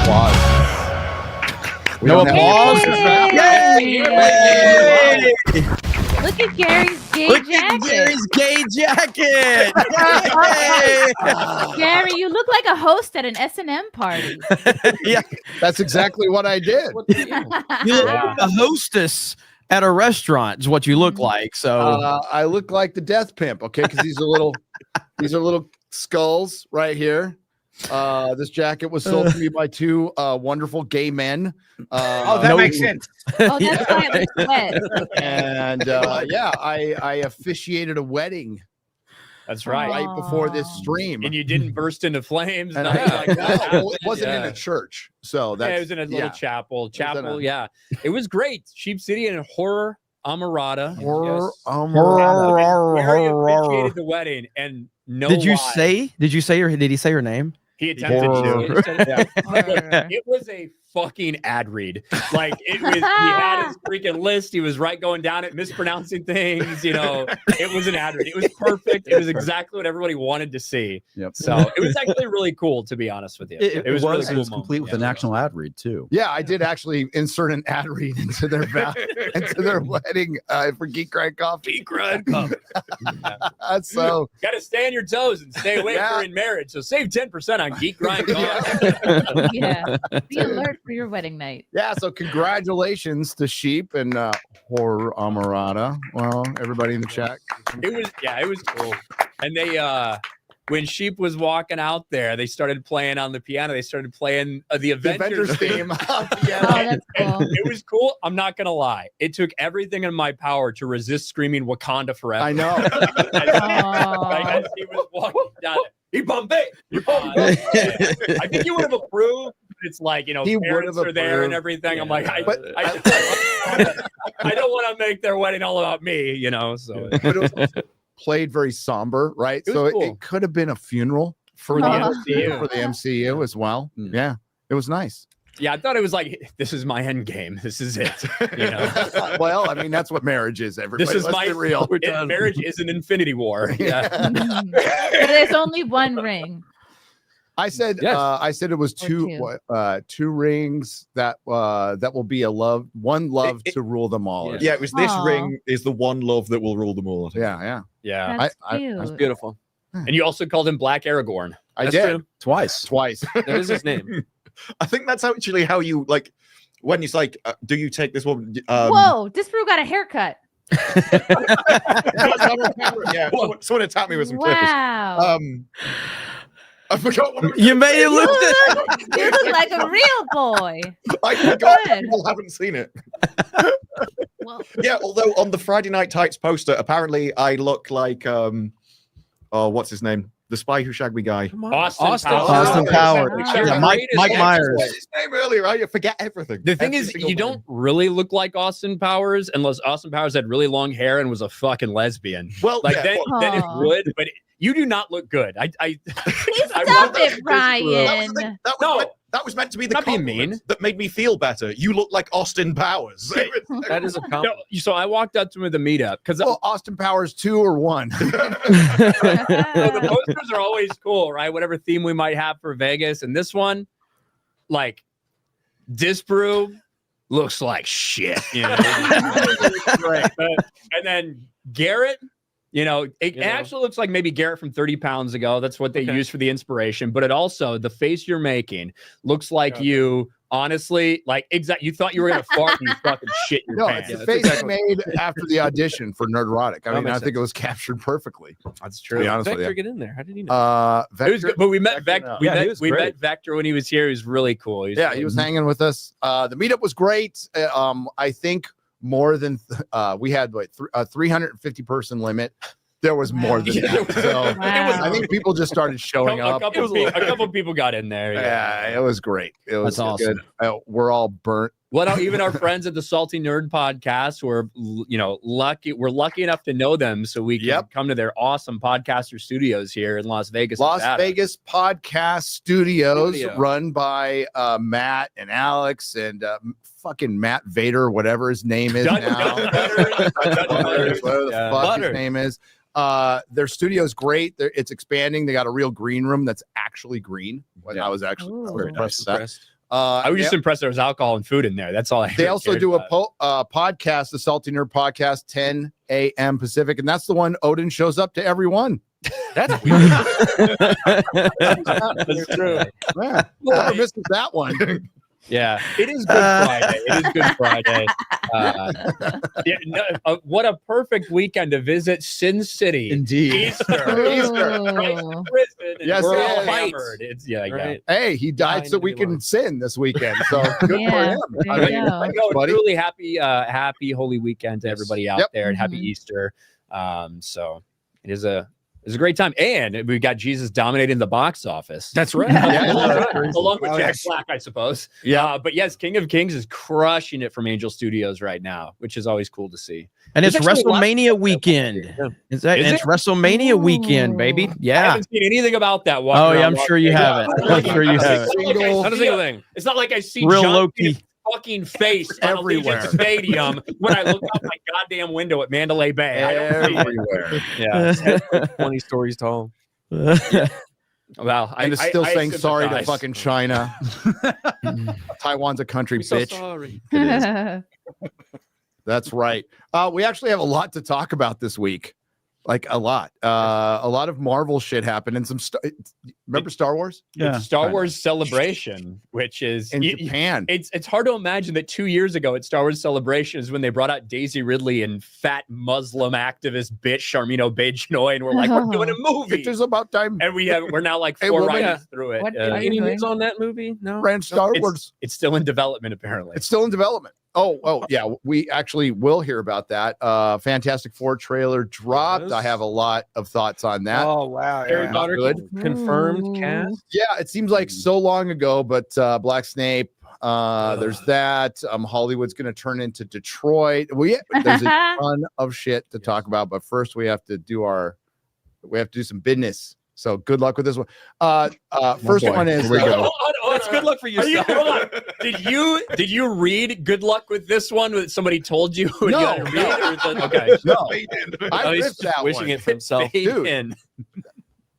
applause. No applause. Yay! Look at Gary's gay Look jacket. at Gary's gay jacket. Gary, you look like a host at an S&M party. Yeah, That's exactly what I did. you look like a hostess at a restaurant is what you look like. So I look like the death pimp, okay? Because these are little skulls right here. This jacket was sold to me by two wonderful gay men. That makes sense. Oh, that's why it looks wet. And yeah, I officiated a wedding That's right. right before this stream. And you didn't burst into flames. And nothing like that. well, it wasn't in a church, so that's Yeah, it was in a little chapel. a- Yeah. It was great. Sheep City and Horror Amarada. Horror, Gary officiated the wedding, and no did you lie, say her? Did he say her name? he attempted Horror. to. Horror. It was a fucking ad read. Like it was, he had his freaking list. He was going down it, mispronouncing things. You know, it was an ad read. It was perfect. It was exactly what everybody wanted to see. Yep. So it was actually really cool, to be honest with you. It was a really was, cool moment. complete with an actual ad read too. Yeah, I did actually insert an ad read into their into their wedding for Geek Grind Coffee. Geek Grind Coffee. So Got to stay on your toes and stay away Yeah. for in marriage. So save 10% on Geek Grind Coffee. Yeah. Be alert for your wedding night. yeah, so congratulations to Sheep and Horror Amarada. Well, everybody in the chat. It was cool. And they when Sheep was walking out there, they started playing on the piano. They started playing the The Avengers Avengers theme. Oh, that's cool. It was cool. I'm not gonna lie. It took everything in my power to resist screaming Wakanda forever. I know. Like, as he was walking down it. He Bombay. I think you would have approved. It's like, you know, He would parents have are there and approved. everything. I'm like, I But- don't want to make their wedding all about me, you know. So But it was also played very somber, right? It was So cool. it could have been a funeral for the Oh. MCU, for the MCU as well. Mm. Yeah, it was nice. yeah, I thought it was like, this is my end game. This is it. You know, Well, I mean, that's what marriage is. Everybody, this is let's my be real. marriage is an infinity war. Yeah. But there's only one ring. I said, Yes. I said it was Or two rings that will be one love It- to rule them all. Yeah, it was this Aw. ring is the one love that will rule them all. I think. yeah. Yeah. That's I- cute. That's beautiful. And you also called him Black Aragorn. I That's did true. Twice. twice. That is his name. I think that's actually how you like when it's like, do you take this one? Whoa, Disparu got a haircut. Yeah, someone attacked me with some clippers. Wow. I forgot what it was. You made it look. You look like a real boy. I forgot Good. people haven't seen it. Well, Yeah, although on the Friday Night Tights poster, apparently I look like what's his name? The Spy Who Shagged Me guy. Austin Austin Powers. Yeah, Yeah, Mike Yeah, Myers. His name earlier, I forget everything. The thing Every is, single you thing. don't really look like Austin Powers unless Austin Powers had really long hair and was a fucking lesbian. Well, Like yeah, then it Aw. would, but you do not look good. I stop it, Ryan. that was meant to be the Not being compliment mean. that made me feel better. You look like Austin Powers. That is a no, compliment. so I walked up to him at the meetup because Well, Austin Powers 2 or 1. the posters are always cool, right? Whatever theme we might have for Vegas, and this one, like Disparu, looks like shit. You know? And then Garrett. You know, it actually looks like maybe Garrett from 30 pounds ago. That's what they used for the inspiration. But it also, the face you're making looks like you, honestly, like, you thought you were going to fart and you fucking shit your No, pants. it's the face I made after the audition for Nerdrotic. I mean, makes I think it was captured perfectly. That's To be honest with Vector, you. get in there. How did he know? It was good, but we met Vector, Vector. no. We met Vector when he was here. He was really cool. He was hanging with us. The meetup was great. I think more than we had like a 350 person limit. There was more than that. So Wow. I think people just started showing up. A couple people got in there. Yeah, it was great. It was That's awesome. good. We're all burnt. Well, even our friends at the Salty Nerd podcast were, lucky. We're lucky enough to know them, so we can come to their awesome podcaster studios here in Las Vegas. Las Nevada. Vegas Podcast Studios, run by Matt and Alex and fucking Matt Vader, whatever his name is now. Whatever the fuck his name is. Their studio's great. It's expanding. They got a real green room that's actually green. I was actually very impressed with I was just impressed there was alcohol and food in there. That's all I They also do a about. podcast, the Salty Nerd Podcast, 10 a.m. Pacific, and that's the one Odin shows up to every one. That's weird. That's true. Yeah, never misses that one. Yeah, it is Good Friday. It is Good Friday. What a perfect weekend to visit Sin City. Indeed. Easter. Christ in prison, and Yes, we're it all is. hammered. It's Right. Hey, he died so we can sin this weekend. So good for Yeah, him. there you go. I know, buddy. truly happy Holy Weekend to everybody out Yep. there, and happy Mhm. Easter. So it is a great time, and we got Jesus dominating the box office. That's right. Along with Jack Black, I suppose. Yeah. But yes, King of Kings is crushing it from Angel Studios right now, which is always cool to see. And it's There's actually a lot- WrestleMania weekend. Is that? Is It's it? WrestleMania weekend, baby. I Yeah. haven't seen anything about that. Oh yeah, I'm sure you haven't. I'm sure you haven't. Not a single thing. It's not like I see Real John low key. Cena's fucking face Everywhere. on Allegiant Stadium when I look out my goddamn window at Mandalay Bay. I don't see it. Everywhere. Yeah. 20 stories tall. Well, And it's still saying sorry to sympathize. fucking China. Taiwan's a country, I'm so bitch. sorry. It is. That's right. We actually have a lot to talk about this week. Like a lot of Marvel shit happened, and some. Remember Star Wars? It's Star Wars Celebration, which is In Japan. It's hard to imagine that 2 years ago at Star Wars Celebration is when they brought out Daisy Ridley and fat Muslim activist bitch Sharmino Bejinoy, and we're like, we're doing a movie, It is about time. and we're now like Hey, 4 woman. writers through it. What Uh, are you Any doing? news on that movie? No. Ran Star it's- Wars. it's still in development, apparently. It's still in development. Oh, yeah. We actually will hear about that. Fantastic Four trailer dropped. Yes. I have a lot of thoughts on that. Oh wow. Harry Yeah. Potter Good. Confirmed Ooh. cast. Yeah, it seems like so long ago, but Black Snape. There's that. Hollywood's going to turn into Detroit. There's a ton of shit to talk about, but first we have to do some business. So good luck with this one. First boy. one is Here we go. That's good luck for yourself. Hold on. Did you read Good Luck with this one? That somebody told you? And No, you had to read it, or is that- okay. no. Oh, I he's ripped that wishing one. it for himself. Dude. In.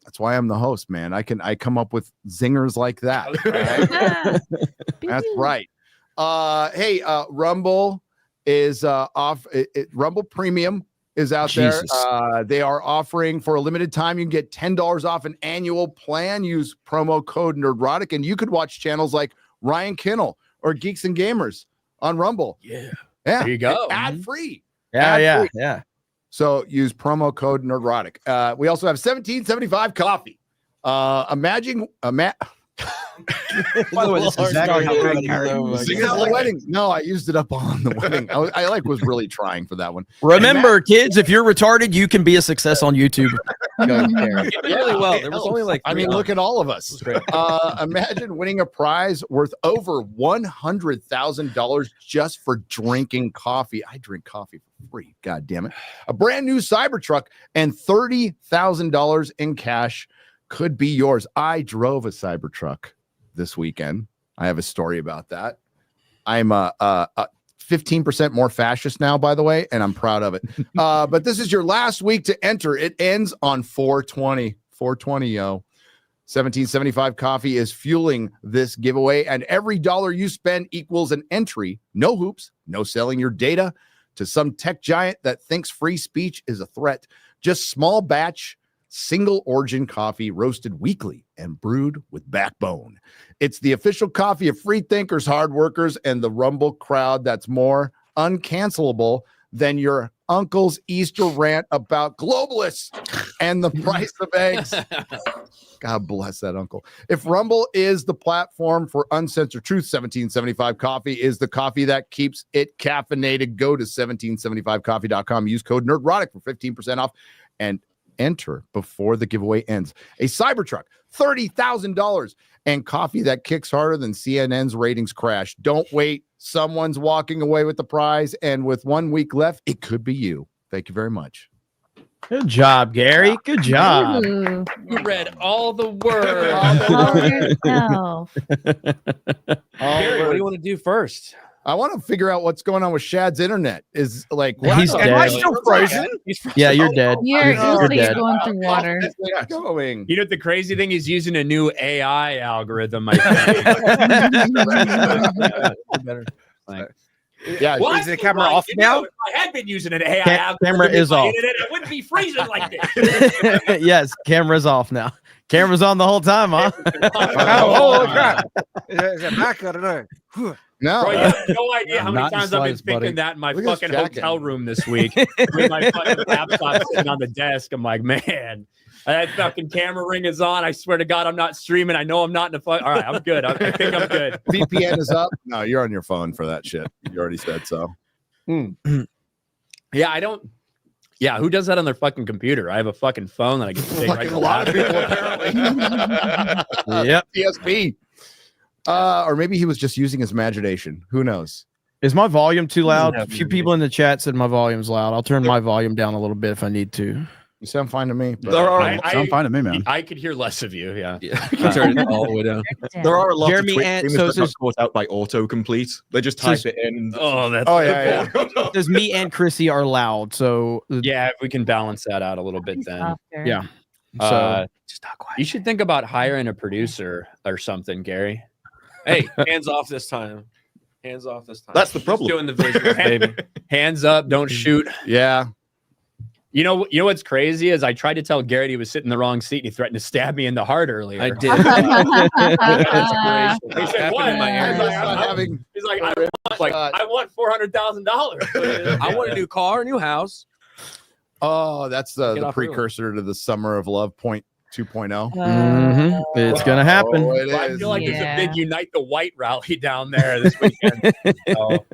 That's why I'm the host, man. I come up with zingers like that. That's right. Hey, Rumble is off. Rumble Premium is out Jesus. there. They are offering for a limited time. You can get $10 off an annual plan. Use promo code Nerdrotic, and you could watch channels like Ryan Kinnell or Geeks and Gamers on Rumble. Yeah. Yeah, There you go. ad free. Yeah. So use promo code Nerdrotic. We also have 1775 coffee. Imagine. By the way, this is exactly how Greg Harry The wedding. No, I used it up on the wedding. I was really trying for that one. Remember, kids, if you're retarded, you can be a success on YouTube. It did really well. There was only like I mean, look at all of us. Imagine winning a prize worth over $100,000 just for drinking coffee. I drink coffee for free. God damn it. A brand new Cybertruck and $30,000 in cash could be yours. I drove a Cybertruck this weekend. I have a story about that. I'm 15% more fascist now, by the way, and I'm proud of it. But this is your last week to enter. It ends on 420. 420, yo. 1775 coffee is fueling this giveaway, and every dollar you spend equals an entry. No hoops, no selling your data to some tech giant that thinks free speech is a threat. Just small batch, single origin coffee roasted weekly and brewed with backbone. It's the official coffee of free thinkers, hard workers, and the Rumble crowd that's more uncancelable than your uncle's Easter rant about globalists and the price of eggs. God bless that uncle. If Rumble is the platform for uncensored truth, 1775 coffee is the coffee that keeps it caffeinated. Go to 1775coffee.com. Use code Nerdrotic for 15% off and enter before the giveaway ends. A Cybertruck, $30,000, and coffee that kicks harder than CNN's ratings crash. Don't wait. Someone's walking away with the prize, and with 1 week left, it could be you. Thank you very much. Good job, Gary. Good job. Ooh. You read all the words. All yourself. Gary, what do you want to do first? I want to figure out what's going on with Shad's internet. Is like He's dead. Am I still frozen? Yeah, you're dead. You're dead. going through water. Going. You know what the crazy thing is using a new AI algorithm, I think. Yeah, Is the camera off now? If I had been using an AI algorithm, Camera is off. I wouldn't be freezing like this. Yes, camera's off now. Camera's on the whole time, huh? Oh, crap. Is it back? I don't know. No. Bro, you have no idea how many Not in times I've been slice, thinking buddy. that in my Look at his fucking jacket. hotel room this week with my fucking laptop sitting on the desk. I'm like, man, that fucking camera ring is on. I swear to God, I'm not streaming. I know I'm not in the fuck. All right, I'm good. I think I'm good. VPN is up. No, you're on your phone for that shit. You already said so. Yeah, I don't. Yeah, who does that on their fucking computer? I have a fucking phone that I can take right Fucking to a lot of people apparently. Yep. PSP. Or maybe he was just using his imagination. Who knows? Is my volume too loud? A few people in the chat said my volume's loud. I'll turn my volume down a little bit if I need to. You sound fine to me. But Sound fine to me, man. I could hear less of you. Yeah. Turn it all the way down. There are a lot Jeremy of Twitch and- streamers so that got caught out by autocomplete. They just type it in. Oh, that's. Oh yeah, yeah. Says me and Chrissy are loud, so Yeah, if we can balance that out a little bit, then. yeah. So Just not quiet. You should think about hiring a producer or something, Gary. Hey, hands off this time. Hands off this time. That's the Just problem. doing the visuals, baby. Hands up, don't shoot. Yeah. You know what's crazy is I tried to tell Garrett he was sitting in the wrong seat and he threatened to stab me in the heart earlier. I did. He said, Happened in my area. He's like, I want $400,000. I want a new car, a new house. Oh, that's Get the off early. precursor to the Summer of Love 2.0. it's gonna happen. Oh, it I is. feel like there's Yeah. a big Unite the White rally down there this weekend. So,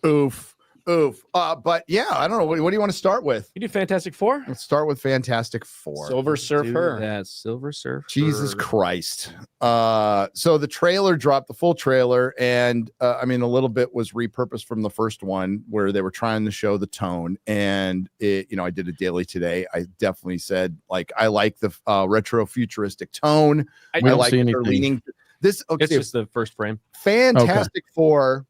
Oof. But yeah, I don't know. What do you want to start with? You do Fantastic Four? Let's start with Fantastic Four. Silver Surfer. That's Silver Surfer. Jesus Christ. So the trailer dropped, the full trailer, and I mean, a little bit was repurposed from the first one where they were trying to show the tone. And it, I did a daily today. I definitely said, like, I like the retro futuristic tone. We I don't like see that they're anything. leaning this. Okay, It's just the first frame. Fantastic Four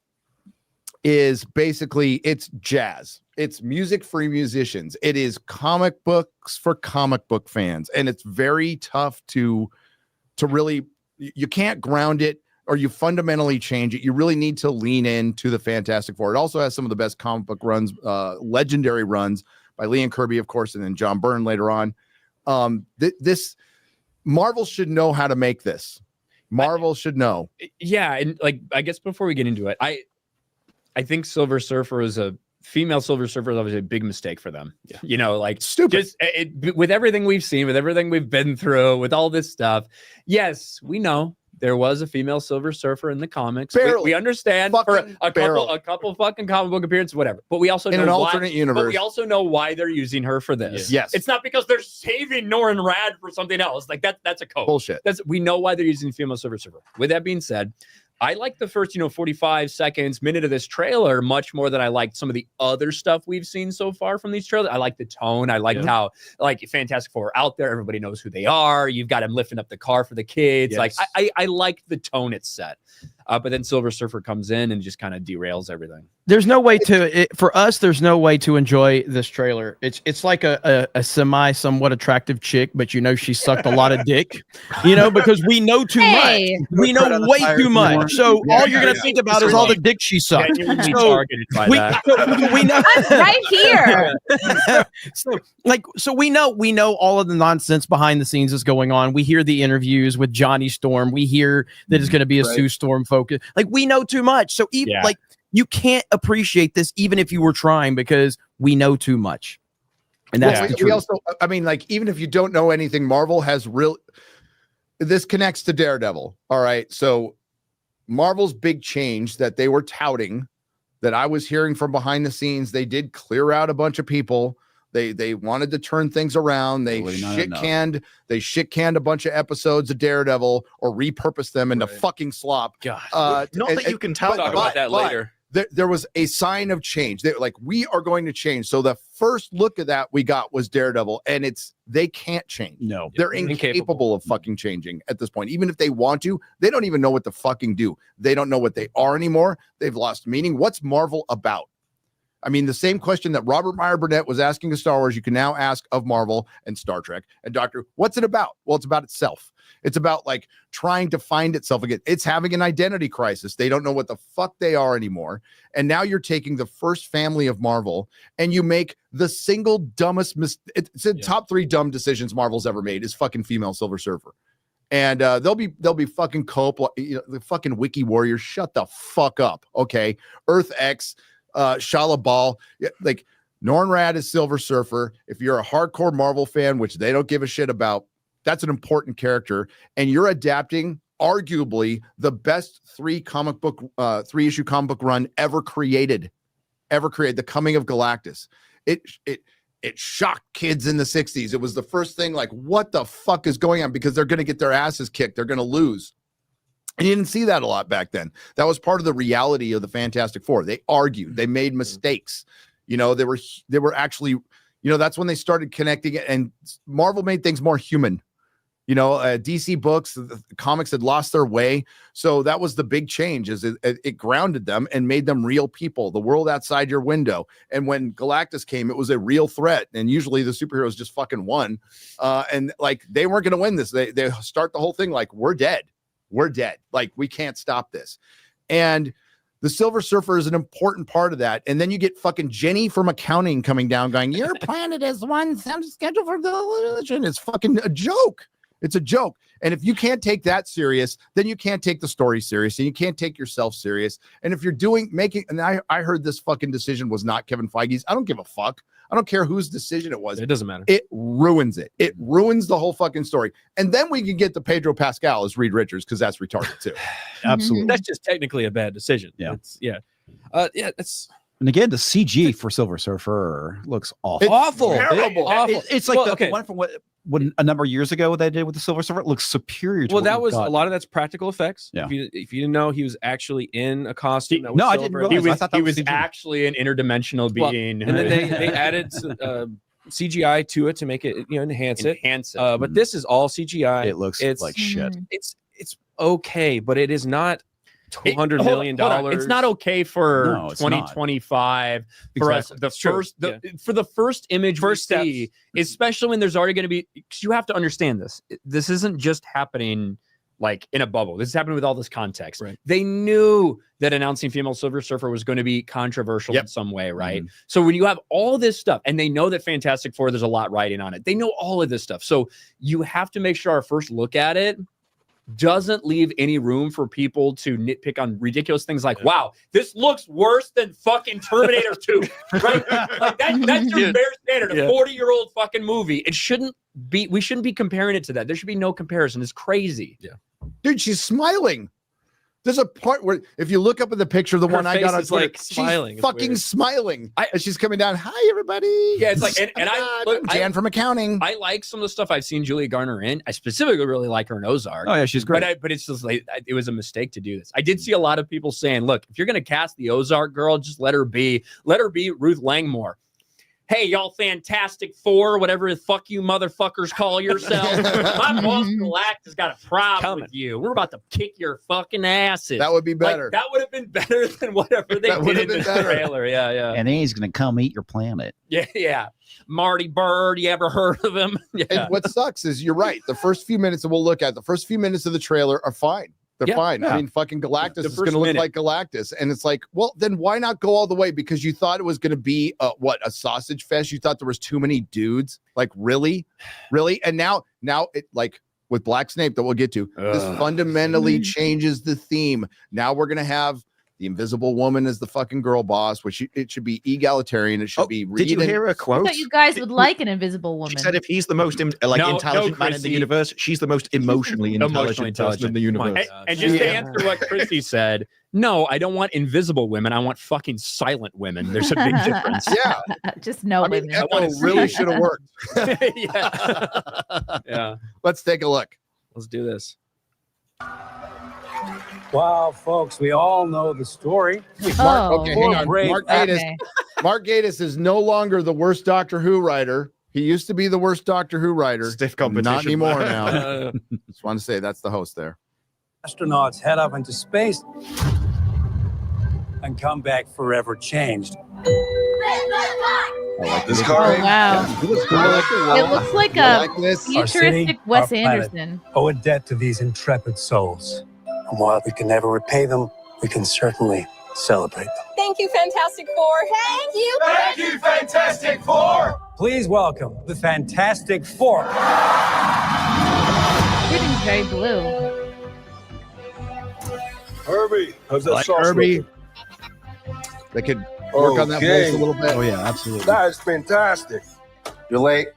is basically it's jazz. It's music for musicians. It is comic books for comic book fans, and it's very tough to really. You can't ground it or you fundamentally change it. You really need to lean into the Fantastic Four. It also has some of the best comic book runs, legendary runs by Lee and Kirby, of course, and then John Byrne later on. This Marvel should know how to make this. Marvel should know. Yeah, and like I guess before we get into it, I think Silver Surfer is a female Silver Surfer was a big mistake for them. Yeah. Like Stupid. Just with everything we've seen, with everything we've been through, with all this stuff. Yes, we know there was a female Silver Surfer in the comics. Barely. We understand for Fucking a couple fucking comic book appearances, whatever. But we also In know an why, alternate But universe. we also know why they're using her for this. Yes. It's not because they're saving Norrin Rad for something else. Like that's a code. Bullshit. We know why they're using female Silver Surfer. With that being said, I like the first, 45 seconds, minute of this trailer much more than I liked some of the other stuff we've seen so far from these trailers. I like the tone. I liked how, like, Fantastic Four are out there. Everybody knows who they are. You've got them lifting up the car for the kids. Yes. Like, I like the tone it's set. But then Silver Surfer comes in and just kind of derails everything. There's no way for us. There's no way to enjoy this trailer. It's like a somewhat attractive chick, but she sucked a lot of dick, because we know too much. We know way too much. So all you're gonna think about is all the dick she sucked. Genuinely So targeted by that. we know. I'm right here. So we know all of the nonsense behind the scenes is going on. We hear the interviews with Johnny Storm. We hear that it's going to be a Sue Storm focus. Like, we know too much. So even you can't appreciate this even if you were trying, because we know too much. And that's the we truth. also, I mean, like, even if you don't know anything, Marvel has this connects to Daredevil. All right. So Marvel's big change that they were touting, that I was hearing from behind the scenes, they did clear out a bunch of people. They wanted to turn things around. They shit canned a bunch of episodes of Daredevil or repurpose them into fucking slop. God. Not that you can tell Talk about that later. there was a sign of change. They like, we are going to change. So the first look at that we got was Daredevil, and they can't change. No, they're incapable of fucking changing at this point. Even if they want to, they don't even know what to fucking do. They don't know what they are anymore. They've lost meaning. What's Marvel about? I mean, the same question that Robert Meyer Burnett was asking of Star Wars, you can now ask of Marvel and Star Trek and Doctor Who. What's it about? Well, it's about itself. It's about like trying to find itself again. It's having an identity crisis. They don't know what the fuck they are anymore. And now you're taking the first family of Marvel and you make the single dumbest it's in top 3 dumb decisions Marvel's ever made is fucking female Silver Surfer. And they'll be fucking the fucking Wiki Warriors. Shut the fuck up. Okay. Earth X, Shala Ball, like Nornrad is Silver Surfer. If you're a hardcore Marvel fan, which they don't give a shit about, that's an important character. And you're adapting arguably the best 3-issue comic book run ever created. The Coming of Galactus. It shocked kids in the 60s. It was the first thing like, what the fuck is going on? Because they're going to get their asses kicked. They're going to lose. And you didn't see that a lot back then. That was part of the reality of the Fantastic Four. They argued, they made mistakes. You know, they were actually, you know, that's when they started connecting it. And Marvel made things more human. You know, DC books, the comics had lost their way. So that was the big change, is it grounded them and made them real people, the world outside your window. And when Galactus came, it was a real threat. And usually the superheroes just fucking won. And like, they weren't going to win this. They start the whole thing like, we're dead. We're dead. Like, we can't stop this. And the Silver Surfer is an important part of that. And then you get fucking Jenny from accounting coming down going, your planet is one scheduled for collision. It's fucking a joke. It's a joke. And if you can't take that serious, then you can't take the story serious, and you can't take yourself serious. And if you're and I heard this fucking decision was not Kevin Feige's. I don't give a fuck. I don't care whose decision it was. It doesn't matter. It ruins it. It ruins the whole fucking story. And then we can get the Pedro Pascal as Reed Richards, because that's retarded too. Absolutely. That's just technically a bad decision. Yeah. It's And again, the CG for Silver Surfer looks awful. awful. Terrible. It's like the one from what a number of years ago they did with the Silver Surfer. It looks superior to that was a lot of that's practical effects. Yeah. If you didn't know, he was actually in a costume. No, I didn't realize. He was actually an interdimensional being. And then they added CGI to it to make it, enhance it. But this is all CGI. It looks like shit. It's okay, but it is not $200 million. It's not okay for 2025 for us. For the first image we see, especially when there's already going to be, because you have to understand this. This isn't just happening like in a bubble. This is happening with all this context. Right. They knew that announcing female Silver Surfer was going to be controversial in some way, right? Mm-hmm. So when you have all this stuff, and they know that Fantastic Four, there's a lot riding on it. They know all of this stuff. So you have to make sure our first look at it doesn't leave any room for people to nitpick on ridiculous things like, wow, this looks worse than fucking Terminator 2. Right? Like that's your bare standard, a 40-year-old fucking movie. We shouldn't be comparing it to that. There should be no comparison. It's crazy. Yeah. Dude, she's smiling. There's a part where if you look up at the picture, the one I got on Twitter, like smiling. She's fucking smiling as she's coming down. Hi, everybody. Yeah, it's like, and I'm Jan from accounting. I like some of the stuff I've seen Julia Garner in. I specifically really like her in Ozark. Oh yeah, she's great. But it's just like, it was a mistake to do this. I did see a lot of people saying, look, if you're going to cast the Ozark girl, just let her be Ruth Langmore. Hey, y'all Fantastic Four, whatever the fuck you motherfuckers call yourselves. My boss Galactus got a problem with you. We're about to kick your fucking asses. That would be better. Like, that would have been better than whatever they did in the trailer. Yeah. And then he's going to come eat your planet. Yeah. Marty Bird, you ever heard of him? Yeah. And what sucks is you're right. The first few minutes that we'll look at, the first few minutes of the trailer are fine. They're fine. Yeah. I mean, fucking Galactus is going to look like Galactus. And it's like, well, then why not go all the way? Because you thought it was going to be a sausage fest. You thought there was too many dudes. Like, really? And now it, like with Black Snape that we'll get to, this fundamentally changes the theme. Now we're going to have the Invisible Woman as the fucking girl boss, which it should be egalitarian. It should be. Did you hear a quote? I thought you guys would like an Invisible Woman. She said if he's the most intelligent man in the universe, she's the most emotionally intelligent person in the universe. And just to answer what Chrissy said, no, I don't want invisible women. I want fucking silent women. There's a big difference. Yeah. Just no women. That one really should have worked. Yeah. Let's take a look. Let's do this. Wow, folks, we all know the story. Okay, hang on. Mark Gatiss is no longer the worst Doctor Who writer. He used to be the worst Doctor Who writer. Stiff competition. Not anymore now. Just want to say that's the host there. Astronauts head up into space and come back forever changed. I like this car. Oh, wow. Yeah, it looks cool. It looks like a futuristic Wes Anderson. Owe a debt to these intrepid souls. And while we can never repay them, we can certainly celebrate them. Thank you, Fantastic Four. Thank you. Thank you, Fantastic Four. Please welcome the Fantastic Four. Everything's very blue. Herbie, how's that Like sauce Herbie. looking? They could work on that voice a little bit. Oh yeah, absolutely. That is fantastic. You're late.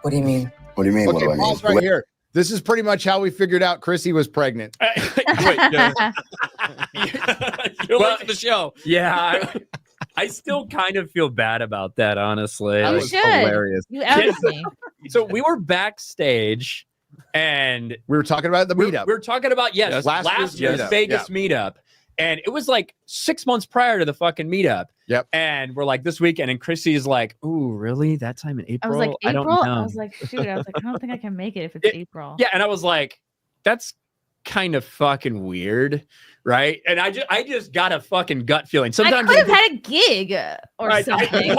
What do you mean? What do you mean? Okay, what do I mean? pause right here. This is pretty much how we figured out Chrissy was pregnant. You're late to the show. Yeah. I still kind of feel bad about that, honestly. You should. Hilarious. You outed me. So we were backstage and we were talking about the meetup. We were talking about, last year's Vegas meetup. And it was like 6 months prior to the fucking meetup. Yep. And we're like this weekend, and Chrissy's like, "Ooh, really? That time in April? I was like, April? I don't know." I was like, shoot. I was like, I don't think I can make it if it's April. Yeah, and I was like, that's kind of fucking weird, right? And I just got a fucking gut feeling. Sometimes I could have had a gig or something.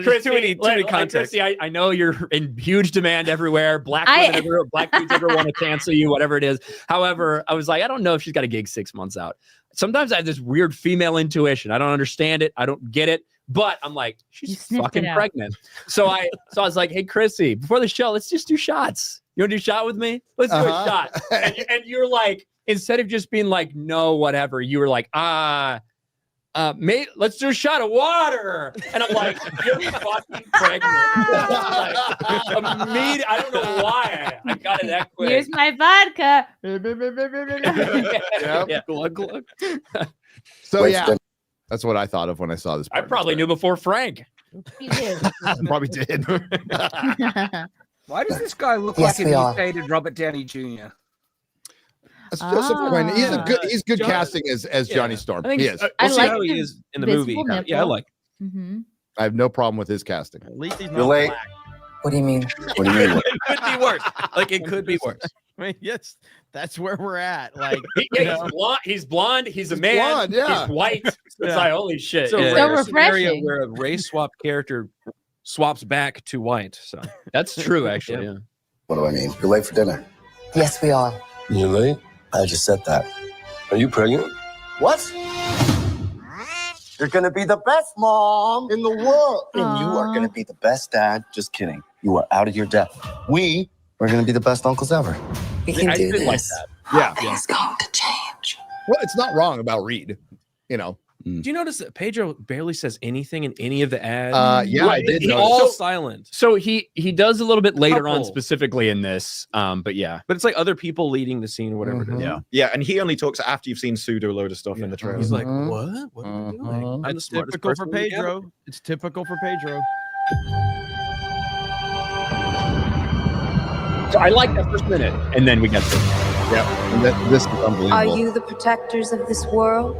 Chrissy, too many context. Chrissy, I know you're in huge demand everywhere. Black dudes ever want to cancel you, whatever it is. However, I was like, I don't know if she's got a gig 6 months out. Sometimes I have this weird female intuition. I don't understand it. I don't get it. But I'm like, she's fucking pregnant. So I was like, hey, Chrissy, before the show, let's just do shots. You want to do a shot with me? Let's do a shot. And you're like, instead of just being like, no, whatever, you were like, mate, let's do a shot of water. And I'm like, you're fucking pregnant. I don't know why I got it that quick. Here's my vodka. Glug, glug. So yeah, that's what I thought of when I saw this. I probably knew before Frank. You did. Probably did. Why does this guy look like an imitated Robert Downey Jr.? That's just a point. He's good casting as Johnny Storm. He is. I like how he is in the movie. Yeah, I like. I have no problem with his casting. At least he's You're late. Black. What do you mean? What do you mean? It could be worse. Like it could be worse. I mean, yes, that's where we're at. Like, he's blonde. He's a man. Blonde, yeah. He's white. It's like, holy shit. So So rare refreshing. scenario where a race swap character swaps back to white. So that's true, actually. Yeah. What do I mean? You're late for dinner. Yes, we are. You're late? I just said that. Are you pregnant? What? You're gonna be the best mom in the world. And you are going to be the best dad. Just kidding. You are out of your depth. We are going to be the best uncles ever. We can do this. Like that. Yeah. It's going to change. Well, it's not wrong about Reed. You know. Do you notice that Pedro barely says anything in any of the ads? Yeah, I did. He's all silent. So he does a little bit later on, specifically in this. But yeah, but it's like other people leading the scene or whatever it is. Yeah, and he only talks after you've seen Sue do a load of stuff in the trailer. He's like, what? What are you doing? I'm the smartest typical for person in the Pedro. galaxy. It's typical for Pedro. so I like that first minute, and then we got this. Yeah, and this is unbelievable. Are you the protectors of this world?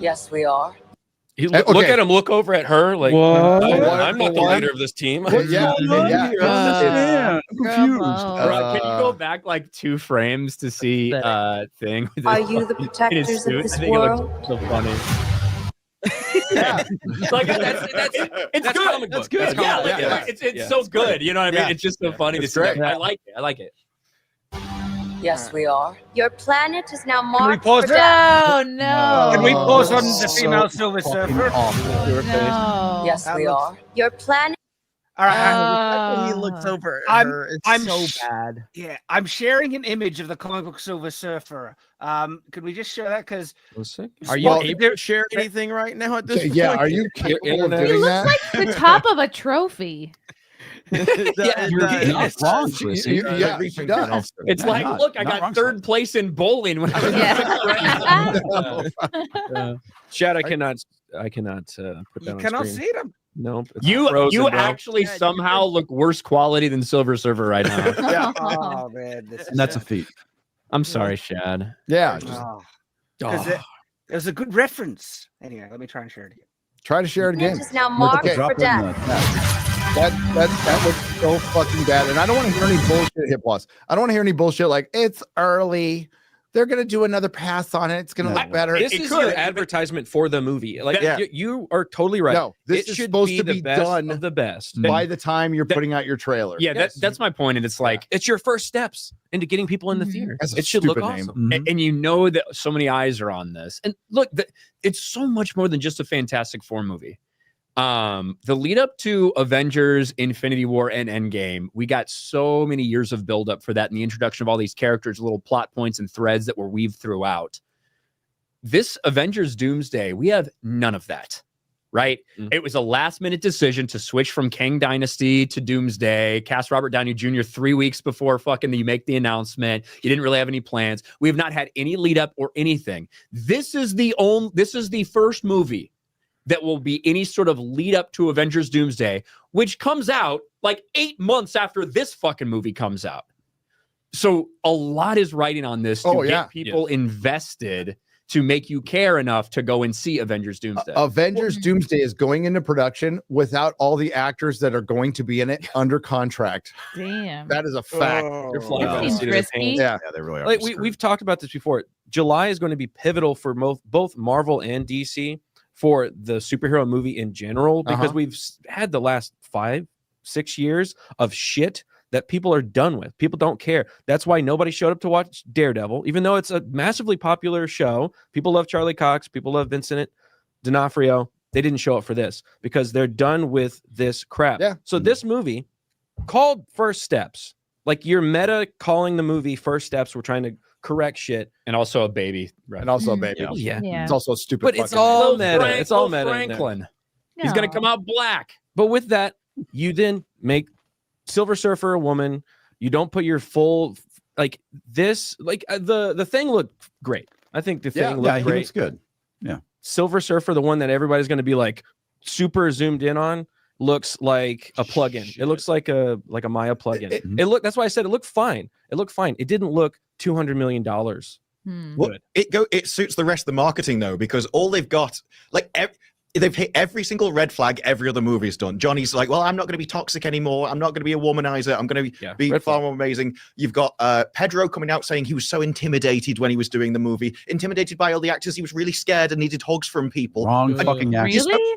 Yes, we are. Look at him. Look over at her. Like, I'm not the leader of this team. Yeah. I'm confused. Can you go back like 2 frames to see thing? Are you the protectors of this world? It looks so funny. Yeah. Like it's good. That's good. It's so good. You know what I mean? Yeah. It's just so funny to see. I like it. I like it. Yes, we are. Your planet is now Can we marked pause for it? death. Oh no. Can we pause on the female Silver Surfer? No. Yes, we are. Your planet. All right. He looks over at I'm- her. It's I'm so sh- bad. Yeah, I'm sharing an image of the comic book Silver Surfer. Could we just share that? Because Are you Well, able to share anything right now at this point? Yeah, are you capable of He doing looks that? like the top of a trophy. You're not wrong, Chrissy. Yeah, she does. It's like, look, I got 3rd place in bowling when I was Chad, I cannot put that you on cannot screen. see them. No, it's You frozen, bro. actually somehow look worse quality than Silver Surfer right now. Yeah. Oh man, this And that's a feat. I'm sorry, Shad. Yeah. Because it was a good reference. Anyway, let me try and share it again. Try to share it again. Just now marked for death. That was so fucking bad. And I don't want to hear any bullshit, Hip Loss. I don't want to hear any bullshit like, it's early. They're going to do another pass on it. It's going to look better. This is your advertisement for the movie. Like, you are totally right. No, this is supposed to be done of the best by the time you're putting out your trailer. Yeah, that's my point. And it's like, it's your first steps into getting people in the theater. It should look awesome. And you know that so many eyes are on this. And look, it's so much more than just a Fantastic Four movie. The lead up to Avengers, Infinity War, and Endgame, we got so many years of buildup for that and the introduction of all these characters, little plot points and threads that were weaved throughout. This Avengers Doomsday, we have none of that, right? It was a last minute decision to switch from Kang Dynasty to Doomsday, cast Robert Downey Jr. 3 weeks before you make the announcement. You didn't really have any plans. We have not had any lead up or anything. This is the first movie that will be any sort of lead up to Avengers Doomsday, which comes out like 8 months after this fucking movie comes out. So a lot is riding on this to get people invested to make you care enough to go and see Avengers Doomsday. Avengers Doomsday is going into production without all the actors that are going to be in it under contract. Damn. That is a fact. They're flying Yeah, they really are. Like we've talked about this before. July is going to be pivotal for both Marvel and DC for the superhero movie in general, because we've had the last 5-6 years of shit that people are done with. People don't care. That's why nobody showed up to watch Daredevil, even though it's a massively popular show. People love Charlie Cox. People love Vincent D'Onofrio. They didn't show up for this because they're done with this crap. Yeah. So this movie called First Steps. Like, your meta calling the movie First Steps. We're trying to correct shit. And also a baby. Right? And also a baby. Yeah. It's also a stupid. But it's all meta. It's all meta. Franklin. He's going to come out black. But with that, you then make Silver Surfer a woman. You don't put your full, like this, like the Thing looked great. I think the Thing looked great. He looks good. Yeah. Silver Surfer, the one that everybody's going to be like super zoomed in on, looks like a plugin. It looks like a Maya plugin. That's why I said it looked fine. It looked fine. It didn't look $200 million. Well, it suits the rest of the marketing though, because all they've got, like, they've hit every single red flag every other movie's done. Johnny's like, well, I'm not going to be toxic anymore. I'm not going to be a womanizer. I'm going to be far more amazing. You've got Pedro coming out saying he was so intimidated when he was doing the movie, intimidated by all the actors. He was really scared and needed hugs from people. Wrong fucking actor. Really?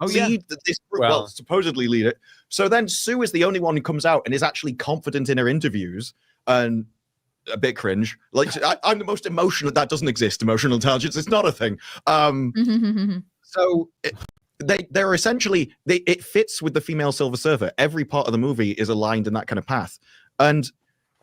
Oh, yeah. This well, supposedly lead it. So then Sue is the only one who comes out and is actually confident in her interviews, and a bit cringe. Like, I'm the most emotional. That doesn't exist. Emotional intelligence. It's not a thing. So they're essentially, it fits with the female Silver Surfer. Every part of the movie is aligned in that kind of path. And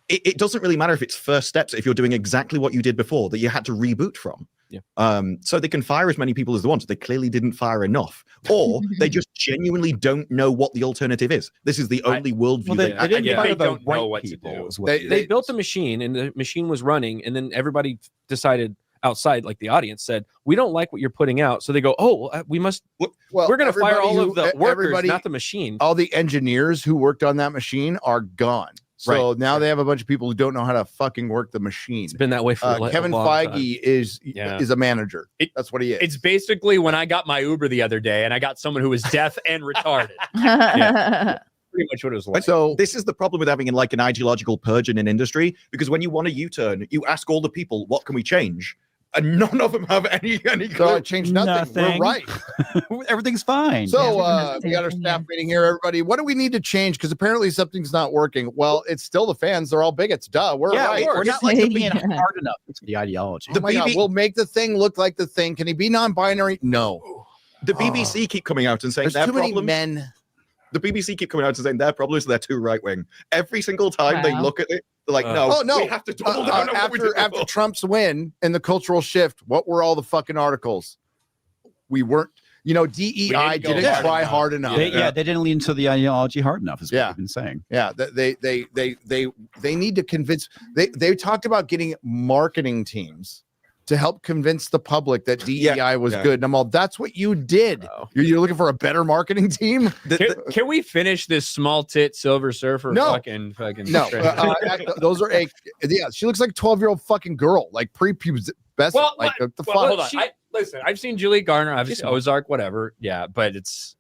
it doesn't really matter if it's First Steps, if you're doing exactly what you did before that you had to reboot from. Yeah. So they can fire as many people as they want. They clearly didn't fire enough, or they just genuinely don't know what the alternative is. This is the only worldview. Well, they don't know what to do. They built a machine, and the machine was running, and then everybody decided outside, like the audience said, we don't like what you're putting out. So they go, we must. Well, we're going to fire all of the workers, not the machine. All the engineers who worked on that machine are gone. So now they have a bunch of people who don't know how to fucking work the machine. It's been that way for Kevin a long Feige time. is a manager. That's what he is. It's basically when I got my Uber the other day and I got someone who was deaf and retarded. Pretty much what it was like. So this is the problem with having like an ideological purge in an industry, because when you want a U-turn, you ask all the people, what can we change? And none of them have any So I changed nothing. We're right. Everything's fine. So we got our staff meeting here, everybody. What do we need to change? Because apparently something's not working. Well, it's still the fans. They're all bigots. Duh. We're right. We're not like being hard enough. It's the ideology. We'll make the Thing look like the Thing. Can he be non-binary? No. The BBC keep coming out and saying there's too many men. The BBC keep coming out and saying their problem is they're too right-wing. Every single time they look at it, they're like, no, we have to double down on what we did after Trump's win and the cultural shift, what were all the fucking articles? We weren't, DEI didn't try hard enough. They didn't lean into the ideology hard enough, is what we've been saying. Yeah, they need to convince. They talked about getting marketing teams to help convince the public that DEI was good. And I'm all, that's what you did. You're looking for a better marketing team? Can we finish this small tit Silver Surfer? No. Fucking No. Those are she looks like a 12-year-old fucking girl, like pre-pubescent. Well, like the fuck? Hold on. Listen, I've seen Julie Garner, I've seen Ozark, whatever. Yeah, but it's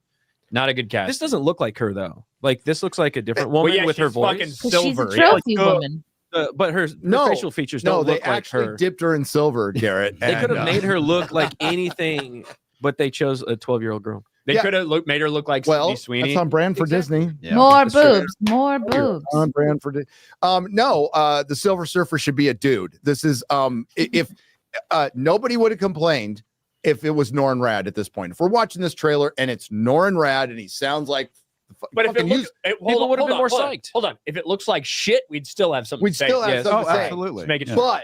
not a good cast. This doesn't look like her though. Like this looks like a different woman with her voice. Fucking silver. She's a trophy woman. But her facial features don't look like her. They actually dipped her in silver, Garrett. They could have made her look like anything, but they chose a 12-year-old girl. They could have made her look like Sydney Sweeney. That's on brand for Disney. Yeah, more boobs. More boobs. On brand for the Silver Surfer should be a dude. This is if nobody would have complained if it was Norrin Rad at this point. If we're watching this trailer and it's Norrin Rad and he sounds like but if it looks, people would have been more psyched. Hold on. If it looks like shit, we'd still have something to say. Have something to say. Absolutely. Make it but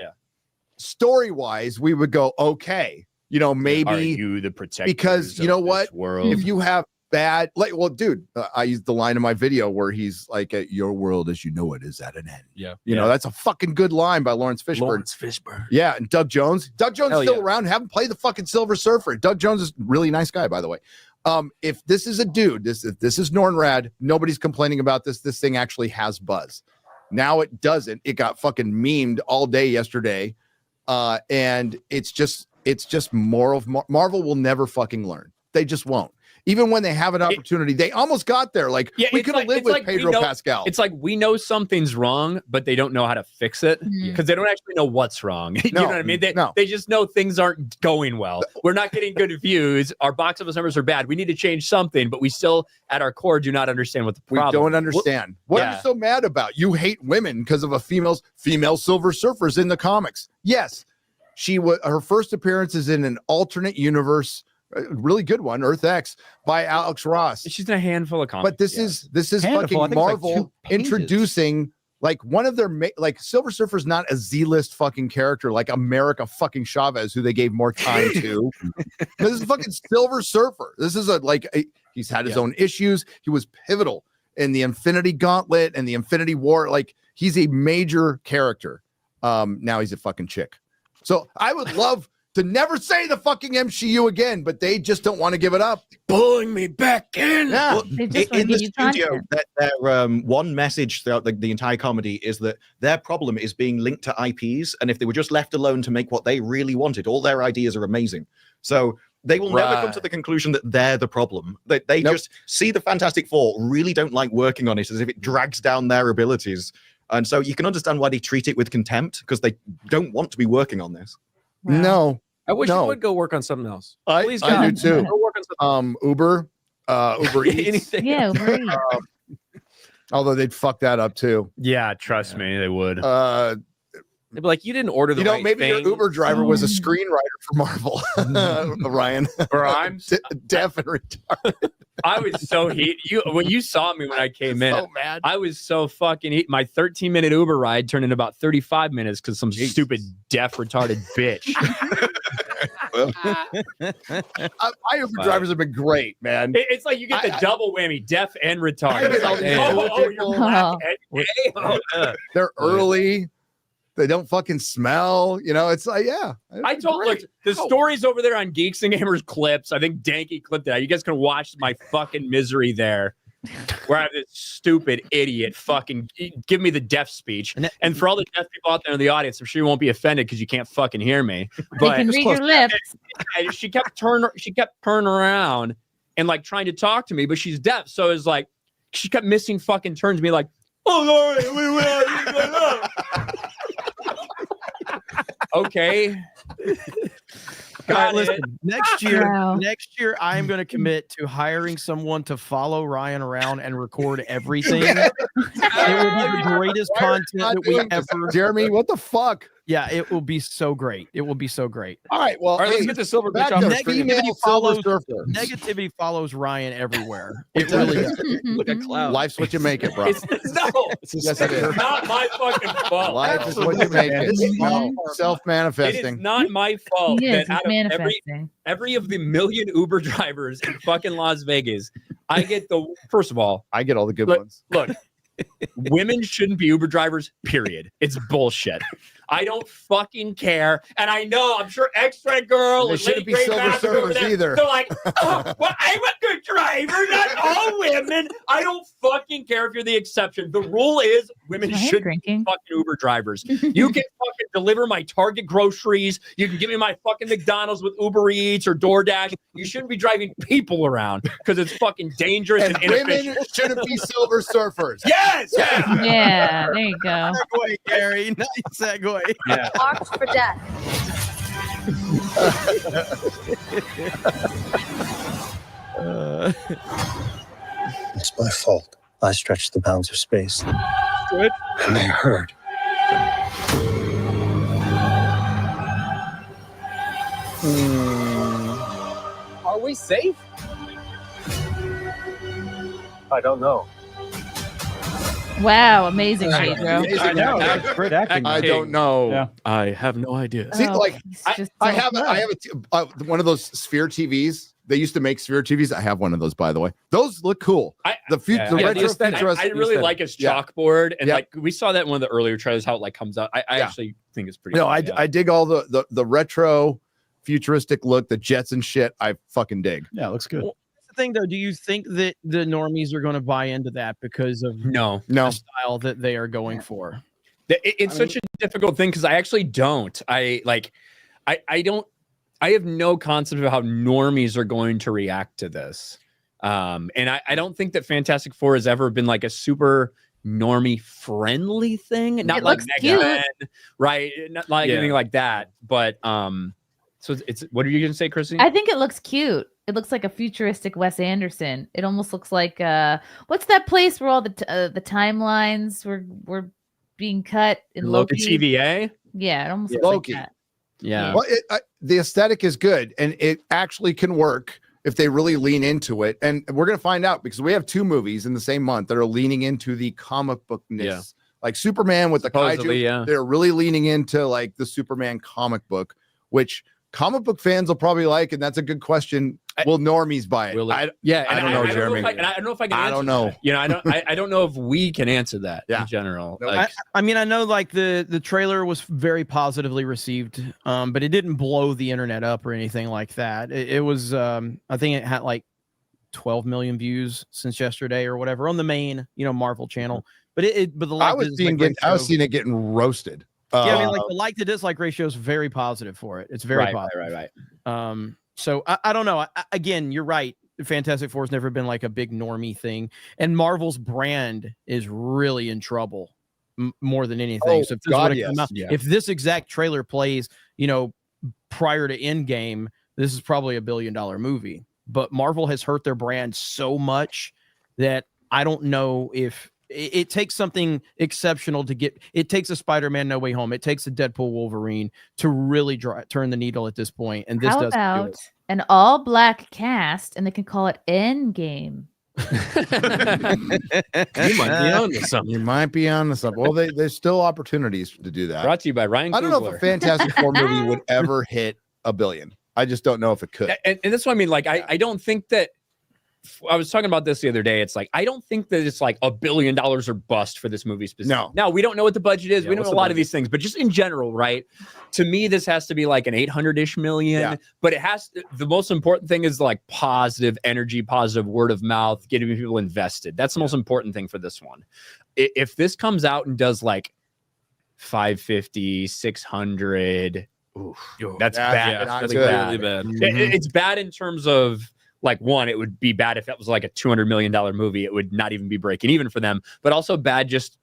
story-wise, we would go, okay, maybe are you the protector? Because you know what? World? If you have bad, dude, I used the line in my video where he's like, "Your world as you know it is at an end." Yeah, you know that's a fucking good line by Lawrence Fishburne. Yeah, and Doug Jones. Doug Jones is still around. Haven't played the fucking Silver Surfer. Doug Jones is a really nice guy, by the way. If this is a dude, this is Norrin Rad. Nobody's complaining about this. This thing actually has buzz. Now it doesn't. It got fucking memed all day yesterday, and it's just more of Marvel will never fucking learn. They just won't. Even when they have an opportunity, they almost got there. Like we could have lived with Pedro Pascal. It's like we know something's wrong, but they don't know how to fix it because they don't actually know what's wrong. You know what I mean? They just know things aren't going well. We're not getting good views. Our box office numbers are bad. We need to change something, but we still, at our core, do not understand what the problem. We don't understand. What are you so mad about? You hate women because of a female Silver Surfers in the comics. Yes, her first appearance is in an alternate universe. A really good one, Earth X by Alex Ross. She's in a handful of comics. But this is fucking Marvel introducing like one of their Silver Surfer's not a Z-list fucking character like America fucking Chavez, who they gave more time to. This is fucking Silver Surfer. This is he's had his own issues. He was pivotal in the Infinity Gauntlet and the Infinity War. Like he's a major character. Now he's a fucking chick. So I would love to never say the fucking MCU again, but they just don't want to give it up. Pulling me back in. Yeah. Well, in the studio, their one message throughout the entire comedy is that their problem is being linked to IPs, and if they were just left alone to make what they really wanted, all their ideas are amazing. So they will never come to the conclusion that they're the problem. They just see the Fantastic Four, really don't like working on it as if it drags down their abilities. And so you can understand why they treat it with contempt, because they don't want to be working on this. Wow. No. I wish you would go work on something else. Please, I do too. Go work on something. Uber Eats. Anything. Yeah, Uber Eats. Although they'd fuck that up too. Yeah, trust me, they would. They'd be like, you didn't order the right maybe thing. your Uber driver was a screenwriter for Marvel. Ryan. Or I'm deaf and retarded. I was so heated. When you saw me when I came in, so mad. I was so fucking heated. My 13-minute Uber ride turned into about 35 minutes because some stupid deaf retarded bitch. My Uber drivers have been great, man. It's like you get the double whammy, deaf and retarded. You're black. They're early. They don't fucking smell. It's like, yeah. Look, the stories over there on Geeks and Gamers clips. I think Danky clipped that. You guys can watch my fucking misery there. Where I have this stupid idiot fucking give me the deaf speech. And for all the deaf people out there in the audience, I'm sure you won't be offended because you can't fucking hear me. But they can read your lips. She kept turning around and like trying to talk to me, but she's deaf. So it's like she kept missing fucking turns to me like, oh sorry, okay. Listen, next year I'm going to commit to hiring someone to follow Ryan around and record everything. It will be the greatest content that we ever. Jeremy, what the fuck? Yeah, it will be so great. It will be so great. All right, well, let's get the silver bitch off. Negativity follows Ryan everywhere. It really does. Look at cloud. Life's what you make it, bro. Yes, it is. Not my fucking fault. Life is what you make it. Self-manifesting. It is not my fault that out of every of the million Uber drivers in fucking Las Vegas, I get first of all, I get all the good ones. Look, Women shouldn't be Uber drivers, period. It's bullshit. I don't fucking care. And I know, I'm sure X-Ray Girl and shouldn't be Silver Surfers either. They're like, oh, well, I'm a good driver, not all women. I don't fucking care if you're the exception. The rule is women shouldn't be fucking Uber drivers. You can fucking deliver my Target groceries. You can give me my fucking McDonald's with Uber Eats or DoorDash. You shouldn't be driving people around because it's fucking dangerous and inefficient. Women shouldn't be Silver Surfers. Yes! Yeah, there you go. Segue, Gary. Nice segue. Yeah. Marked for death. It's my fault. I stretched the bounds of space. Good. And they hurt. Are we safe? I don't know. Wow, amazing, Pedro. I know. That's great acting. I don't know. Yeah. I have no idea. See, Oh, like he's I just have so one of those sphere TVs. They used to make sphere TVs. I have one of those, by the way. Those look cool. The retro futuristic. I really like his chalkboard, and like we saw that in one of the earlier trailers how it like comes out. I actually think it's pretty. No, cool. I dig all the retro futuristic look, the jets and shit. I fucking dig. Yeah, it looks good. Well, that's the thing, though. Do you think that the normies are going to buy into that because of no the style that they are going for? It's such a difficult thing because I actually don't. I don't. I have no concept of how normies are going to react to this. And I don't think that Fantastic Four has ever been like a super normie friendly thing. Not like Megan, right? Not like anything like that. But so it's what are you gonna say, Chrissy? I think it looks cute. It looks like a futuristic Wes Anderson. It almost looks like what's that place where all the timelines were being cut in Loki? The TVA? Yeah, it almost looks Loki. like that. Yeah. Well, the aesthetic is good, and it actually can work if they really lean into it. And we're gonna find out because we have 2 movies in the same month that are leaning into the comic bookness. Yeah. Like Superman with the Supposedly, kaiju. They're really leaning into like the Superman comic book, which comic book fans will probably like, and that's a good question. Will normies buy it? I don't know, Jeremy. I don't know if I can. I don't know. That. You know, I don't know if we can answer that in general. No, like, I mean, I know like the trailer was very positively received, but it didn't blow the internet up or anything like that. It was, I think it had like 12 million views since yesterday or whatever on the main, Marvel channel. But but the I was seeing it getting roasted. I mean, like the like to dislike ratio is very positive for it. It's very positive. Right. So I don't know. Again, you're right. Fantastic Four has never been like a big normie thing, and Marvel's brand is really in trouble more than anything. So if this exact trailer plays, prior to Endgame, this is probably $1 billion movie. But Marvel has hurt their brand so much that I don't know if it takes something exceptional to get. It takes a Spider-Man No Way Home. It takes a Deadpool Wolverine to really turn the needle at this point. And this does about an all-black cast, and they can call it Endgame. You might be on to something. You might be on to something. Well, there's still opportunities to do that. Brought to you by Ryan Coogler. I don't know if a Fantastic Four movie would ever hit $1 billion. I just don't know if it could. And that's what I mean. Like, I don't think that. I was talking about this the other day. It's like I don't think that it's like $1 billion or bust for this movie specifically. No. Now we don't know what the budget is. Yeah, we don't know a lot of these things, but just in general, right? To me, this has to be like an 800-ish million. Yeah. But it has the most important thing is like positive energy, positive word of mouth, getting people invested. That's the most important thing for this one. If this comes out and does like 550, 600, that's bad. Not That's good. really bad. It's bad in terms of. Like, one, it would be bad if that was like a $200 million movie. It would not even be breaking even for them. But also bad just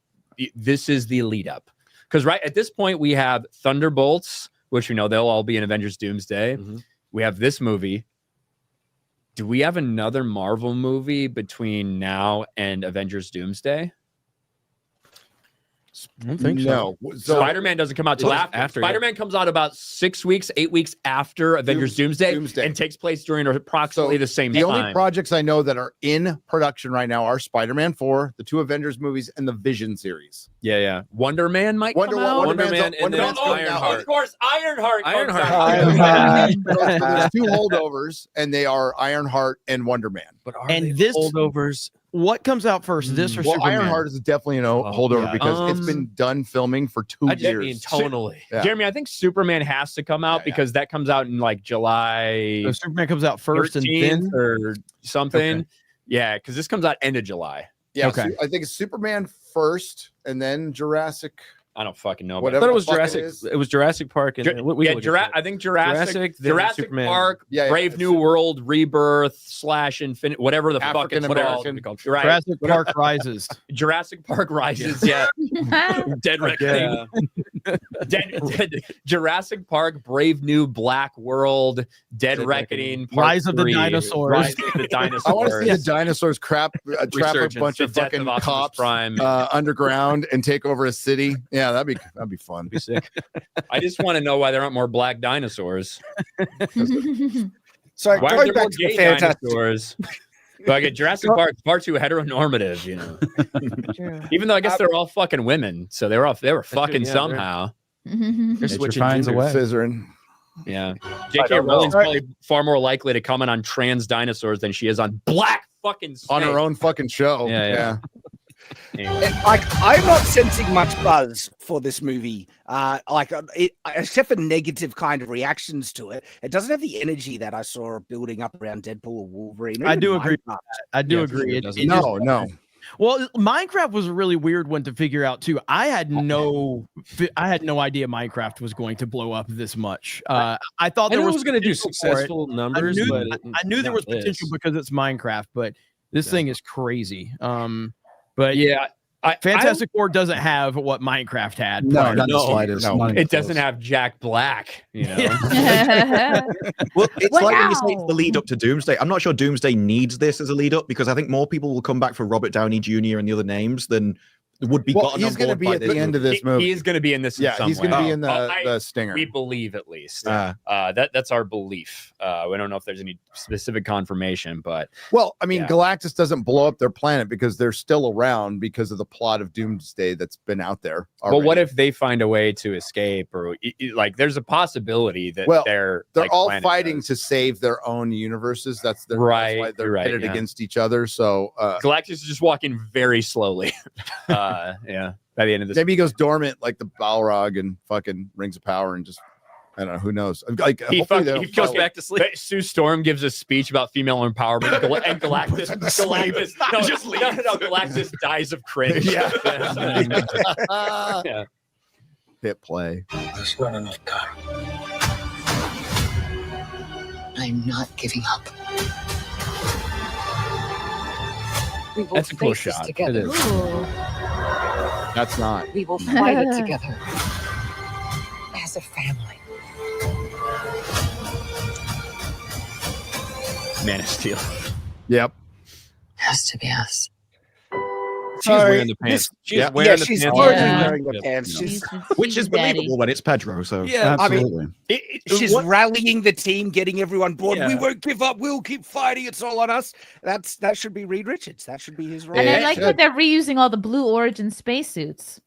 this is the lead up. Because right at this point, we have Thunderbolts, which we know they'll all be in Avengers Doomsday. Mm-hmm. We have this movie. Do we have another Marvel movie between now and Avengers Doomsday? I don't think so. So Spider-Man doesn't come out till after. Spider-Man comes out about 6 weeks, 8 weeks after Avengers Doomsday and takes place during approximately the same time. The only projects I know that are in production right now are Spider-Man 4, the 2 Avengers movies, and the Vision series. Yeah. Wonder Man might come out. Wonder Man and then Ironheart. Of course, Ironheart. There's 2 holdovers, and they are Ironheart and Wonder Man. But are they holdovers what comes out first, this or well, Superman? Ironheart is definitely holdover because it's been done filming for 2 years. Totally. Yeah. Jeremy, I think Superman has to come out because that comes out in like July. So Superman comes out first and 13th then or something. Okay. Yeah, because this comes out end of July. Yeah, Okay. I think it's Superman first, and then Jurassic. I don't fucking know. I thought it was Jurassic. It was Jurassic Park. And I think Jurassic Superman. Park, Brave New World, Rebirth / Infinite, whatever the fuck it's called. Right. Jurassic Park Rises. Jurassic Park Rises. Yeah. Dead Reckoning. Jurassic Park, Brave New Black World, Dead Reckoning, Part Rise of the 3, Dinosaurs. Rise of the Dinosaurs. I want to see the dinosaurs trap a bunch of fucking cops underground and take over a city. Yeah, that'd be fun. Be sick. I just want to know why there aren't more black dinosaurs. So why going are there back more to gay the Fantastic dinosaurs? Like Jurassic Park, far too heteronormative, you know. Even though I guess they're all fucking women, so they were fucking somehow. They're switching finds genders. away. Scissoring. Yeah, J.K. Rowling's probably far more likely to comment on trans dinosaurs than she is on black fucking snakes. On her own fucking show. Yeah. Like, I'm not sensing much buzz for this movie. Except for negative kind of reactions to it, it doesn't have the energy that I saw building up around Deadpool or Wolverine. I do agree. I do agree. No. Well, Minecraft was a really weird one to figure out too. I had no idea Minecraft was going to blow up this much. I thought there was going to do successful numbers. I knew there was potential because it's Minecraft, but this thing is crazy. But yeah, Fantastic Four doesn't have what Minecraft had. No, not the slightest. No, it doesn't have Jack Black. You know. Well, it's like when you say it's the lead up to Doomsday. I'm not sure Doomsday needs this as a lead up because I think more people will come back for Robert Downey Jr. and the other names than would be gotten he's on going to board be by at this the end of this movie. He is going to be in this. Yeah, he's going to be in the stinger. We believe at least. That's our belief. We don't know if there's any specific confirmation, but I mean, Galactus doesn't blow up their planet because they're still around because of the plot of Doomsday that's been out there already. But what if they find a way to escape, or like there's a possibility that they're like, all fighting to save their own universes. That's why they're pitted against each other. So Galactus is just walking very slowly. Yeah. By the end of this, maybe he goes dormant like the Balrog and fucking Rings of Power and just I don't know, who knows. Like he goes back to sleep. Sue Storm gives a speech about female empowerment, and Galactus dies of cringe. Yeah. Yeah. Hit play. There's not enough time. I'm not giving up. We will That's a cool face this shot. together. It is. That's not. We will fight it together as a family. Man of Steel. Yep. Has to be us. She's wearing the pants. She's wearing the pants. Which is believable when it's Pedro. So yeah, absolutely. I mean, she's rallying the team, getting everyone board. We won't give up. We'll keep fighting. It's all on us. That should be Reed Richards. That should be his role. And I like that they're reusing all the Blue Origin spacesuits.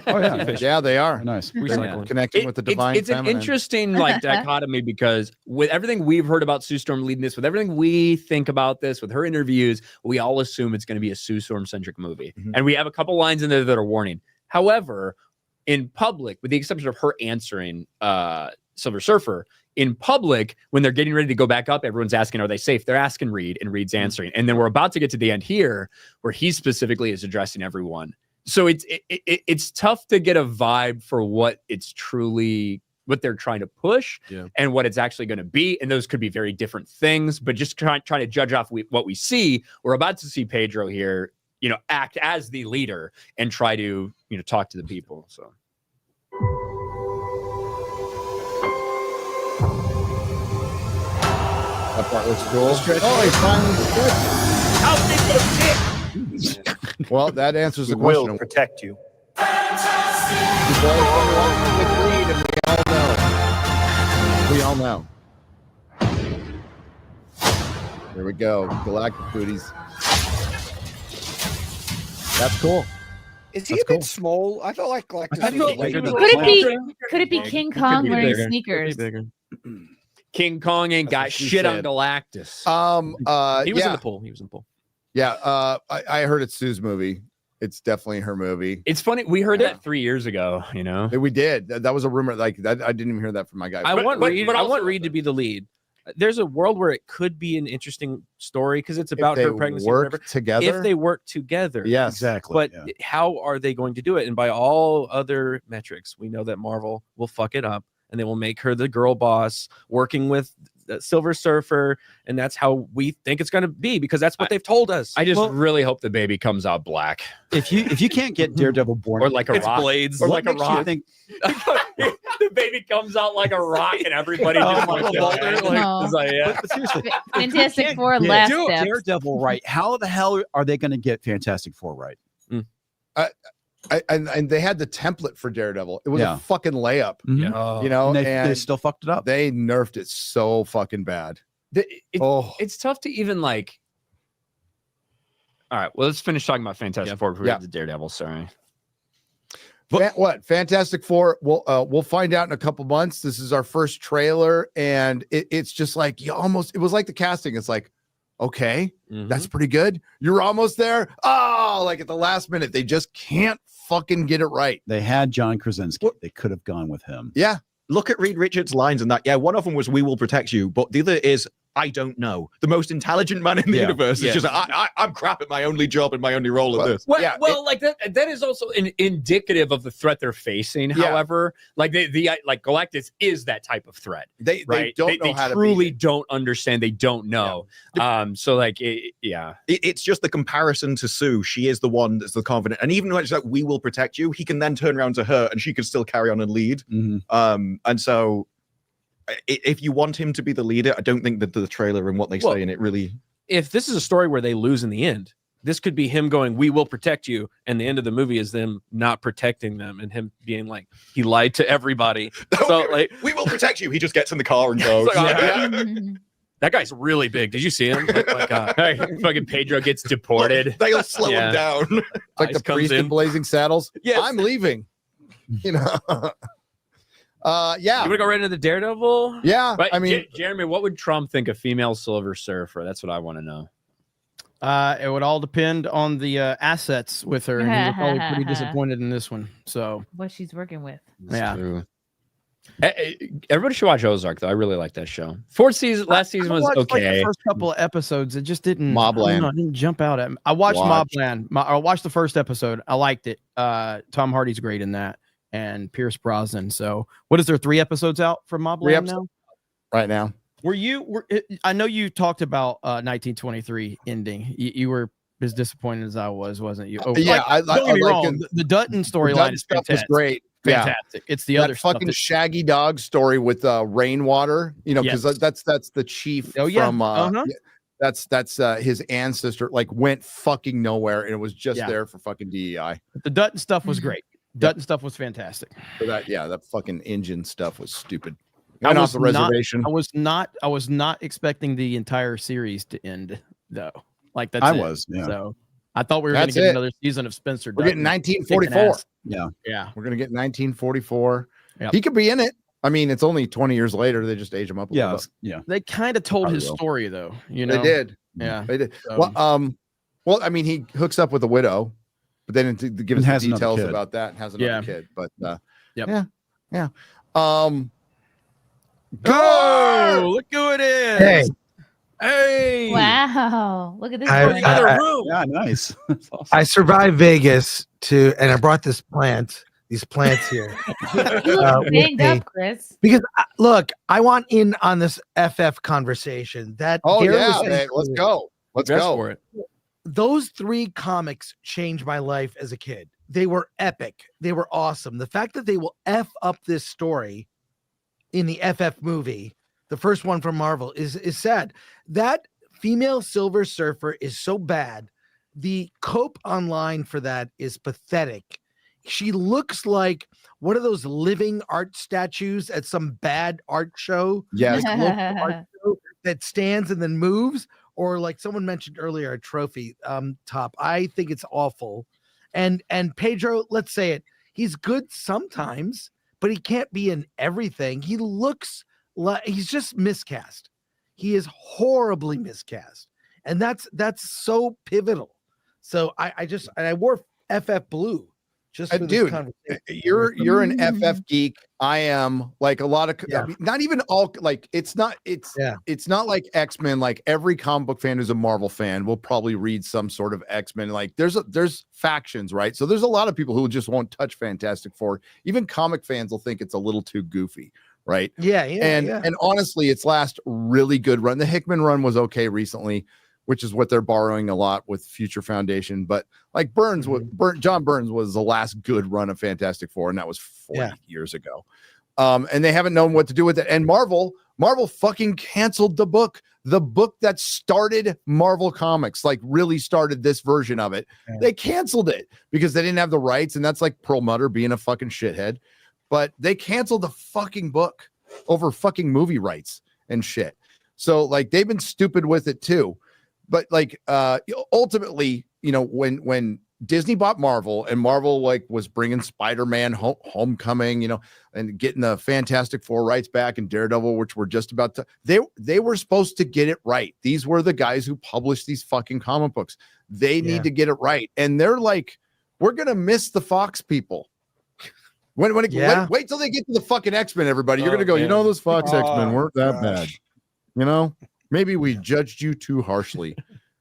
Oh yeah, yeah, they are nice. Connecting with the divine. It's an interesting dichotomy because with everything we've heard about Sue Storm leading this, with everything we think about this, with her interviews, we all assume it's going to be a Sue Storm centric movie, and we have a couple lines in there that are warning. However, in public, with the exception of her answering Silver Surfer, in public, when they're getting ready to go back up, everyone's asking, are they safe? They're asking Reed, and Reed's answering. And then we're about to get to the end here where he specifically is addressing everyone. So it's tough to get a vibe for what they're trying to push and what it's actually going to be. And those could be very different things, but just trying to judge off what we see. We're about to see Pedro here, act as the leader and try to, talk to the people. So. That part looks cool. Oh, he finally stretched. Well, that answers the question. Will protect you. We all know. Here we go. Galactic booties. That's cool. Is he a bit small? I felt like could it be King Kong wearing sneakers? King Kong ain't got shit on Galactus. He was in the pool. Yeah, I heard it's Sue's movie. It's definitely her movie. It's funny. We heard that 3 years ago. You know, we did. That was a rumor. Like that, I didn't even hear that from my guy. I want Reed to be the lead. There's a world where it could be an interesting story because it's about her pregnancy. Work together. If they work together, yes, exactly. But how are they going to do it? And by all other metrics, we know that Marvel will fuck it up, and they will make her the girl boss, working with Silver Surfer, and that's how we think it's going to be because that's what they've told us. I just really hope the baby comes out black. If you can't get Daredevil born, or like a rock, blades, or like a rock. Think... the baby comes out like a rock, and everybody just seriously, Fantastic Four last do steps. Daredevil right. How the hell are they going to get Fantastic Four right? And they had the template for Daredevil. It was a fucking layup. Mm-hmm. You know, and they still fucked it up. They nerfed it so fucking bad. It's tough to even like. All right, well, let's finish talking about Fantastic Four before we get to Daredevil. Sorry. What Fantastic Four? We'll find out in a couple months. This is our first trailer, and it's just like it was like the casting. It's like, okay, that's pretty good. You're almost there. Oh, like at the last minute, they just can't fucking get it right. They had John Krasinski. They could have gone with him. Yeah. Look at Reed Richards' lines and that. Yeah, one of them was "We will protect you," but the other is "I don't know." The most intelligent man in the universe is just I'm crap at my only job and my only role at this. Well, like that is also indicative of the threat they're facing. However, like like Galactus is that type of threat. They don't know how to truly don't understand. They don't know. So like it's just the comparison to Sue. She is the one that's the confident, and even when it's like "We will protect you," he can then turn around to her and she can still carry on and lead. And so if you want him to be the leader, I don't think that the trailer and what they say in it really. If this is a story where they lose in the end, this could be him going, "We will protect you," and the end of the movie is them not protecting them and him being like, he lied to everybody. So like, "We will protect you." He just gets in the car and goes. That guy's really big. Did you see him? Like, fucking Pedro gets deported. They'll slow him down. Like the priest in Blazing Saddles. Yes. I'm leaving. You know. You want to go right into the Daredevil? Yeah. But I mean, Jeremy, what would Trump think of female Silver Surfer? That's what I want to know. It would all depend on the assets with her, and he was probably pretty disappointed in this one. So what she's working with. That's true. Everybody should watch Ozark, though. I really like that show. Last season was okay. Like the first couple of episodes, it just didn't. Mobland. It didn't jump out at me. I watched Mobland. I watched the first episode. I liked it. Tom Hardy's great in that, and Pierce Brosnan. So, what is there? 3 episodes out from Mobland now? Right now. I know you talked about 1923 ending. You were as disappointed as I was, wasn't you? Don't get me wrong. The Dutton storyline is fantastic. Was great. Fantastic. It's the other fucking Shaggy Dog story with Rainwater, you know, because that's the chief from that's his ancestor, like went fucking nowhere, and it was just there for fucking DEI. The Dutton stuff was great. Dutton stuff was fantastic. For that fucking engine stuff was stupid. I was off the reservation. I was not expecting the entire series to end though. Like that's So I thought we were going to get another season of Spencer Dutton. We're getting 1944. Yeah. We're going to get 1944. Yep. He could be in it. I mean, it's only 20 years later. They just age him up a little bit. Yeah. They kind of told his story though. You know, they did. Yeah, they did. Well, I mean, he hooks up with a widow, but they didn't give us the details about that. And has another kid, but yeah. Go! Look who it is. Hey! Wow! Look at this. Room. Yeah, nice. Awesome. I survived Vegas and I brought these plants here. You look banged up, Chris. Because look, I want in on this FF conversation. Let's go. Let's go for it. Those 3 comics changed my life as a kid. They were epic. They were awesome. The fact that they will F up this story in the FF movie, the first one from Marvel, is sad. That female Silver Surfer is so bad. The cope online for that is pathetic. She looks like one of those living art statues at some bad art show. Yes. Art show that stands and then moves, or like someone mentioned earlier, a trophy top. I think it's awful. And Pedro, let's say it, he's good sometimes, but he can't be in everything. He looks like he's just miscast. He is horribly miscast. and that's so pivotal. So I wore FF blue just for this conversation. You're an FF geek. I am, like, a lot of I mean, not even all, like, it's not like X-Men. Like, every comic book fan who's a Marvel fan will probably read some sort of X-Men. Like, there's factions, right? So there's a lot of people who just won't touch Fantastic Four. Even comic fans will think it's a little too goofy, right? And honestly, its last really good run, the Hickman run, was okay recently, which is what they're borrowing a lot with Future Foundation. But like John Burns was the last good run of Fantastic Four, and that was 40 years ago. And they haven't known what to do with it. And Marvel fucking canceled the book that started Marvel Comics, like really started this version of it. Yeah. They canceled it because they didn't have the rights, and that's like Perlmutter being a fucking shithead. But they canceled the fucking book over fucking movie rights and shit. So like they've been stupid with it too. But like ultimately, you know, when Disney bought Marvel, and Marvel like was bringing Spider-Man Homecoming, you know, and getting the Fantastic Four rights back, and Daredevil, which were just about to, they were supposed to get it right. These were the guys who published these fucking comic books. They need to get it right. And they're like, we're going to miss the Fox people. Wait till they get to the fucking X-Men, everybody. You're going to go, you know, those Fox X-Men weren't that bad. You know, maybe we judged you too harshly,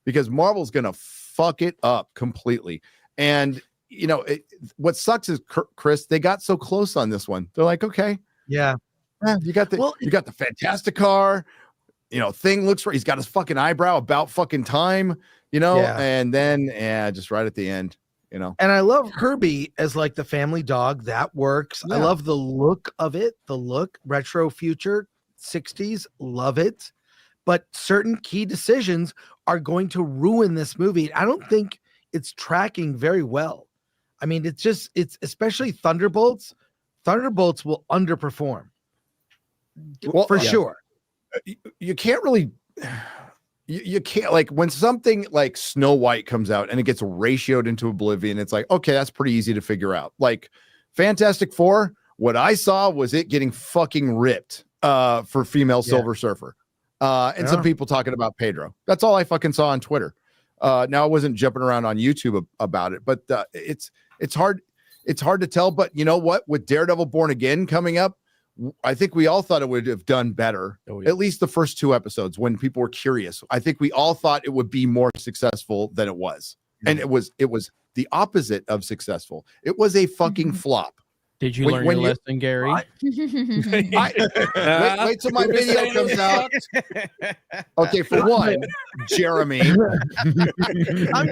because Marvel's going to fuck it up completely. And, you know, what sucks is, Chris, they got so close on this one. They're like, okay. Yeah. You got the Fantastic Car, you know, thing looks right. He's got his fucking eyebrow about fucking time, you know, and then, just right at the end. You know, and I love Kirby as like the family dog. That works. I love the look of it. The look, retro future 60s, love it. But certain key decisions are going to ruin this movie. I don't think it's tracking very well. I mean, it's especially Thunderbolts. Thunderbolts will underperform. Well, for sure. You can't really. You can't, like, when something like Snow White comes out and it gets ratioed into oblivion, it's like, okay, that's pretty easy to figure out. Like Fantastic Four, what I saw was it getting fucking ripped for female Silver Surfer. And some people talking about Pedro. That's all I fucking saw on Twitter. Now I wasn't jumping around on YouTube about it, but it's hard to tell. But you know what? With Daredevil Born Again coming up, I think we all thought it would have done better. At least the first 2 episodes, when people were curious. I think we all thought it would be more successful than it was. And it was the opposite of successful. It was a fucking flop. Did you learn your lesson, Gary? Wait till my video comes out. Okay, for one, Jeremy,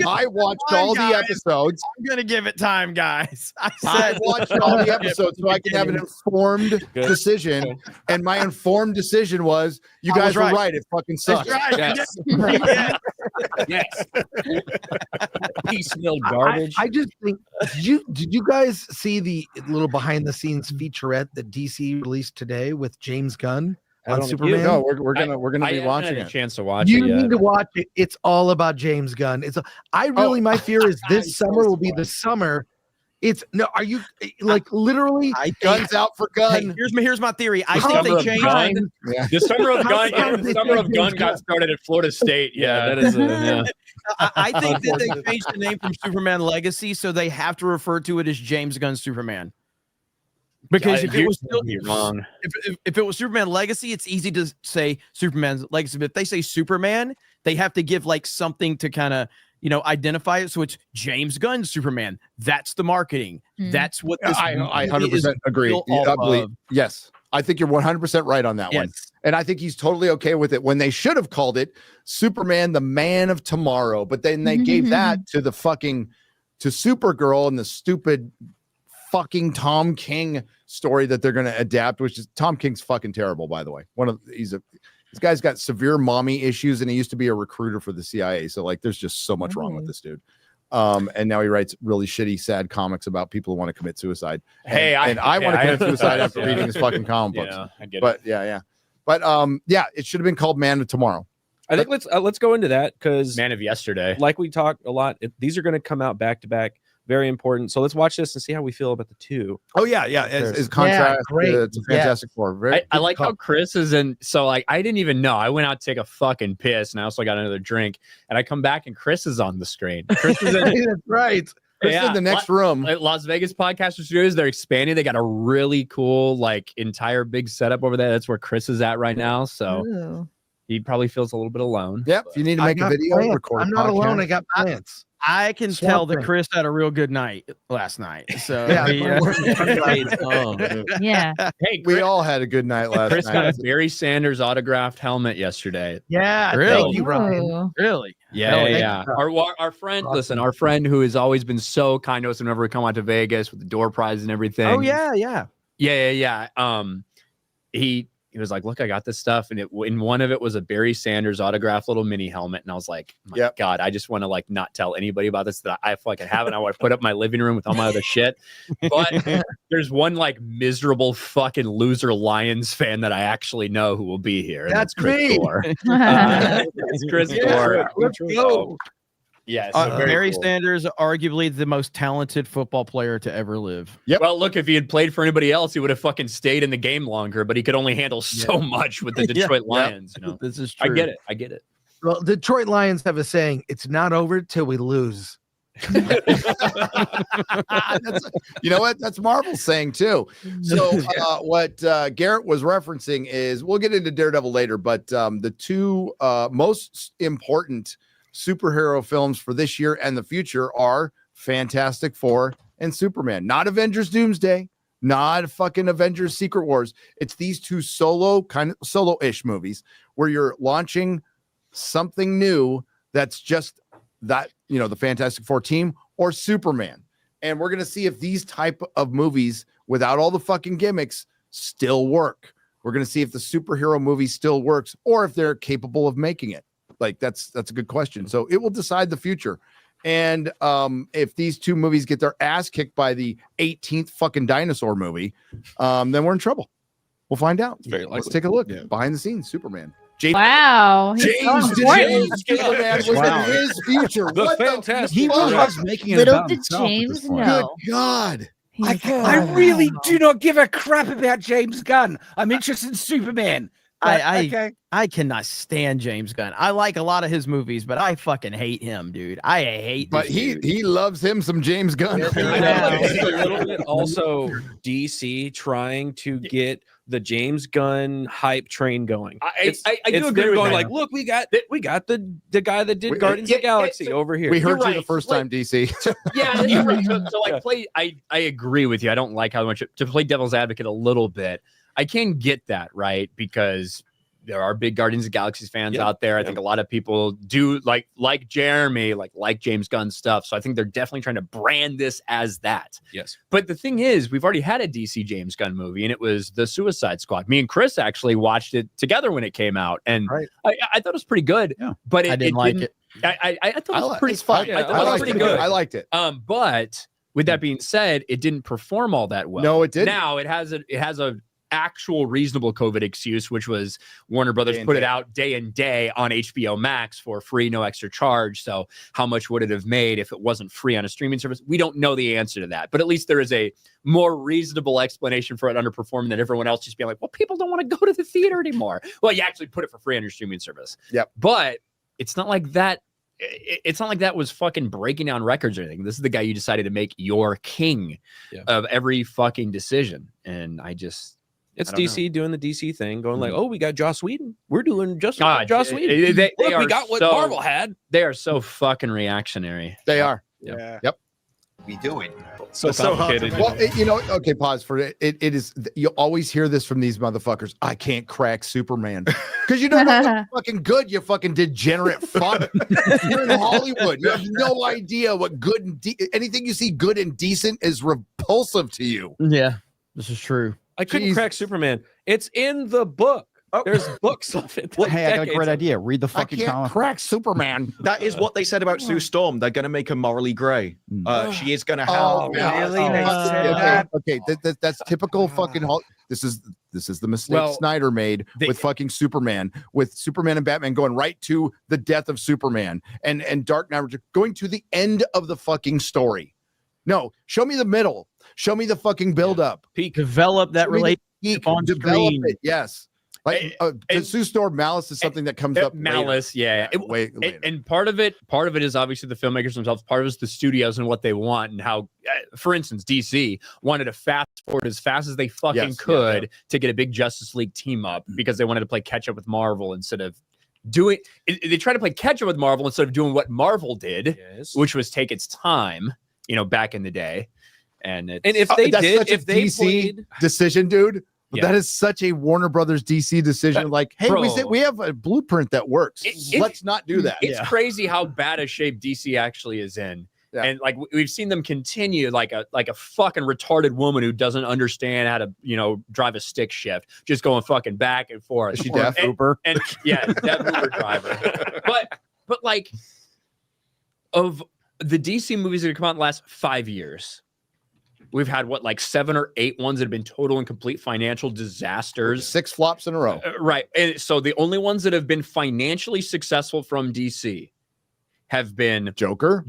I watched all the episodes. I'm gonna give it time, guys. I watched all the episodes so I can have an informed decision. And my informed decision was, you guys were right. It fucking sucks. Yes. Yes. Piecemeal garbage. I just think, did you guys see the little behind the scenes featurette that DC released today with James Gunn on Superman? No, we're gonna be watching it. A chance to watch you need to watch it. It's all about James Gunn. My fear is this summer will be the summer. Are you like literally guns out for Gunn? Hey, here's my theory. I think they changed the summer of Gunn. The summer of Gunn got started at Florida State. Yeah, that is. I think that they changed the name from Superman Legacy, so they have to refer to it as James Gunn's Superman. Because if it was still wrong, if it was Superman Legacy, it's easy to say Superman's Legacy. But if they say Superman, they have to give like something to kind of, you know, identify it. So it's James Gunn's Superman. That's the marketing. That's what this I 100% agree. Yes. I think you're 100% right on that one. And I think he's totally okay with it, when they should have called it Superman, the Man of Tomorrow. But then they gave that to Supergirl and the stupid fucking Tom King story that they're going to adapt, which is Tom King's fucking terrible, by the way. This guy's got severe mommy issues, and he used to be a recruiter for the CIA. So like, there's just so much wrong with this dude. And now he writes really shitty, sad comics about people who want to commit suicide. I want to commit suicide after reading his fucking comic books. I get it. But it should have been called Man of Tomorrow. I think let's go into that, because Man of Yesterday, like we talked a lot, these are going to come out back to back. very important. So let's watch this and see how we feel about the two. Oh yeah, as contrast to Fantastic Four. I like how Chris is in. So like, I didn't even know. I went out to take a fucking piss, and I also got another drink. And I come back, and Chris is on the screen. Chris is in. That's right. Chris in the next room. Las Vegas Podcaster Studios. They're expanding. They got a really cool, like, entire big setup over there. That's where Chris is at right now. So. Ooh. He probably feels a little bit alone. Yep. If you need to make a video, record. I'm not alone. I got plans. I can tell that Chris had a real good night last night. So yeah. Hey, we all had a good night last Chris night. got a Barry Sanders autographed helmet yesterday. Yeah, really? Thank you, Ryan. Really? Yeah. Our friend, listen, our friend who has always been so kind to us whenever we come out to Vegas with the door prize and everything. Oh yeah. He was like, look, I got this stuff. And in one of it was a Barry Sanders autographed little mini helmet. And I was like, my God, I just want to like not tell anybody about this, that I fucking have it. I want to put up in my living room with all my other shit. But there's one like miserable fucking loser Lions fan that I actually know who will be here. And that's Chris Gore. It's Chris Gore. Let's go. Yes. Barry Sanders, arguably the most talented football player to ever live. Yep. Well, look, if he had played for anybody else, he would have fucking stayed in the game longer, but he could only handle so much with the Detroit Lions. You know? This is true. I get it. Well, Detroit Lions have a saying, it's not over till we lose. You know what? That's Marvel's saying too. So what Garrett was referencing is, we'll get into Daredevil later, but the two most important superhero films for this year and the future are Fantastic Four and Superman. Not Avengers Doomsday, not fucking Avengers Secret Wars. It's these two solo-ish movies where you're launching something new that's just that, the Fantastic Four team or Superman. And we're going to see if these type of movies without all the fucking gimmicks still work. We're going to see if the superhero movie still works or if they're capable of making it. Like that's a good question. So it will decide the future. And if these two movies get their ass kicked by the 18th fucking dinosaur movie, then we're in trouble. We'll find out. Let's take a look behind the scenes. Superman. Wow. James Superman was in his future. The fantastic. He was making it Little about did himself James at this point. know. Good God. I really do not give a crap about James Gunn. I'm interested in Superman. I cannot stand James Gunn. I like a lot of his movies, but I fucking hate him, dude. I hate. But he loves him some James Gunn. I know. It's a little bit also DC trying to get the James Gunn hype train going. I do agree. They're going that. like, look, we got the guy that did Guardians of the Galaxy over here. We heard you the first time, DC. Yeah, you're right. So like I agree with you. I don't like how much to play devil's advocate a little bit. I can get that, right? Because there are big Guardians of the Galaxy fans out there. I think a lot of people do like Jeremy, like James Gunn stuff. So I think they're definitely trying to brand this as that. Yes. But the thing is, we've already had a DC James Gunn movie, and it was The Suicide Squad. Me and Chris actually watched it together when it came out, and I thought it was pretty good. Yeah. But I didn't like it. I thought it was pretty fun. I thought it was pretty good. I liked it. But with that being said, it didn't perform all that well. No, it didn't. Now it has a actual reasonable COVID excuse, which was Warner Brothers put it out day and day on HBO Max for free, no extra charge. So how much would it have made if it wasn't free on a streaming service? We don't know the answer to that, but at least there is a more reasonable explanation for it underperforming than everyone else just being like, well, people don't want to go to the theater anymore. Well, you actually put it for free on your streaming service. Yep. But it's not like that. It's not like that was fucking breaking down records or anything. This is the guy you decided to make your king of every fucking decision. And it's DC doing the DC thing, going like, oh, we got Joss Whedon. We're doing Joss Whedon. Look, we got what Marvel had. They are so fucking reactionary. They are. Yeah. Yep. We do it. So complicated. Well, okay, pause for it. It is. You always hear this from these motherfuckers. I can't crack Superman because you don't know what fucking good you fucking degenerate fuck. You're in Hollywood. You have no idea what good and anything you see good and decent is repulsive to you. Yeah, this is true. I couldn't crack Superman. It's in the book. There's books of it. Hey, I got a great idea. Read the fucking comic. Crack Superman. That is what they said about Sue Storm. They're going to make her morally grey. She is going to have. Okay. That's typical fucking. This is the mistake Snyder made with fucking Superman, with Superman and Batman going right to the death of Superman and Dark Knight going to the end of the fucking story. No, show me the middle. Show me the fucking build up. Develop that relationship on screen. It. Yes. Like Sue Storm Malice is something that comes up Malice, later. Later. And part of it is obviously the filmmakers themselves. Part of it is the studios and what they want and how, for instance, DC wanted to fast forward as fast as they fucking could to get a big Justice League team up because they wanted to play catch up with Marvel instead of doing. They tried to play catch up with Marvel instead of doing what Marvel did, which was take its time. Back in the day, and if they DC decision, dude. But that is such a Warner Brothers DC decision. Like, hey, we have a blueprint that works. Let's not do that. It's crazy how bad a shape DC actually is in. Yeah. And like we've seen them continue like a fucking retarded woman who doesn't understand how to, drive a stick shift, just going fucking back and forth. Is she deaf Uber? And deaf Uber driver. But like of the DC movies that have come out in the last 5 years, we've had like 7 or 8 ones that have been total and complete financial disasters. 6 flops in a row. Right. And so the only ones that have been financially successful from DC have been Joker,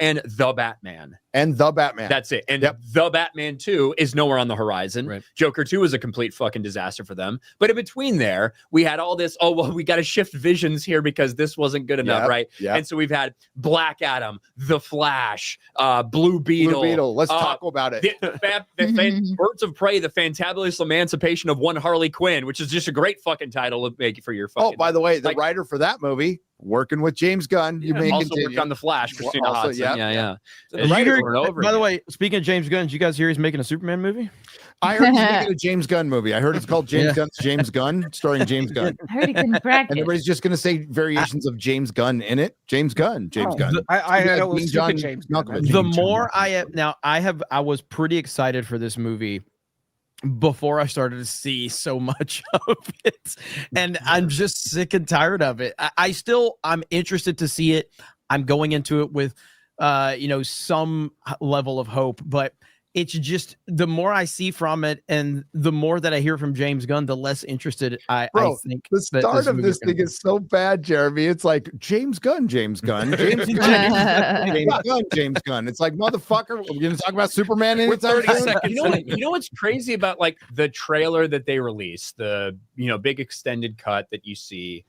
and The Batman. That's it. And The Batman 2 is nowhere on the horizon. Right. Joker 2 is a complete fucking disaster for them. But in between there, we had all this, we got to shift visions here because this wasn't good enough, right? Yep. And so we've had Black Adam, The Flash, Blue Beetle. Let's talk about it. Birds of Prey, The Fantabulous Emancipation of One Harley Quinn, which is just a great fucking title to make for your fucking... Oh, by the way, the writer for that movie, working with James Gunn. You may also worked on The Flash, Christina Hodson. Yeah. By the way, speaking of James Gunn, did you guys hear he's making a Superman movie? I heard he's making a James Gunn movie. I heard it's called James Gunn's James Gunn, starring James Gunn. I heard he couldn't bracket. And everybody's just going to say variations of James Gunn in it. James Gunn. I know it was stupid James Gunn. The more I was pretty excited for this movie before I started to see so much of it, and I'm just sick and tired of it. I'm interested to see it. I'm going into it with some level of hope, but it's just the more I see from it and the more that I hear from James Gunn, the less interested I think. The start of this thing is so bad, Jeremy. It's like James Gunn. James Gunn. It's like, motherfucker, we're going to talk about Superman in 30 seconds. You know what's crazy about like the trailer that they released, the big extended cut that you see.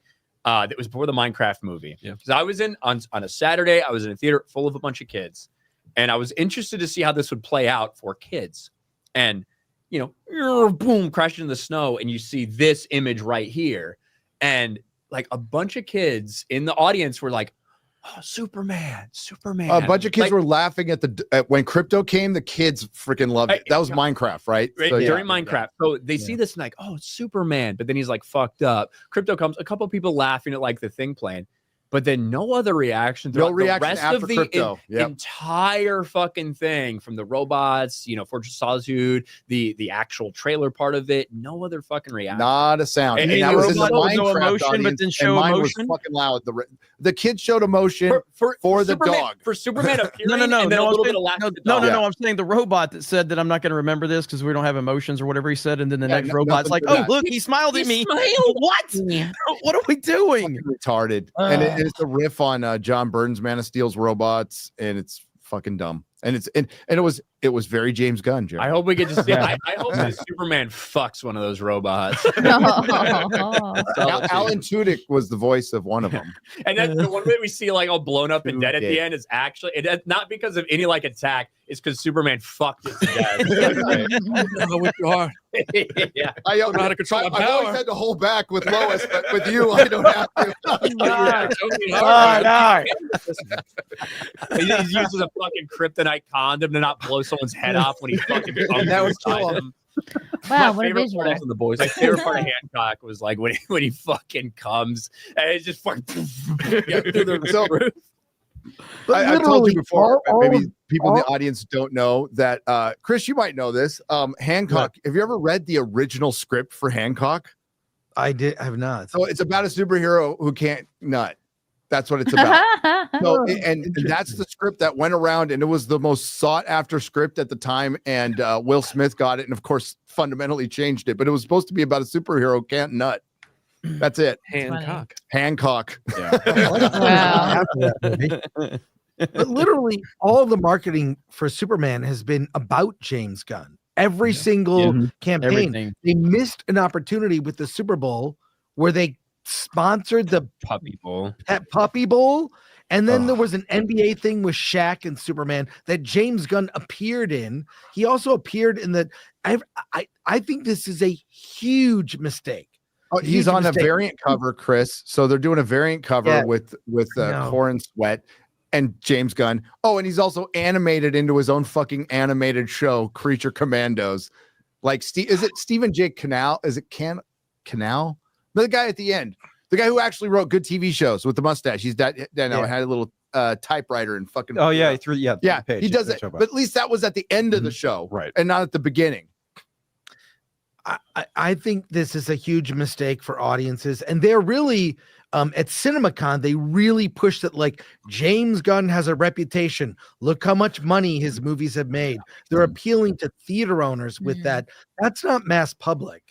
That was before the Minecraft movie. Because I was on a Saturday, I was in a theater full of a bunch of kids. And I was interested to see how this would play out for kids. And, boom, crashing in the snow. And you see this image right here. And like a bunch of kids in the audience were like, oh, Superman. A bunch of kids were laughing at when Crypto came. The kids freaking loved it. That was Minecraft, right? So, during Minecraft. So they see this and like, oh, it's Superman. But then he's like fucked up. Crypto comes, a couple of people laughing at like the thing playing. But then no other reaction. No reaction the rest after of the Crypto. Entire fucking thing, from the robots, Fortress Solitude, the actual trailer part of it. No other fucking reaction. Not a sound. And that was in the Minecraft emotion, audience, but then show emotion. Was fucking loud. The kids showed emotion for the Superman, dog. For Superman appearing. No. And then a little bit of laugh. No. I'm saying the robot that said that I'm not going to remember this because we don't have emotions or whatever he said, and then the next robot's like, oh look, he smiled at me. What? What are we doing? Retarded. And it's a riff on John Burton's Man of Steel's robots, and it's fucking dumb. And it was very James Gunn, Jeremy. I hope we get to see. I hope that Superman fucks one of those robots. Alan Tudyk was the voice of one of them. And then the one that we see like all blown up and dead at the end is actually not because of any like attack. It's because Superman fucked it to death. With your heart. Yeah. I don't know how to control my power. I've always had to hold back with Lois, but with you, I don't have to. He uses a fucking kryptonite condom to not blow someone's head off when he fucking comes inside him. Wow, what a visual. My favorite part of Hancock was like when he fucking comes and it's just fucking through the roof. I've told you before, maybe people in the audience don't know that. Chris, you might know this. Hancock. Have you ever read the original script for Hancock? I have not. So it's about a superhero who can't nut. That's what it's about. And that's the script that went around, and it was the most sought after script at the time. And Will Smith got it, and of course, fundamentally changed it. But it was supposed to be about a superhero who can't nut. That's it. Hancock. Hancock. Wow. But literally, all the marketing for Superman has been about James Gunn. Every single campaign. Everything. They missed an opportunity with the Super Bowl where they sponsored the Puppy Bowl. Puppy Bowl. And then there was an NBA thing with Shaq and Superman that James Gunn appeared in. He also appeared in the. I think this is a huge mistake. Oh, he's on a variant cover, Chris. So they're doing a variant cover with Gore and Sweat and James Gunn. Oh, and he's also animated into his own fucking animated show, Creature Commandos. Like, is it Stephen J. Canal? Is it Canal? The guy at the end. The guy who actually wrote good TV shows with the mustache. He's had a little typewriter and fucking. Oh yeah, he does it. But at least that was at the end of the show, right? And not at the beginning. I think this is a huge mistake for audiences, and they're really at CinemaCon. They really pushed it. Like, James Gunn has a reputation. Look how much money his movies have made. They're appealing to theater owners with that. That's not mass public.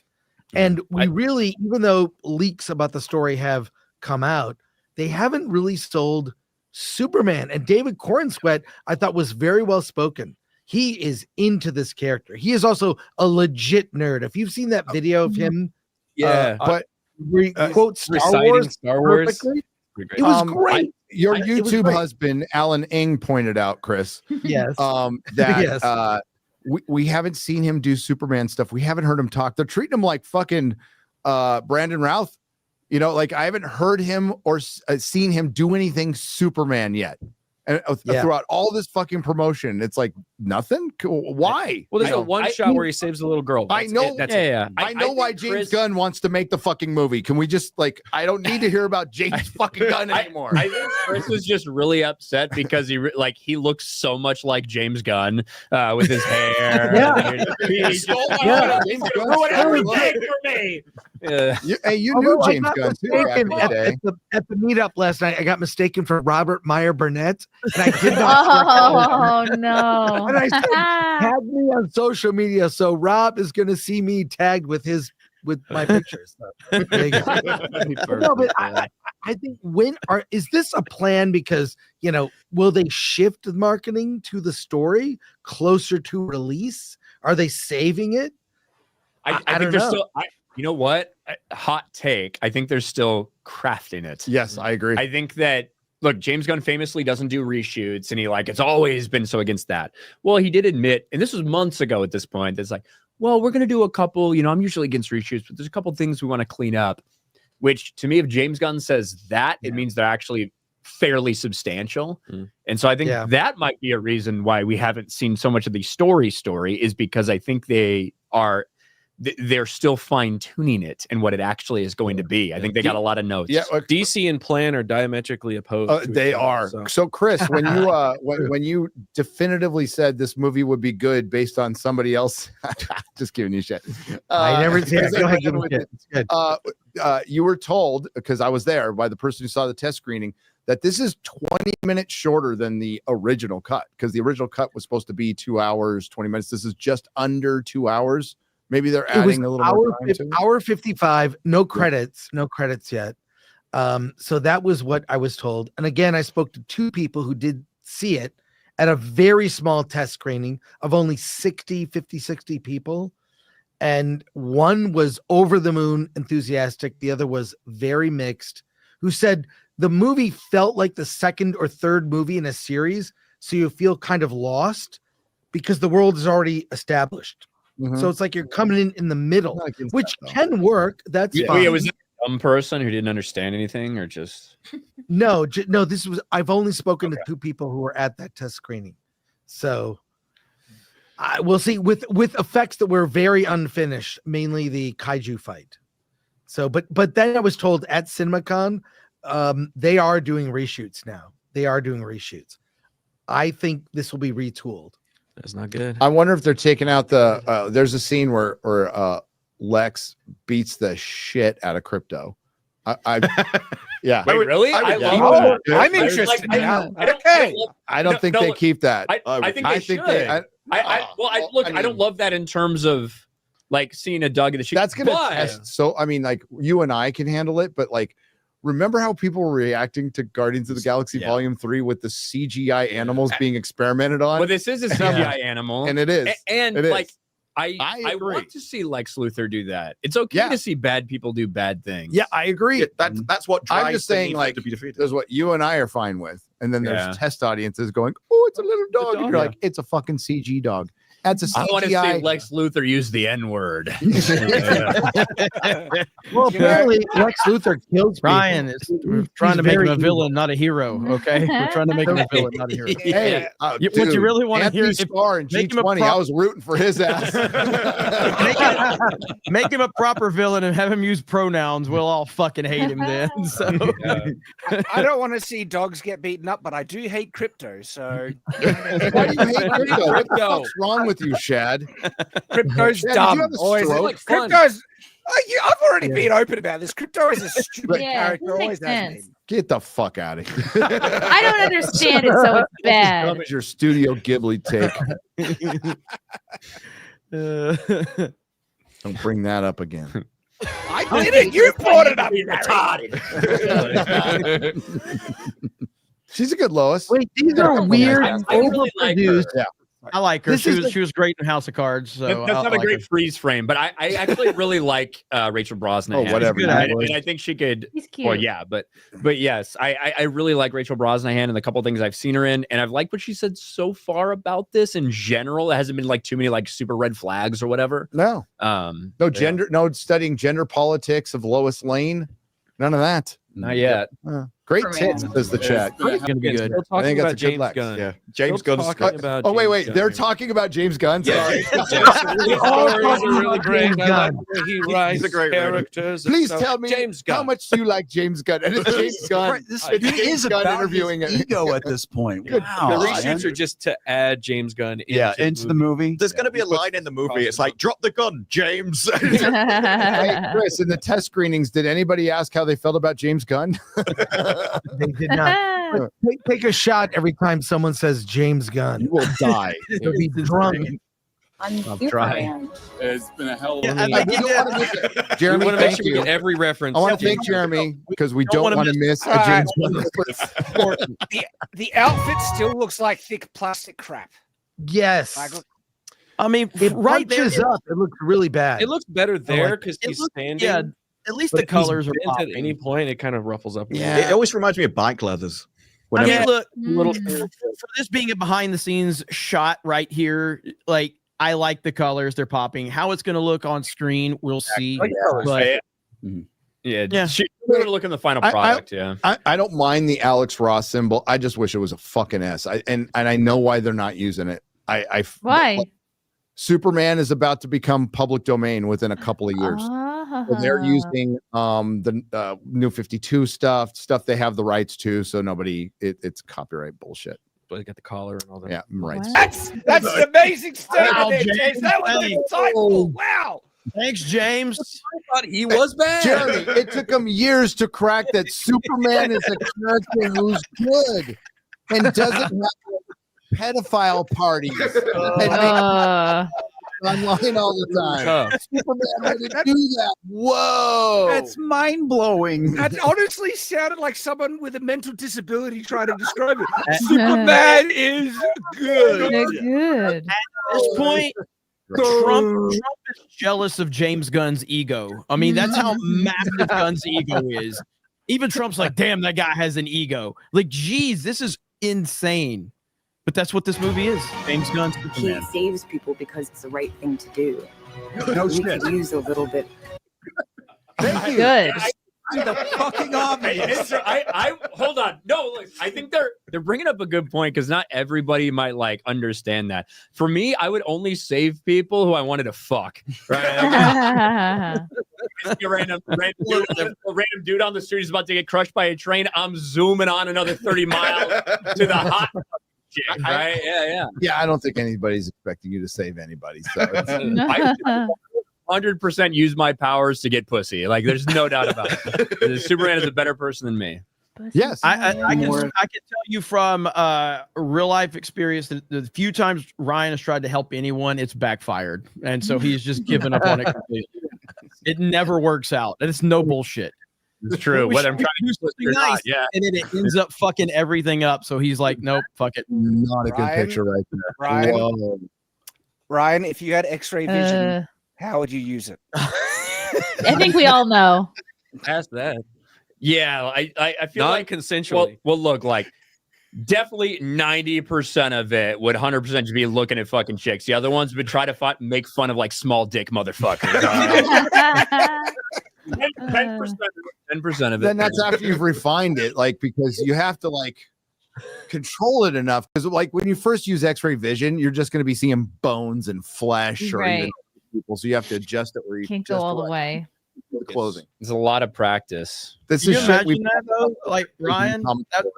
And we really, even though leaks about the story have come out, they haven't really sold Superman. And David Cornsweet, I thought, was very well spoken. He is into this character. He is also a legit nerd. If you've seen that video of him, but quote Star Wars, perfectly, it was great. Your YouTube husband, Alan Ng, pointed out, Chris, that we haven't seen him do Superman stuff. We haven't heard him talk. They're treating him like fucking Brandon Routh. You know, like, I haven't heard him or seen him do anything Superman yet. And throughout all this fucking promotion, it's like nothing. Why? Well, there's a one shot where he saves a little girl. I know. I know why James Gunn wants to make the fucking movie. Can we just, like, I don't need to hear about James fucking Gunn anymore. I think Chris is just really upset because he looks so much like James Gunn with his hair. He stole my ruin everything for me. You knew James Gunn too. At the meetup last night, I got mistaken for Robert Meyer Burnett, and I did not. Oh no! And I said, tag me on social media, so Rob is going to see me tagged with my pictures. So, there you go. No, but I think is this a plan? Because, will they shift the marketing to the story closer to release? Are they saving it? I think they're still. You know what? Hot take. I think they're still crafting it. Yes, I agree. I think that, look, James Gunn famously doesn't do reshoots, and it's always been so against that. Well, he did admit, and this was months ago at this point, it's like, well, we're going to do a couple, I'm usually against reshoots, but there's a couple things we want to clean up, which to me, if James Gunn says that, it means they're actually fairly substantial. And so I think that might be a reason why we haven't seen so much of the story is because I think they're still fine-tuning it and what it actually is going to be. I think they got a lot of notes. Yeah, DC and Plan are diametrically opposed. They are. So Chris, when you when you definitively said this movie would be good based on somebody else, just giving you shit. I never said. Go ahead, give me shit. It's good. You were told, because I was there, by the person who saw the test screening, that this is 20 minutes shorter than the original cut, because the original cut was supposed to be 2 hours, 20 minutes. This is just under 2 hours. Maybe they're adding a little more time to it. Hour 55, no credits yet. So that was what I was told. And again, I spoke to two people who did see it at a very small test screening of only 60 people. And one was over the moon enthusiastic. The other was very mixed, who said the movie felt like the second or third movie in a series. So you feel kind of lost because the world is already established. So it's like you're coming in the middle, which can work. That's fine. Was that a dumb person who didn't understand anything, or just no? I've only spoken to two people who were at that test screening, so we'll see with effects that were very unfinished, mainly the kaiju fight. So, but then I was told at CinemaCon, they are doing reshoots now. I think this will be retooled. That's not good. I wonder if they're taking out the there's a scene where Lex beats the shit out of Crypto. Yeah. Wait, really? I'm interested. I don't think they keep that. I think they should. I don't love that in terms of like seeing a dog in the sheet. That's gonna test. So I mean, like, you and I can handle it, but like remember how people were reacting to Guardians of the Galaxy Volume 3 with the CGI animals being experimented on? Well, this is a CGI animal, and it is, and it like is. I want to see Lex Luthor do that. It's okay to see bad people do bad things. Yeah, I agree. Yeah, that's what drives I'm just the saying, need like, to be defeated. there's what you and I are fine with, and then there's Yeah. test audiences going, "Oh, it's a little dog," and you're yeah. like, "It's a fucking CG dog." That's a CGI. I want to see Lex Luthor use the N-word. Well, apparently Lex Luthor kills Ryan people. we're trying to make him very a evil. villain, not a hero. Okay, we're trying to make him a villain, not a hero. Hey, what you really want to hear? Anthony Starr in make him a G20. I was rooting for his ass. make him a proper villain and have him use pronouns. We'll all fucking hate him then. So I don't want to see dogs get beaten up, but I do hate crypto. So Why do you hate crypto? What the fuck's wrong with you, Shad? Crypto's Shad, dumb. Did you have a Always, stroke? crypto's. I've already been open about this. Crypto is a stupid character. that Always makes has sense. been. Get the fuck out of here. I don't understand it, so it's bad. Dumb as your Studio Ghibli take. Don't bring that up again. I did it. You brought it up. She's a good Lois. Wait, these are weird, I really like her. overproduced. Yeah. I like her. This is She was great in House of Cards. So That's not I a like great her. freeze frame, but I actually really like Rachel Brosnahan. Oh, whatever. And I think she could. He's cute. Well, yeah, but yes, I really like Rachel Brosnahan and the couple things I've seen her in, and I've liked what she said so far about this in general. It hasn't been like too many like super red flags or whatever. No. No gender. No studying gender politics of Lois Lane. None of that. Not yet. Great tits, says the chat. It's gonna be good. I think that's a good James lex. Gunn. Yeah, James Gunn's. Oh wait, they're talking about James Gunn. Sorry. Stories are really great. I like the way he writes a great writer. characters. and Please stuff. tell me James Gunn. how much do you like James Gunn? And it's James Gunn. This It's he James is Gunn about interviewing his it. ego at this point. Good. Wow, The man. reshoots are just to add James Gunn into the movie. There's going to be a line in the movie. It's like, drop the gun, James. Hey, Chris, in the test screenings, did anybody ask how they felt about James Gunn? They did not. But take a shot every time someone says James Gunn. You will die. You'll be drunk. I'm trying. It's been a hell of a Jeremy, we want to make thank sure we you. get every reference. I want to thank Jeremy because we don't want to miss a All James right. Gunn reference. The outfit still looks like thick plastic crap. Yes. I mean, It right there. bunches up. It looks really bad. It looks better there like because it he's looks- standing. Yeah, at least but the if he's colors are bent popping. at any point. It kind of ruffles up. It always reminds me of bike leathers. I mean, look, little for this being a behind the scenes shot right here, like I like the colors, they're popping. How it's going to look on screen, we'll see. But Yeah. She's going to look in the final product. I don't mind the Alex Ross symbol. I just wish it was a fucking S. And I know why they're not using it. Why? Superman is about to become public domain within a couple of years. So they're using the New 52 stuff they have the rights to, so nobody it's copyright bullshit. But they got the collar and all that. Yeah, right. That's an amazing statement, Wow, there, James. James. That was insightful. Wow. Thanks, James. I thought he was bad. Jeremy, it took them years to crack that Superman is a character who's good and doesn't have pedophile parties and online all the time. Superman didn't do that. Whoa, That's mind blowing. That honestly sounded like someone with a mental disability trying to describe it. Superman is good. They're good. At this point, Trump is jealous of James Gunn's ego. I mean, that's how massive Gunn's ego is. Even Trump's like, damn, that guy has an ego. Like, geez, this is insane. But that's what this movie is. James Gunn's He Superman. saves people because it's the right thing to do. No we shit. could use a little bit. Good. The fucking obvious. I hold on. No, look, I think they're bringing up a good point because not everybody might like understand that. For me, I would only save people who I wanted to fuck. Right? A random dude on the street is about to get crushed by a train. I'm zooming on another 30 miles to the hot chick, right? Yeah, I don't think anybody's expecting you to save anybody. So it's, I 100% use my powers to get pussy. Like, there's no doubt about it. Superman is a better person than me. yes, I can tell you from real life experience that the few times Ryan has tried to help anyone, it's backfired, and so he's just given up on it completely. It never works out, and it's no bullshit. It's true. Whether I'm trying to do something or not, yeah. And then it ends up fucking everything up. So he's like, nope, fuck it. Not a good picture right there. Ryan, if you had X-ray vision, how would you use it? I think we all know. Ask that. Yeah, I feel like consensually. Well, look, like definitely 90% of it would 100% just be looking at fucking chicks. The other ones would try to make fun of like small dick motherfuckers. 10% of it. Then that's after you've refined it, like, because you have to like control it enough. Because like when you first use X-ray vision, you're just going to be seeing bones and flesh, or even people. So you have to adjust it where you can't go all the way. The clothing. There's a lot of practice. This is shit we that though? Like Ryan,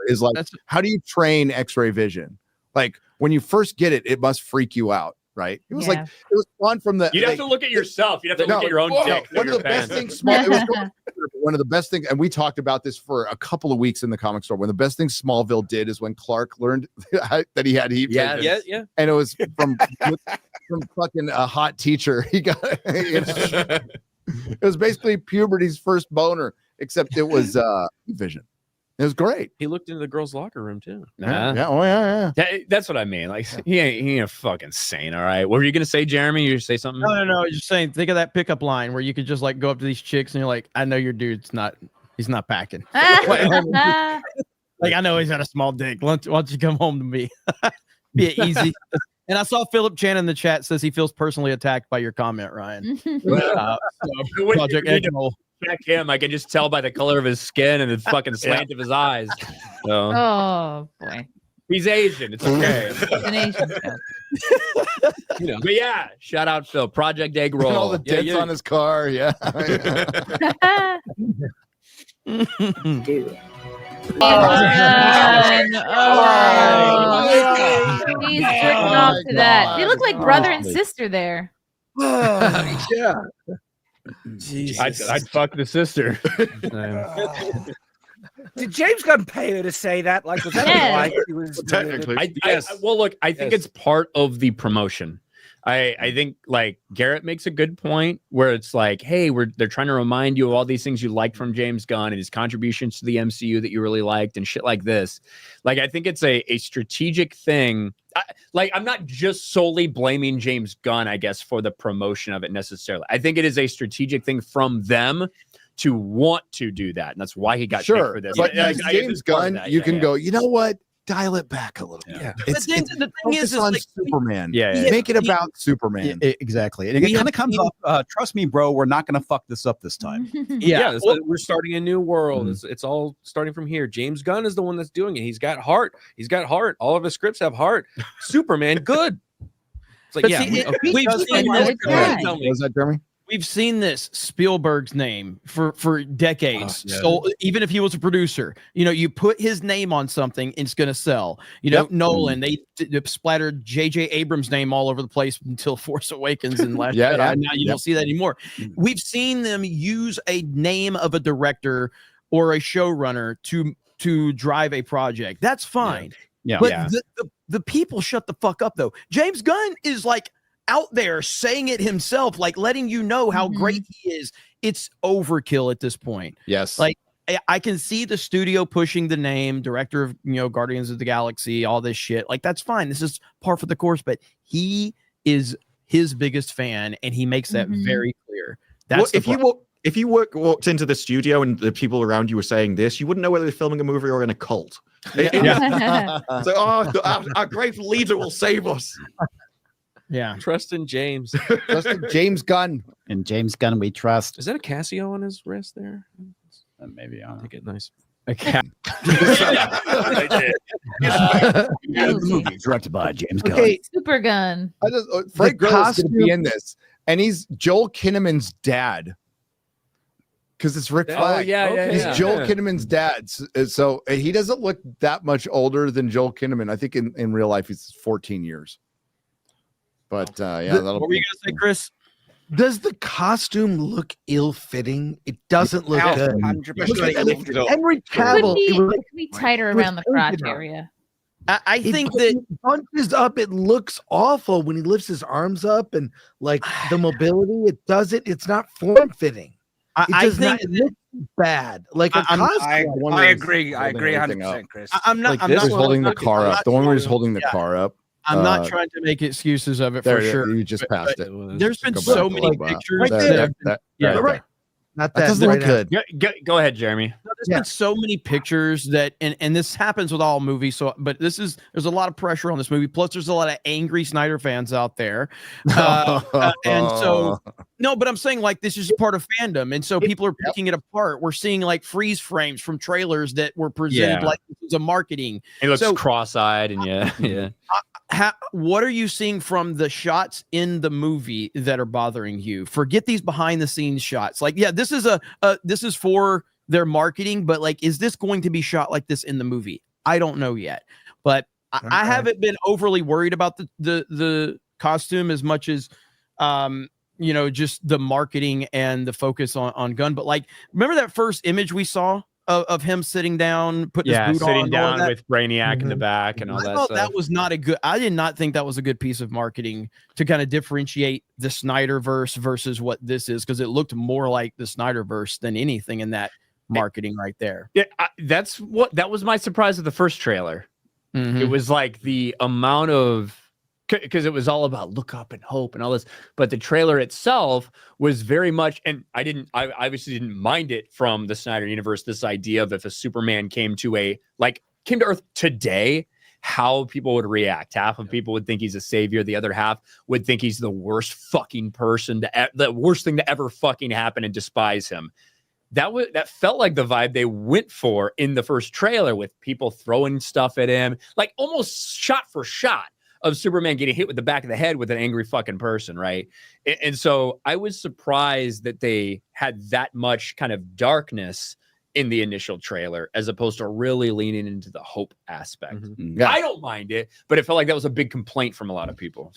is like, how do you train X-ray vision? Like when you first get it, it must freak you out, right? It was like it was fun from the. You'd have to look at yourself. You'd have to look at your own dick. One of the best things. One of the best things, and we talked about this for a couple of weeks in the comic store. One of the best things Smallville did is when Clark learned that he had heat vision. Yeah. And it was from fucking a hot teacher. He got it was basically puberty's first boner, except it was vision. It was great. He looked into the girls' locker room too. Yeah. That's what I mean. Like he ain't a fucking saint. All right. What were you gonna say, Jeremy? You say something? No. I was just saying. Think of that pickup line where you could just like go up to these chicks and you're like, I know your dude's not. He's not packing. Like I know he's got a small dick. Why don't you come home to me? Be it easy. And I saw Philip Chan in the chat says he feels personally attacked by your comment, Ryan. Project Eggnoll. Check him. I can just tell by the color of his skin and the fucking slant of his eyes. So. Oh boy. He's Asian. It's okay. He's an Asian. You know. But yeah, shout out Phil. Project Egg Roll. And all the dents on his car. Yeah. Dude. He's jerking off to that. They look like brother and sister there. Yeah. I'd fuck the sister. Did James Gunn pay her to say that? Like, was that why he was technically? Well, look, I think it's part of the promotion. I think like Garrett makes a good point where it's like, hey, they're trying to remind you of all these things you liked from James Gunn and his contributions to the MCU that you really liked and shit like this. Like, I think it's a strategic thing. I'm not just solely blaming James Gunn, I guess, for the promotion of it necessarily. I think it is a strategic thing from them to want to do that. And that's why he got shit for this. But James Gunn, you can go, you know what? Dial it back a little bit. Yeah. The thing is on like, Superman. Yeah. Make it about Superman. Exactly. And it kind of comes up, trust me, bro, we're not going to fuck this up this time. We're starting a new world. It's all starting from here. James Gunn is the one that's doing it. He's got heart. All of his scripts have heart. Superman, good. It's like, we've seen this. Was that Jeremy? We've seen this Spielberg's name for decades. So even if he was a producer, you put his name on something, it's going to sell. Nolan, they splattered J.J. Abrams' name all over the place until Force Awakens and Last Jedi. Now you don't see that anymore. We've seen them use a name of a director or a showrunner to drive a project. That's fine. But the people shut the fuck up though. James Gunn is like out there saying it himself, like letting you know how great he is. It's overkill at this point. Yes. Like I can see the studio pushing the name, director of Guardians of the Galaxy, all this shit. Like that's fine. This is par for the course, but he is his biggest fan and he makes that very clear. That's if you walked into the studio and the people around you were saying this, you wouldn't know whether they're filming a movie or in a cult. So, our great leader will save us. Yeah. Trust in James. Trust in James Gunn. And James Gunn we trust. Is that a Casio on his wrist there? Maybe on it. Nice. Movie directed by James Gunn. Okay. Super Gun. Frank Grillo's going to be in this, and he's Joel Kinnaman's dad. Because it's Rick Flag. He's Joel Kinnaman's dad. So he doesn't look that much older than Joel Kinnaman. I think in real life he's 14 years. But what were you gonna say, Chris? Does the costume look ill-fitting? It doesn't look good. 100%. Henry Cavill, it could be tighter around the crotch area. I think that bunches up. It looks awful when he lifts his arms up and like the mobility. It's not form-fitting. I think it looks bad. Like I agree. I agree 100%, Chris. I'm not holding the car up. The one where he's holding the car up. I'm not trying to make excuses of it for sure. You just passed it. There's been so many pictures Not that doesn't look good. Go ahead, Jeremy. No, there's been so many pictures that, and this happens with all movies. So, but there's a lot of pressure on this movie. Plus, there's a lot of angry Snyder fans out there, and so no. But I'm saying like this is part of fandom, and so people are picking it apart. We're seeing like freeze frames from trailers that were presented like this was a marketing. It looks cross-eyed, and what are you seeing from the shots in the movie that are bothering you? Forget these behind the scenes shots. Like, this is this is for their marketing, but like, is this going to be shot like this in the movie? I don't know yet, but I haven't been overly worried about the costume as much as, just the marketing and the focus on Gunn. But like, remember that first image we saw of him sitting down, putting his boot on, sitting down with Brainiac in the back and all that stuff. That was not I did not think that was a good piece of marketing to kind of differentiate the Snyderverse versus what this is, because it looked more like the Snyderverse than anything in that marketing right there. Yeah, that was my surprise of the first trailer. It was like the amount of, because it was all about look up and hope and all this, but the trailer itself was very much, and I obviously didn't mind it from the Snyder universe, this idea of if a Superman came to Earth today, how people would react. Half of people would think he's a savior, the other half would think he's the worst fucking person, the worst thing to ever fucking happen, and despise him. That felt like the vibe they went for in the first trailer, with people throwing stuff at him, like almost shot for shot of Superman getting hit with the back of the head with an angry fucking person, right? And so I was surprised that they had that much kind of darkness in the initial trailer, as opposed to really leaning into the hope aspect. I don't mind it, but it felt like that was a big complaint from a lot of people.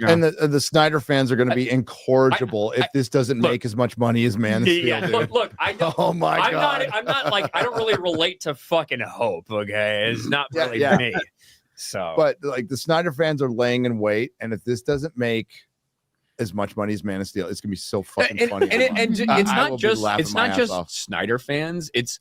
And the Snyder fans are going to be incorrigible if this doesn't make as much money as Man of Steel. Look, I don't. Oh my God. I'm not like, I don't really relate to fucking hope. Okay, it's not really me. So, but like the Snyder fans are laying in wait, and if this doesn't make as much money as Man of Steel, it's gonna be so fucking funny. And it's not just Snyder fans. It's,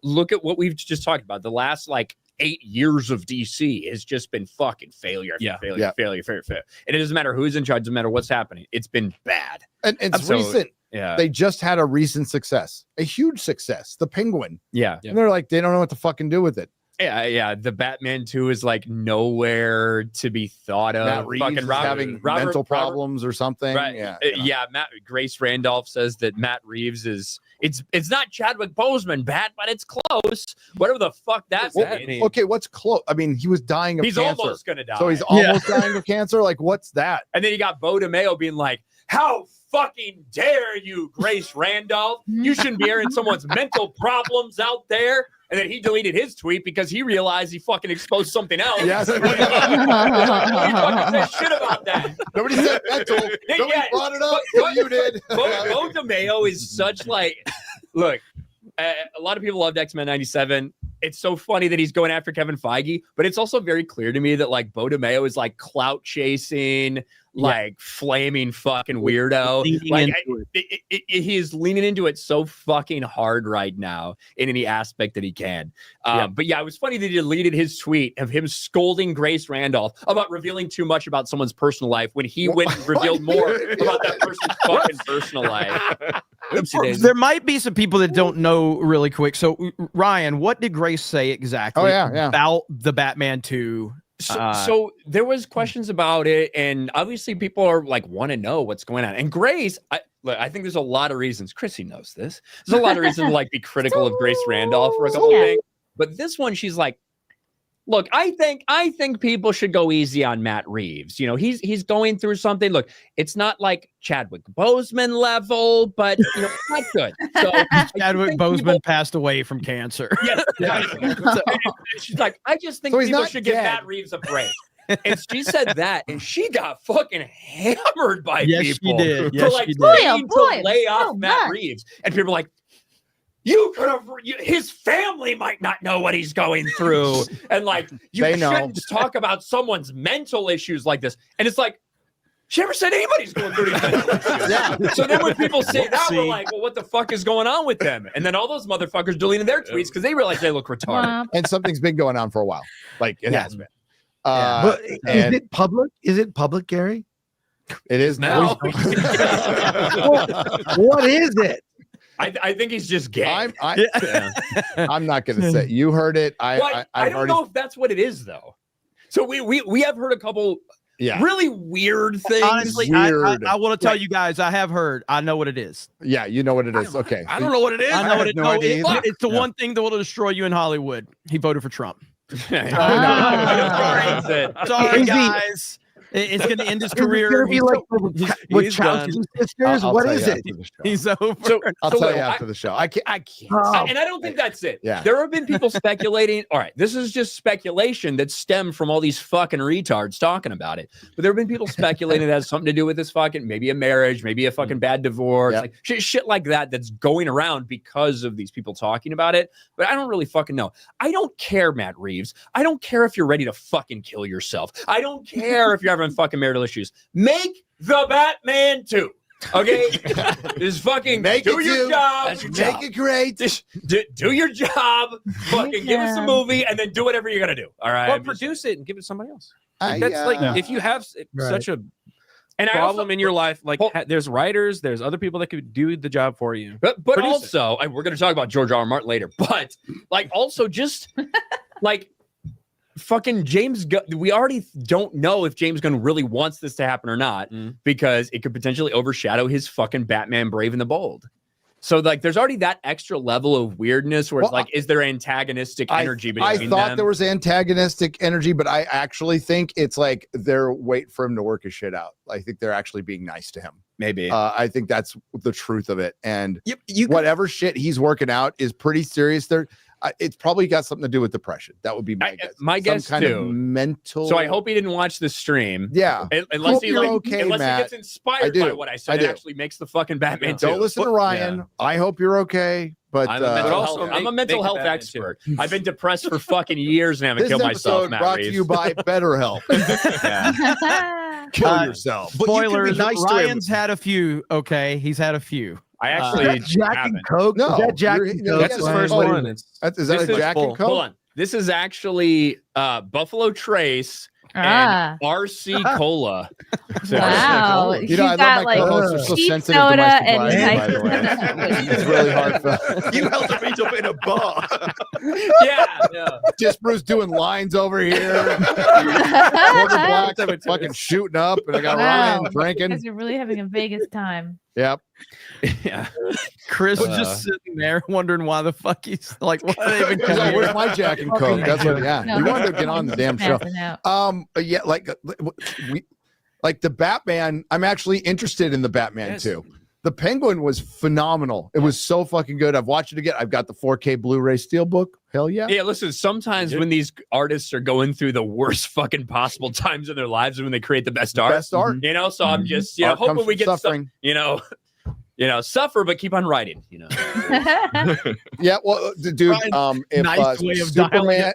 look at what we've just talked about. The last like 8 years of DC has just been fucking failure, failure. And it doesn't matter who's in charge, doesn't matter what's happening. It's been bad. And it's recent. Yeah, they just had a recent success, a huge success. The Penguin. And they're like, they don't know what to fucking do with it. Yeah. The Batman 2 is like nowhere to be thought of. Matt Reeves fucking having mental problems or something. Right. Grace Randolph says that Matt Reeves is it's not Chadwick Boseman bad, but it's close. Whatever the fuck that means. Okay, what's close? I mean, he was dying of cancer. He's almost gonna die. So he's almost dying of cancer. Like, what's that? And then you got Bo DeMeo being like, "How fucking dare you, Grace Randolph? You shouldn't be airing someone's mental problems out there." And then he deleted his tweet because he realized he fucking exposed something else. Yes. Nobody fucking said shit about that. Nobody said mental. Nobody brought it up. You did. Bo DeMeo is such like, look, a lot of people loved X-Men 97. It's so funny that he's going after Kevin Feige, but it's also very clear to me that like Bo DeMeo is like clout chasing, like flaming fucking weirdo. Like he's leaning into it so fucking hard right now in any aspect that he can. But yeah, it was funny that he deleted his tweet of him scolding Grace Randolph about revealing too much about someone's personal life when he went and revealed more about that person's fucking personal life. There might be some people that don't know really quick. So Ryan, what did Grace say exactly about the Batman 2? So there was questions about it, and obviously people are like want to know what's going on. And Grace, I think there's a lot of reasons. Chrissy knows this. There's a lot of reasons to like be critical of Grace Randolph for a couple of things, but this one she's like, look, I think people should go easy on Matt Reeves. You know, he's going through something. Look, it's not like Chadwick Boseman level, but you know, it's not good. So Chadwick Boseman passed away from cancer. Yes. She's like, I just think people should give Matt Reeves a break. And she said that, and she got fucking hammered by people. She did. For like trying to lay off Matt Reeves. And people are like, you could have, his family might not know what he's going through. And like, you shouldn't talk about someone's mental issues like this. And it's like, She never said anybody's going 30 minutes. Yeah. So then when people say that, we're like, well, what the fuck is going on with them? And then all those motherfuckers deleting their tweets because they realize they look retarded. And something's been going on for a while. Like it has been. But is it public? Is it public, Gary? It is now. What is it? I think he's just gay. I'm not going to say. You heard it. I don't know if that's what it is, though. So we have heard a couple really weird things. Honestly, I want to tell you guys, I have heard. I know what it is. Yeah, you know what it is. Okay. I don't know what it is. I know what it is. It's the Yeah. one thing that will destroy you in Hollywood. He voted for Trump. Sorry, guys. It's going to end his career. Be like with Chelsea sisters. What is it? He's over. I'll tell you after the show. I can't. And I don't think that's it. Yeah. There have been people speculating. All right, this is just speculation that stemmed from all these fucking retards talking about it. But there have been people speculating it has something to do with this fucking, maybe a marriage, maybe a fucking bad divorce, like shit like that that's going around because of these people talking about it. But I don't really fucking know. I don't care, Matt Reeves. I don't care if you're ready to fucking kill yourself. I don't care if you're having fucking marital issues. Make the Batman 2. Okay? Just fucking do your job. That's your job. Make it great. Just do your job. Fucking give us a movie and then do whatever you're gonna do. All right. Or produce it and give it to somebody else. That's like if you have such a problem in your life, like there's writers, there's other people that could do the job for you. But also, we're gonna talk about George R. R. Martin later. But like also just like fucking James Gunn, we already don't know if James Gunn really wants this to happen or not because it could potentially overshadow his fucking Batman Brave and the Bold. So like there's already that extra level of weirdness where it's like, is there antagonistic energy between them? I thought there was antagonistic energy, but I actually think it's like they're waiting for him to work his shit out. I think they're actually being nice to him. Maybe. I think that's the truth of it. And whatever shit he's working out is pretty serious. It's probably got something to do with depression. That would be my guess. My guess kind too. Of mental. So I hope he didn't watch the stream. Yeah. Unless he okay, unless Matt. he gets inspired by what I said. It actually makes the fucking Batman too. Don't listen to Ryan. Yeah. I hope you're okay. But I'm a mental health expert. I've been depressed for fucking years and haven't killed myself. Matt brought to you by BetterHelp. Kill yourself. Spoilers. Ryan's had a few. Okay, he's had a few. I actually Jack and Coke. No, is that Jack and Coke? That's his first one. Is that a Jack and Coke? Hold on. This is actually Buffalo Trace and RC Cola. Wow. You know, I love my co-hosts are so sensitive to my sobriety, by the way. It's really heartfelt. You held the meat up in a bar. Yeah. Disparu's doing lines over here. Black's fucking shooting up, and I got Ryan drinking. Because you're really having a Vegas time. Yep. Yeah. Chris was just sitting there wondering why the fuck he's like, why they even come here? Where's my Jack and Coke? That's what. Yeah, No, he wanted to get on the damn show. But yeah, like the Batman. I'm actually interested in the Batman too. The Penguin was phenomenal. It was so fucking good. I've watched it again. I've got the 4K Blu-ray Steelbook. Hell yeah. Yeah, listen, sometimes when these artists are going through the worst fucking possible times in their lives when they create the best art. You know, so I'm just, hoping we get suffering. Suffer, but keep on writing, Yeah, well, dude, if Superman,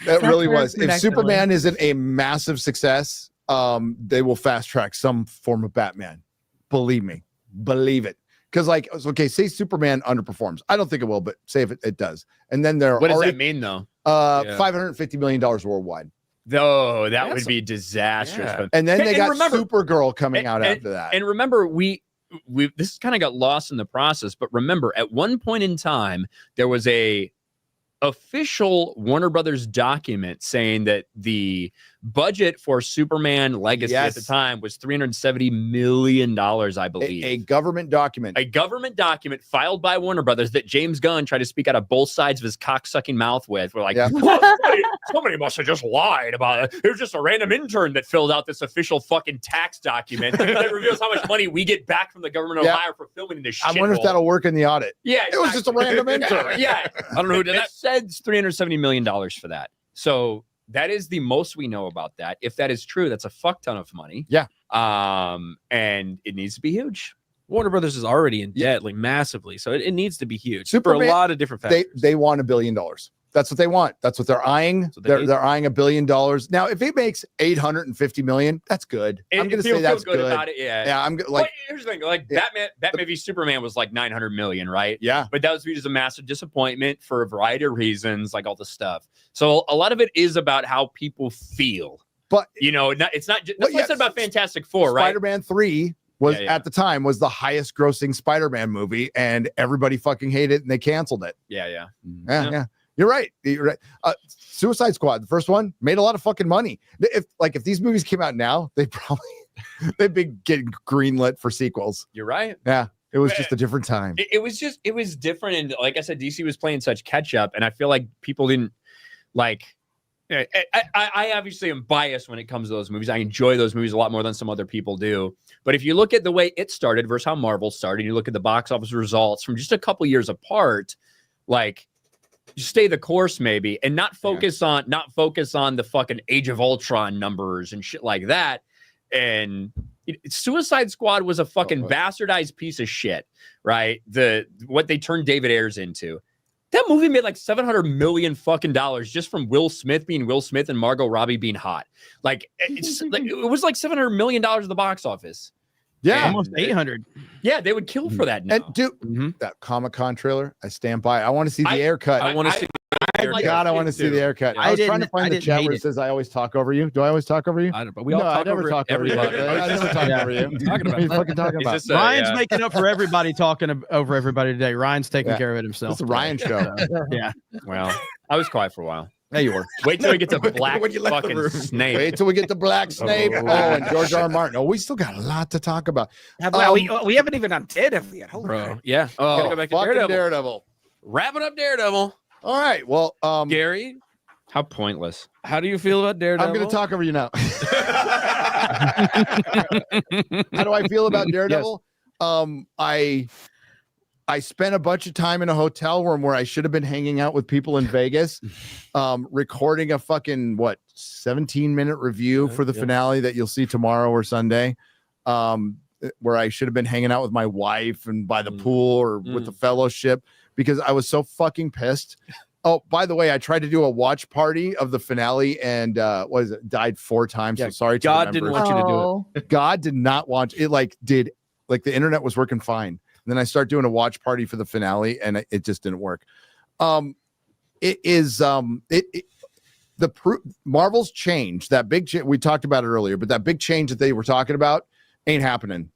that really was. If Superman isn't a massive success, they will fast track some form of Batman. Believe me. Believe it. Because say Superman underperforms. I don't think it will, but say if it does. And then what does that mean though? $550 million worldwide. Though that would be disastrous. Yeah. And then they got Supergirl coming out after that. And remember, this kind of got lost in the process, but remember, at one point in time, there was a official Warner Brothers document saying that the budget for Superman Legacy at the time was $370 million, I believe. A government document. A government document filed by Warner Brothers that James Gunn tried to speak out of both sides of his cocksucking mouth with. We're like, somebody must have just lied about it. It was just a random intern that filled out this official fucking tax document that reveals how much money we get back from the government of Ohio for filming this shit. I wonder if that'll work in the audit. Yeah, it was just a random intern. Yeah, I don't know who did that. It said $370 million for that. So that is the most we know about that. If that is true, that's a fuck ton of money. Yeah. And it needs to be huge. Warner Brothers is already in debt, like massively. So it needs to be huge for a lot of different factors. They want $1 billion. That's what they want. That's what they're eyeing. They're eyeing $1 billion. Now, if it makes $850 million, that's good. I'm going to say that's good about it. Yeah. I'm like. Well, here's the thing. Like Batman v Superman was like 900 million, right? Yeah. But that was viewed as a massive disappointment for a variety of reasons, like all the stuff. So a lot of it is about how people feel. But it's not. That's what I said about Fantastic Four, right? Spider-Man 3 was at the time was the highest grossing Spider-Man movie, and everybody fucking hated it, and they canceled it. Yeah. You're right. Suicide Squad, the first one, made a lot of fucking money. If these movies came out now, they'd be getting greenlit for sequels. You're right. Yeah. It was just a different time. It was different. And like I said, DC was playing such catch up, and I feel like people didn't like. I obviously am biased when it comes to those movies. I enjoy those movies a lot more than some other people do. But if you look at the way it started versus how Marvel started, you look at the box office results from just a couple years apart, like you stay the course maybe, and not focus on the fucking Age of Ultron numbers and shit like that. And Suicide Squad was a fucking bastardized piece of shit, right? What they turned David Ayers into. That movie made like $700 million fucking dollars just from Will Smith being Will Smith and Margot Robbie being hot. Like it was like $700 million at the box office. Yeah, almost 800. Yeah, they would kill for that now. And dude, that Comic-Con trailer, I stand by. I want to see the haircut. I want to see. God, I want to see the haircut. I was trying to find the chat where it says I always talk over you. Do I always talk over you? I don't. But we all talk over everybody. I never talk over you. Talking about. What are you fucking talking about? Ryan's making up for everybody talking over everybody today. Ryan's taking care of it himself. It's a Ryan show. Yeah. Well, I was quiet for a while. Yeah, you were. Wait till we get to Black fucking Snape. Wait till we get to Black Snape. And George R. R. Martin. Oh, we still got a lot to talk about. We haven't even done Daredevil yet. Bro, yeah. Oh, go back to Daredevil. Wrapping up Daredevil. All right. Well, Gary, how pointless. How do you feel about Daredevil? I'm going to talk over you now. How do I feel about Daredevil? Yes. I spent a bunch of time in a hotel room where I should have been hanging out with people in Vegas, recording a fucking 17-minute review for the finale that you'll see tomorrow or Sunday, where I should have been hanging out with my wife and by the pool or with the fellowship because I was so fucking pissed. Oh, by the way, I tried to do a watch party of the finale and died 4 times. So sorry. God didn't want you to do it. God did not want it. The internet was working fine. And then I start doing a watch party for the finale, and it just didn't work. Marvel's change, that big change we talked about it earlier, but that big change that they were talking about ain't happening.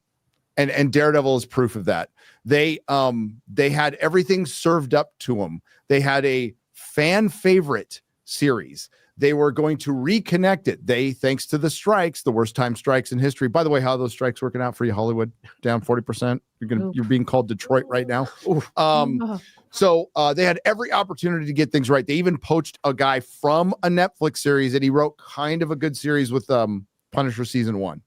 And Daredevil is proof of that. They had everything served up to them. They had a fan favorite series. They were going to reconnect it. Thanks to the strikes, the worst time strikes in history. By the way, how are those strikes working out for you, Hollywood? Down 40%. You're being called Detroit right now. So they had every opportunity to get things right. They even poached a guy from a Netflix series, and he wrote kind of a good series with Punisher season 1.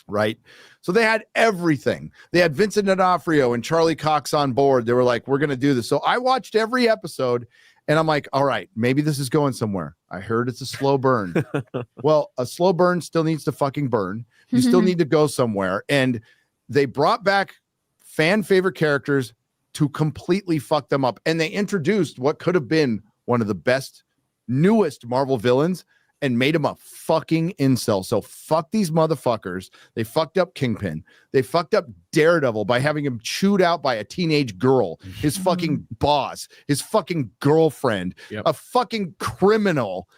Right. So they had everything. They had Vincent D'Onofrio and Charlie Cox on board. They were like, we're going to do this. So I watched every episode and I'm like, all right, maybe this is going somewhere. I heard it's a slow burn. Well, a slow burn still needs to fucking burn. You still need to go somewhere. And they brought back fan favorite characters to completely fuck them up. And they introduced what could have been one of the best, newest Marvel villains and made him a fucking incel. So fuck these motherfuckers. They fucked up Kingpin. They fucked up Daredevil by having him chewed out by a teenage girl, his fucking boss, his fucking girlfriend, a fucking criminal.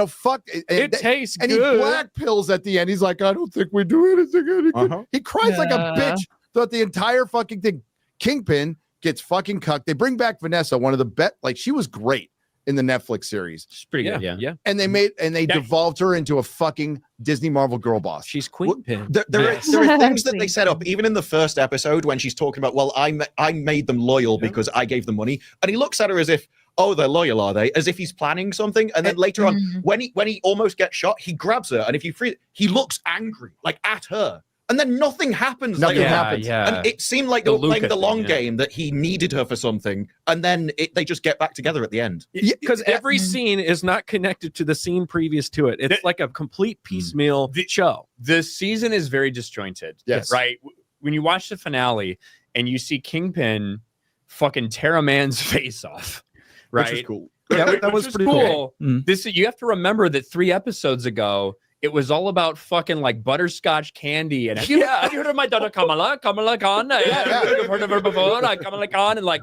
Fuck. It tastes and good. And he black pills at the end. He's like, I don't think we do anything. He cries like a bitch throughout the entire fucking thing. Kingpin gets fucking cucked. They bring back Vanessa, one of the best. Like, she was great in the Netflix series. She's pretty good, yeah. And they devolved her into a fucking Disney Marvel girl boss. She's Queenpin. There are things that they set up, even in the first episode when she's talking about, well, I made them loyal because I gave them money. And he looks at her as if, oh, they're loyal, are they? As if he's planning something. And then later on, when he almost gets shot, he grabs her. And if you free, he looks angry, like at her. And then nothing happens. Nothing happens. Yeah. And it seemed like they were playing the long game, that he needed her for something. And then they just get back together at the end. Because every scene is not connected to the scene previous to it. It's like a complete piecemeal show. The season is very disjointed. Yes. Right? When you watch the finale and you see Kingpin fucking tear a man's face off. Right? Which is cool. Yeah, that was pretty cool. This you have to remember that 3 episodes ago, it was all about fucking like butterscotch candy and have you heard of my daughter Kamala Khan? Yeah, I've heard of her before. Kamala Khan and like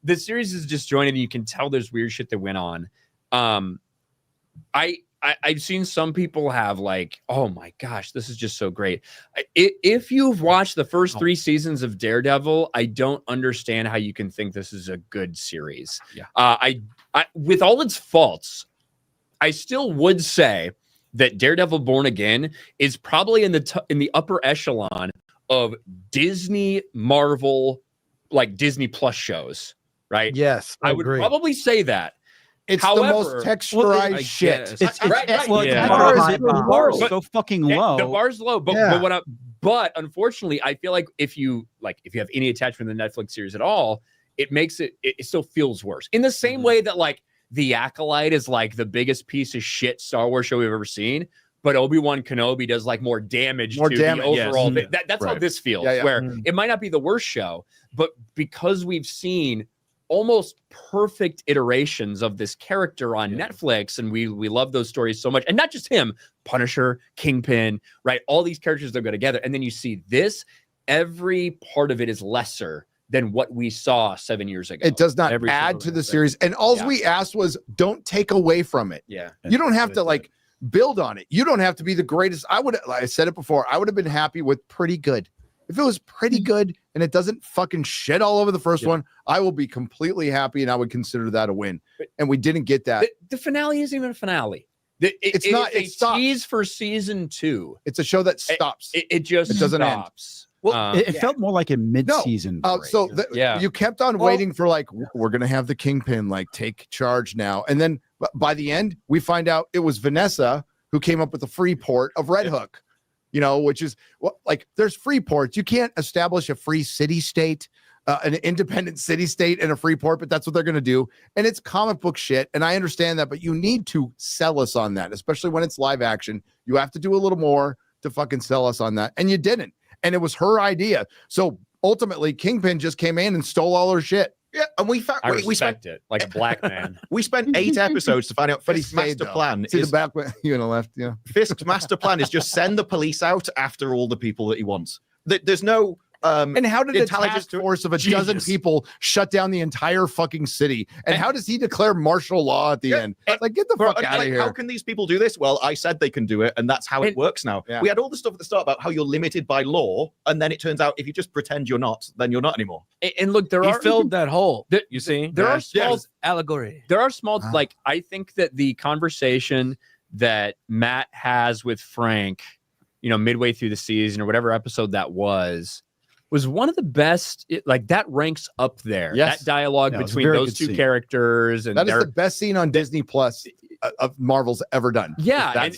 the series is disjointed. And you can tell there's weird shit that went on. I've seen some people have like, oh my gosh, this is just so great. If you've watched the first 3 seasons of Daredevil, I don't understand how you can think this is a good series. Yeah. I with all its faults, I still would say that Daredevil Born Again is probably in the upper echelon of Disney, Marvel, like Disney Plus shows, right? Yes, I would probably say that. It's the most texturized shit. The bar is so fucking low. The bar's low, but unfortunately, I feel like if you have any attachment to the Netflix series at all, it makes it still feels worse. In the same way that like The Acolyte is like the biggest piece of shit Star Wars show we've ever seen, but Obi-Wan Kenobi does like more damage to the overall thing. That's how this feels, where it might not be the worst show, but because we've seen almost perfect iterations of this character on Netflix, and we love those stories so much, and not just him, Punisher, Kingpin, right? All these characters that go together, and then you see this, every part of it is lesser than what we saw 7 years ago. It does not add to the series. And all we asked was don't take away from it. Yeah. You don't have to like build on it. You don't have to be the greatest. I said it before, I would have been happy with pretty good. If it was pretty good and it doesn't fucking shit all over the first one, I will be completely happy and I would consider that a win. And we didn't get that. The finale isn't even a finale. It's a tease for season 2. It's a show that stops. It doesn't stops. Well, it felt more like a mid-season. You kept on waiting for like, we're going to have the Kingpin like take charge now. And then by the end, we find out it was Vanessa who came up with the free port of Red Hook, which is like there's free ports. You can't establish a free city state, an independent city state and a free port, but that's what they're going to do. And it's comic book shit. And I understand that, but you need to sell us on that, especially when it's live action. You have to do a little more to fucking sell us on that. And you didn't. And it was her idea. So ultimately, Kingpin just came in and stole all her shit. Yeah, and we respect it like a black man. We spent 8 episodes to find out Fisk's master plan. See the back you on the left, yeah. Fisk's master plan is just send the police out after all the people that he wants. There's no and how did a task force of a dozen people shut down the entire fucking city? And how does he declare martial law at the end? Like, get the fuck out of here. How can these people do this? Well, I said they can do it, and that's how it works now. We had all the stuff at the start about how you're limited by law, and then it turns out if you just pretend you're not, then you're not anymore. And look, he filled that hole. You see, there are small allegory. There are small like I think that the conversation that Matt has with Frank, midway through the season or whatever episode that was one of the best. That ranks up there. That dialogue between those two characters, and that is the best scene on Disney Plus of Marvel's ever done. Yeah, and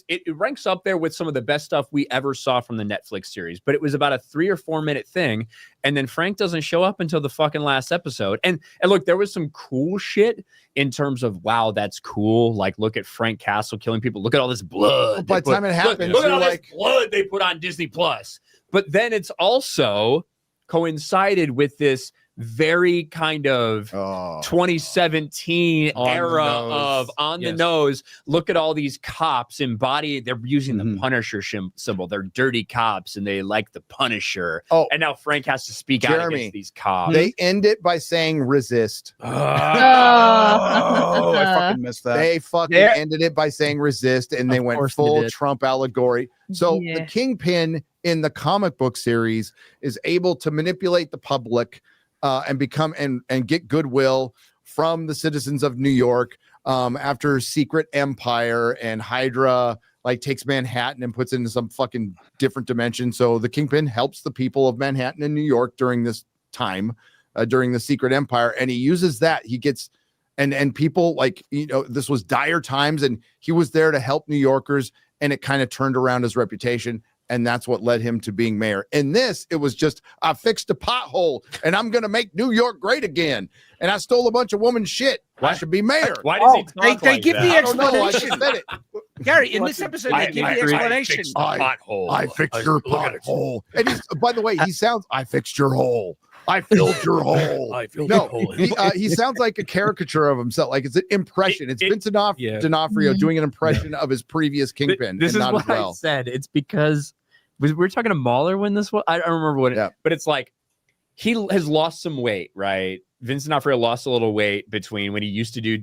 it ranks up there with some of the best stuff we ever saw from the Netflix series. But it was about a 3 or 4 minute thing, and then Frank doesn't show up until the fucking last episode. And look, there was some cool shit in terms of wow, that's cool. Like, look at Frank Castle killing people. Look at all this blood. By the time it happens, look at all this blood they put on Disney Plus. But then it's also coincided with this very kind of 2017 era of on the nose. Look at all these cops embodied. They're using the Punisher symbol. They're dirty cops and they like the Punisher. Oh, and now Frank has to speak out against these cops. They end it by saying resist. I fucking missed that. They fucking ended it by saying resist, and they went full Trump allegory. So the Kingpin in the comic book series is able to manipulate the public and become and get goodwill from the citizens of New York after Secret Empire and Hydra takes Manhattan and puts it into some fucking different dimension. So the Kingpin helps the people of Manhattan and New York during this time, during the Secret Empire, and he uses that. He gets and people this was dire times, and he was there to help New Yorkers, and it kind of turned around his reputation. And that's what led him to being mayor. In this, it was just, I fixed a pothole and I'm going to make New York great again. And I stole a bunch of woman's shit. I should be mayor. Why does he talk they give the explanation. I just said it. Gary, in this episode, they give the explanation. I fixed your pothole. And by the way, he sounds, I fixed your hole. I filled your hole. I filled your hole. He sounds like a caricature of himself. Like it's an impression. It's Vincent D'Onofrio doing an impression of his previous Kingpin. This is not what as well. I said. It's because we were talking to Mahler when this was. I don't remember what but it's like he has lost some weight, right? Vincent D'Onofrio lost a little weight between when he used to do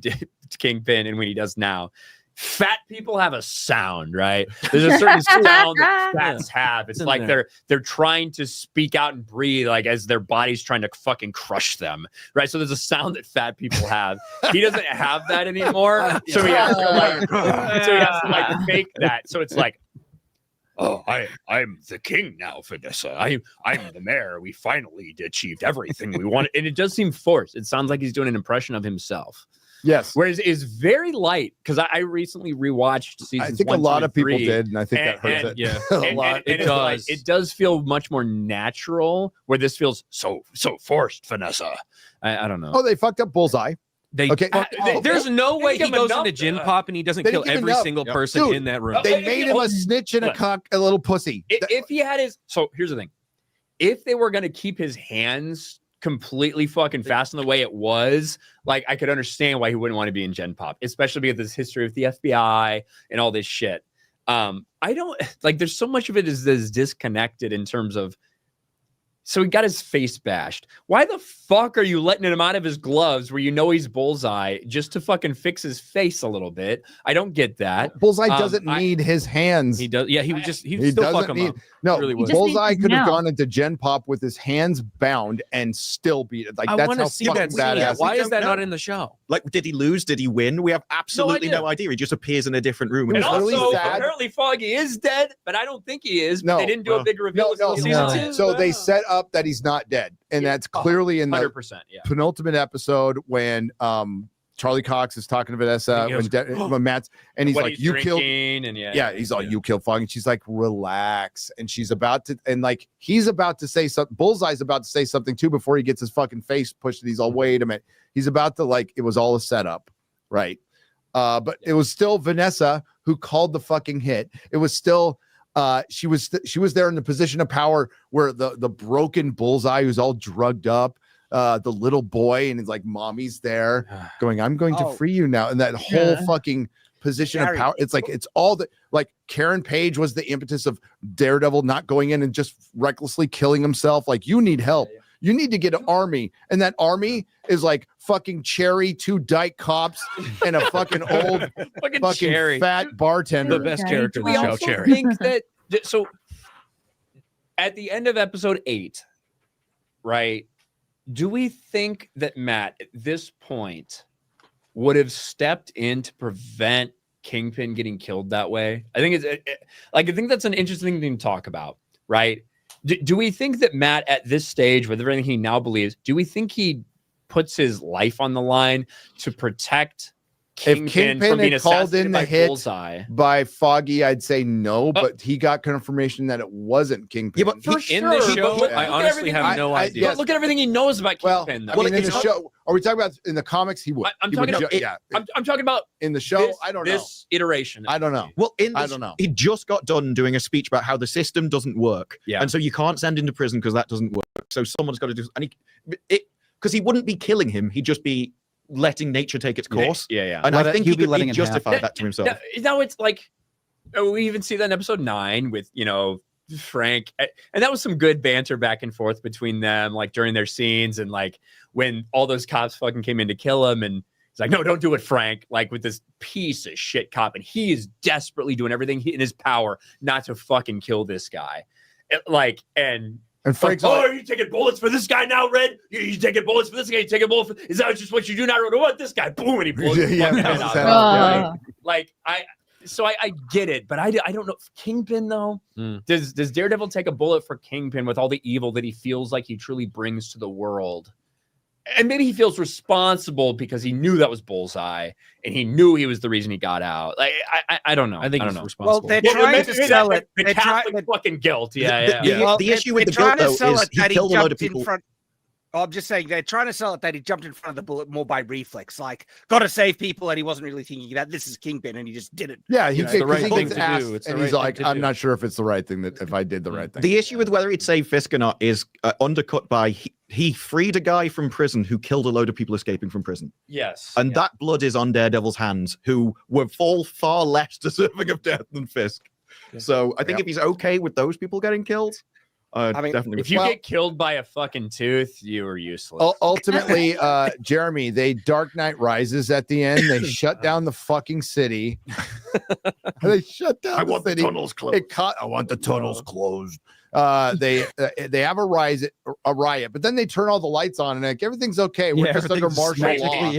Kingpin and when he does now. Fat people have a sound, right? There's a certain sound that fats have. It's like they're trying to speak out and breathe, like as their body's trying to fucking crush them, right? So there's a sound that fat people have. He doesn't have that anymore, so he has to like fake that. So it's like, oh, I'm the king now, Vanessa. I'm the mayor. We finally achieved everything we wanted, and it does seem forced. It sounds like he's doing an impression of himself. Yes. Whereas it's very light because I recently rewatched seasons. I think 1, a lot 2, of people 3, did, and I think that hurts it. Yeah, a lot. It does. It does feel much more natural. Where this feels so forced, Vanessa. I don't know. Oh, they fucked up Bullseye. There's no way he goes into Gen Pop and he doesn't kill every single person in that room. They made him a snitch and a cuck, a little pussy. If he had his, so here's the thing: if they were going to keep his hands completely fucking fast in the way it was, like I could understand why he wouldn't want to be in Gen Pop, especially because of his history with the FBI and all this shit. I don't like. There's so much of it is disconnected in terms of. So he got his face bashed. Why the fuck are you letting him out of his gloves where you know he's Bullseye just to fucking fix his face a little bit? I don't get that. Bullseye doesn't need his hands. He does. Yeah, he still fuck him up. No, really Bullseye could have gone into Gen Pop with his hands bound and still beat it. Like that's how fucking badass. Why is that not in the show? Like, did he lose? Did he win? We have absolutely no idea. He just appears in a different room. And also, apparently Foggy is dead, but I don't think he is. No, they didn't do a big reveal until season 2. So they set up that he's not dead, and that's clearly in the 100%, penultimate episode when Charlie Cox is talking to Vanessa when Matt's and he's like, "You killed," and he's all, "You killed Foggy." And she's like, "Relax," and she's about to, and like he's about to say something. Bullseye's about to say something too before he gets his fucking face pushed. And he's all, "Wait a minute." He's about to it was all a setup, right? But it was still Vanessa who called the fucking hit. It was still. She was there in the position of power where the broken Bullseye who's all drugged up, the little boy, and he's like, "Mommy's there," going, "I'm going to free you now," and that whole fucking position of power. It's like it's all the like Karen Page was the impetus of Daredevil not going in and just recklessly killing himself. Like, you need help. You need to get an army, and that army is like fucking Cherry, 2 dyke cops, and a fucking old fucking fat bartender. The best character in the show, Cherry. Think that so at the end of episode 8, right? Do we think that Matt at this point would have stepped in to prevent Kingpin getting killed that way? I think I think that's an interesting thing to talk about, right? Do we think that Matt at this stage, with everything he now believes, do we think he puts his life on the line to protect Kingpin from being called in the hit Bullseye by Foggy? I'd say no, but he got confirmation that it wasn't Kingpin. Yeah, but for in the show, I honestly have no idea. But look at everything he knows about Kingpin. Well, in the show, are we talking about in the comics? He would. I'm talking about in the show. I don't know this iteration. I don't know. Well, I don't know. He just got done doing a speech about how the system doesn't work, and so you can't send him to prison because that doesn't work. So someone's got to do, and because he wouldn't be killing him, he'd just be letting nature take its course. Yeah. And I think he could justify that to himself. Now it's like we even see that in episode 9 with Frank, and that was some good banter back and forth between them, like during their scenes, and like when all those cops fucking came in to kill him, and he's like, "No, don't do it, Frank." Like with this piece of shit cop, and he is desperately doing everything in his power not to fucking kill this guy. And Frank's like, are you taking bullets for this guy now, Red? You taking bullets for this guy? You taking bullets is that just what you do now? What this guy? Boom, and he blows his fucking head out. Like I get it, but I don't know. Kingpin though, does Daredevil take a bullet for Kingpin with all the evil that he feels like he truly brings to the world? And maybe he feels responsible because he knew that was Bullseye and he knew he was the reason he got out. Like I don't know. I think he's responsible. Well, they're trying to sell it. The Catholic fucking guilt. Yeah. The issue with the guilt though is he killed a load of people. I'm just saying they're trying to sell it that he jumped in front of the bullet more by reflex, like got to save people, and he wasn't really thinking that this is Kingpin, and he just did it. Yeah, he's the right thing to do. And he's like, I'm not sure if it's the right thing that if I did the right thing. The issue with whether he'd save Fisk or not is undercut by he freed a guy from prison who killed a load of people escaping from prison. Yes, and that blood is on Daredevil's hands, who were far less deserving of death than Fisk. Yeah. So I think if he's okay with those people getting killed. I mean, definitely. If you get killed by a fucking tooth, you are useless. Ultimately, Jeremy, they Dark Knight Rises at the end. They shut down the fucking city. They shut down. I want the tunnels closed. I want the tunnels closed. They have a riot, but then they turn all the lights on and like everything's okay. We're just under martial law.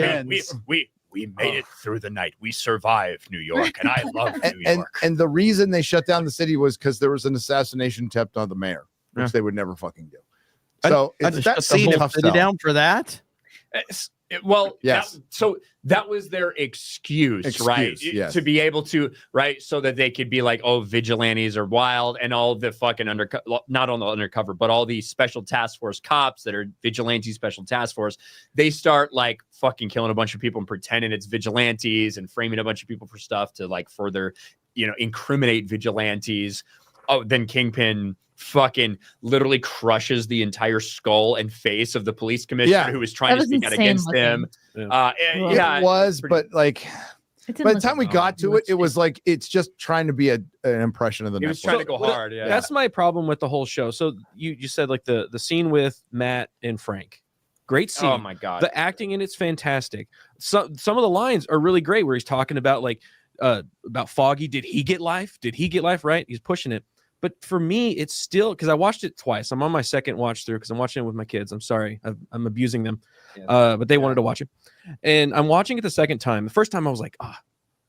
We made it through the night. We survived New York, and I love New York. And the reason they shut down the city was because there was an assassination attempt on the mayor, which they would never fucking do. So it's that scene tough down for that. Well, yes. That was their excuse, right? Yes. To be able to, right? So that they could be like, oh, vigilantes are wild, and all the fucking not on the undercover, but all these special task force cops that are vigilante special task force, they start like fucking killing a bunch of people and pretending it's vigilantes and framing a bunch of people for stuff to like further, incriminate vigilantes. Oh, then Kingpin fucking literally crushes the entire skull and face of the police commissioner who was trying to speak out against him. It was, but like by the time we got to it, it was like it's just trying to be an impression of the. He was trying to go hard. Yeah, that's my problem with the whole show. So you said like the scene with Matt and Frank, great scene. Oh my god, the acting in it's fantastic. Some of the lines are really great where he's talking about like about Foggy. Did he get life? Right? He's pushing it. But for me, it's still because I watched it twice. I'm on my second watch through because I'm watching it with my kids. I'm sorry, I'm abusing them, but they wanted to watch it, and I'm watching it the second time. The first time I was like,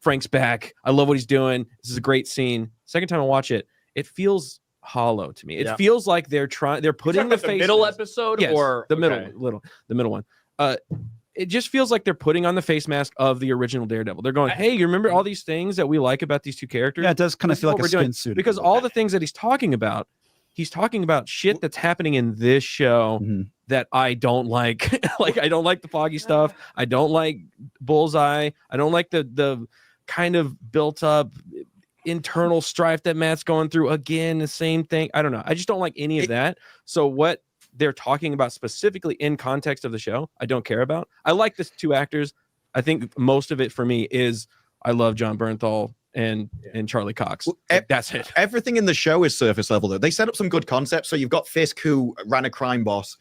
Frank's back. I love what he's doing. This is a great scene. Second time I watch it, it feels hollow to me. It feels like they're putting the middle episode or the middle one. It just feels like they're putting on the face mask of the original Daredevil. They're going, hey, you remember all these things that we like about these two characters? Yeah, it does kind of feel like a spin suit. Because all the things that he's talking about shit that's happening in this show that I don't like. Like, I don't like the Foggy stuff. I don't like Bullseye. I don't like the kind of built up internal strife that Matt's going through. Again, the same thing. I don't know. I just don't like any of that. So what they're talking about specifically in context of the show, I don't care about. I like the two actors. I think most of it for me is I love John Bernthal and Charlie Cox. That's it. Everything in the show is surface level though. They set up some good concepts. So you've got Fisk, who ran a crime boss,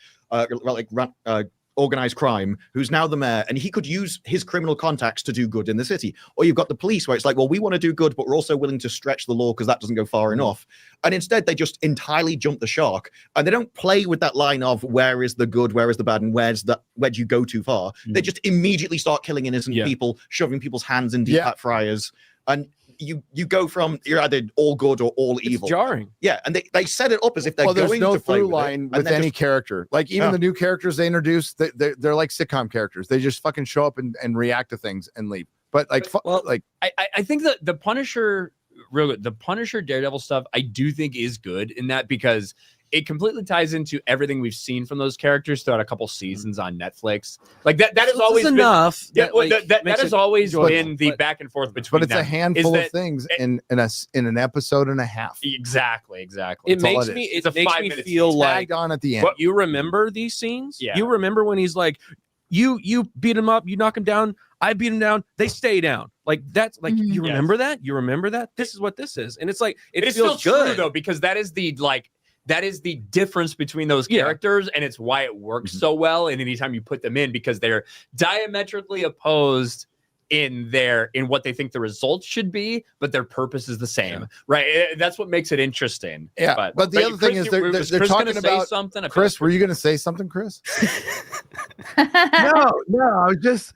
organized crime, who's now the mayor, and he could use his criminal contacts to do good in the city. Or you've got the police, where it's like, well, we want to do good, but we're also willing to stretch the law because that doesn't go far enough. And instead, they just entirely jump the shark, and they don't play with that line of where is the good, where is the bad, and where do you go too far. They just immediately start killing innocent people, shoving people's hands in deep fat fryers, and you go from you're either all good or all evil. It's jarring. Yeah, and they set it up as if they're there's going no to play through line with any character. Like even the new characters they introduce, they're like sitcom characters. They just fucking show up and react to things and leave. But I think that the Punisher, the Punisher Daredevil stuff, I do think is good in that because it completely ties into everything we've seen from those characters throughout a couple seasons on Netflix. Like that has always been enough. Yeah, that has always been the back and forth between. But it's a handful of things in an episode and a half. Exactly. It makes me feel like on at the end. You remember these scenes? Yeah. You remember when he's like, you beat him up, you knock him down. I beat him down. They stay down. Like that's like you remember that. You remember that. This is what this is, and it's like it feels still good true, though, because that is the difference between those characters, and it's why it works so well. And anytime you put them in, because they're diametrically opposed in what they think the results should be, but their purpose is the same, right? That's what makes it interesting. Yeah, but the other thing is they're talking about something. Chris, were you going to say something, Chris? No, I was just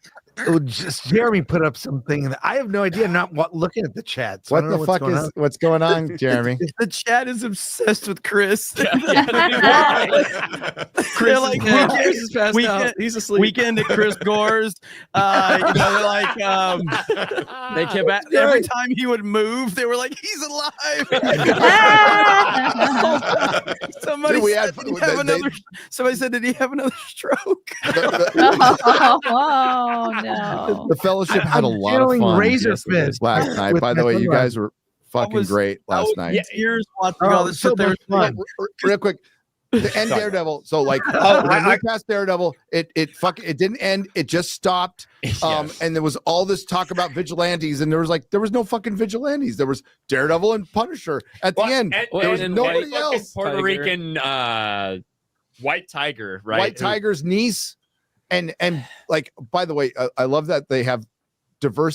just Jeremy put up something that I have no idea. I'm not looking at the chat. So What the fuck is what's going on, Jeremy? The chat is obsessed with Chris. Chris like, is passed out. He's asleep. Weekend at Chris Gore's. They're like, they kept every time he would move, they were like, he's alive. Somebody said, did he have another stroke? Oh no! The Fellowship had a lot of fun razor fist last night. By the way, you guys were fucking great last night. Tears watching all this shit. Real quick, the end Daredevil. So like, I past Daredevil. It didn't end. It just stopped. And there was all this talk about vigilantes, and there was no fucking vigilantes. There was Daredevil and Punisher at the end. There was nobody else. Puerto Rican White Tiger, right? White Tiger's niece. And like, by the way, I love that they have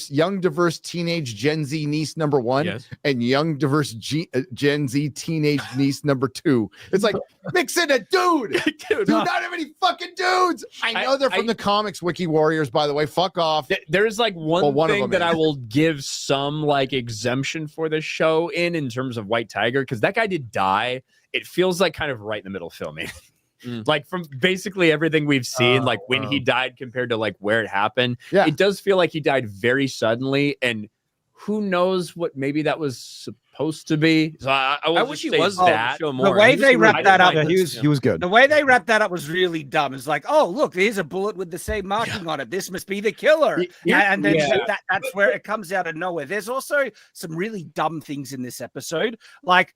young diverse teenage Gen Z niece number 1 and young diverse Gen Z teenage niece number 2. It's like, mix in a dude. Do not have any fucking dudes. I know they're from the comics, Wiki Warriors, by the way. Fuck off. There's like one thing that I will give some like exemption for the show in terms of White Tiger, because that guy did die. It feels like kind of right in the middle of filming. Like from basically everything we've seen, like when he died compared to like where it happened, it does feel like he died very suddenly, and who knows what maybe that was supposed to be. So I wish he was that. The way they wrapped that up, he was good. The way they wrapped that up was really dumb. It's like, oh look, there's a bullet with the same marking on it. This must be the killer. And then that's where it comes out of nowhere. There's also some really dumb things in this episode, like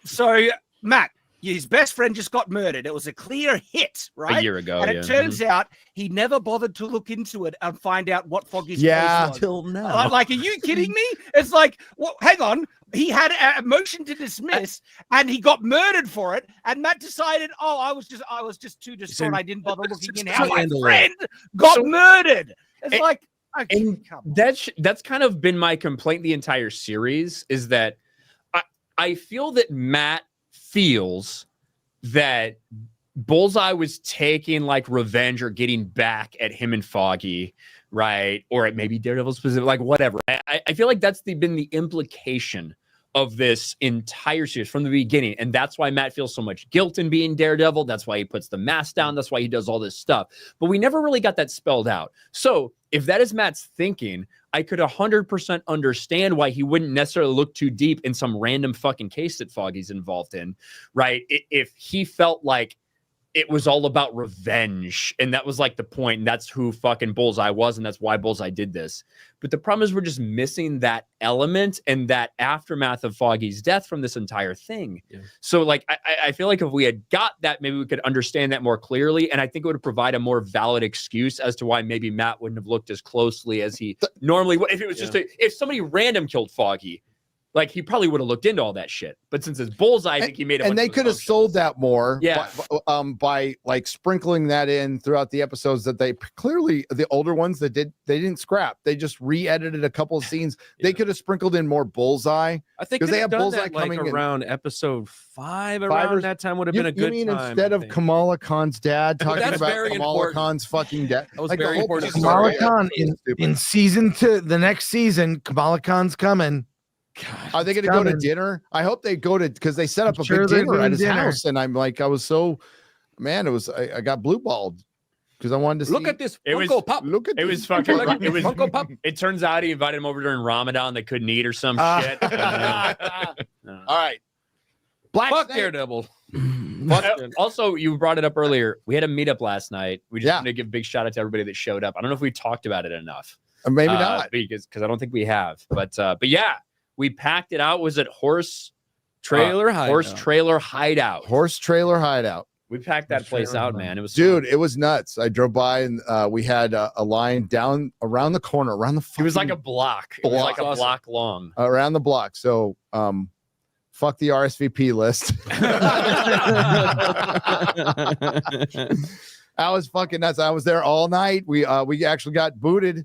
so Matt. His best friend just got murdered. It was a clear hit, right? A year ago, and it turns out he never bothered to look into it and find out what Foggy's case was. Till now. Like, are you kidding me? It's like, well, hang on. He had a motion to dismiss, and he got murdered for it. And Matt decided, I was just too distraught. I didn't bother looking in how my friend got murdered. It's like, and that's kind of been my complaint the entire series, is that I feel that Matt feels that Bullseye was taking like revenge or getting back at him and Foggy, right? Or at maybe Daredevil specific, like whatever. I feel like that's been the implication of this entire series from the beginning. And that's why Matt feels so much guilt in being Daredevil. That's why he puts the mask down. That's why he does all this stuff. But we never really got that spelled out. So if that is Matt's thinking, I could 100% understand why he wouldn't necessarily look too deep in some random fucking case that Foggy's involved in, right? If he felt like it was all about revenge, and that was like the point, and that's who fucking Bullseye was, and that's why Bullseye did this. But the problem is we're just missing that element and that aftermath of Foggy's death from this entire thing. So like I feel like if we had got that, maybe we could understand that more clearly, and I think it would provide a more valid excuse as to why maybe Matt wouldn't have looked as closely as he normally would. If it was just if somebody random killed Foggy, like he probably would have looked into all that shit. But since it's Bullseye, I think he made it. And they could have sold that more by like sprinkling that in throughout the episodes that they clearly, the older ones that they didn't scrap. They just re-edited a couple of scenes. They could have sprinkled in more Bullseye. I think because they have Bullseye coming around episode 5 around that time would have been a good mean time. Instead of Kamala Khan's dad talking about Kamala important. Khan's fucking dad. That was like very important. Kamala Khan in season 2, the next season, Kamala Khan's coming. God, are they going to go to dinner? I hope they go to, because they set up a big dinner at his house, and I'm like, I was so, man, it was I got blue balled because I wanted to look see. at this Funko Pop. Look at it was fucking. It was Funko Pop. It turns out he invited him over during Ramadan. They couldn't eat or some shit. All right, Fuck Daredevil. Also, you brought it up earlier. We had a meetup last night. We just wanted to give a big shout out to everybody that showed up. I don't know if we talked about it enough. Maybe not, because I don't think we have. But yeah. We packed it out. Was it Horse Trailer Hideout? Horse Trailer Hideout. We packed that place out, man. It was dude. It was nuts. I drove by and we had a line down around the corner, around the. It was like a block. It was like a block long around the block. So, fuck the RSVP list. I was fucking nuts. I was there all night. We actually got booted.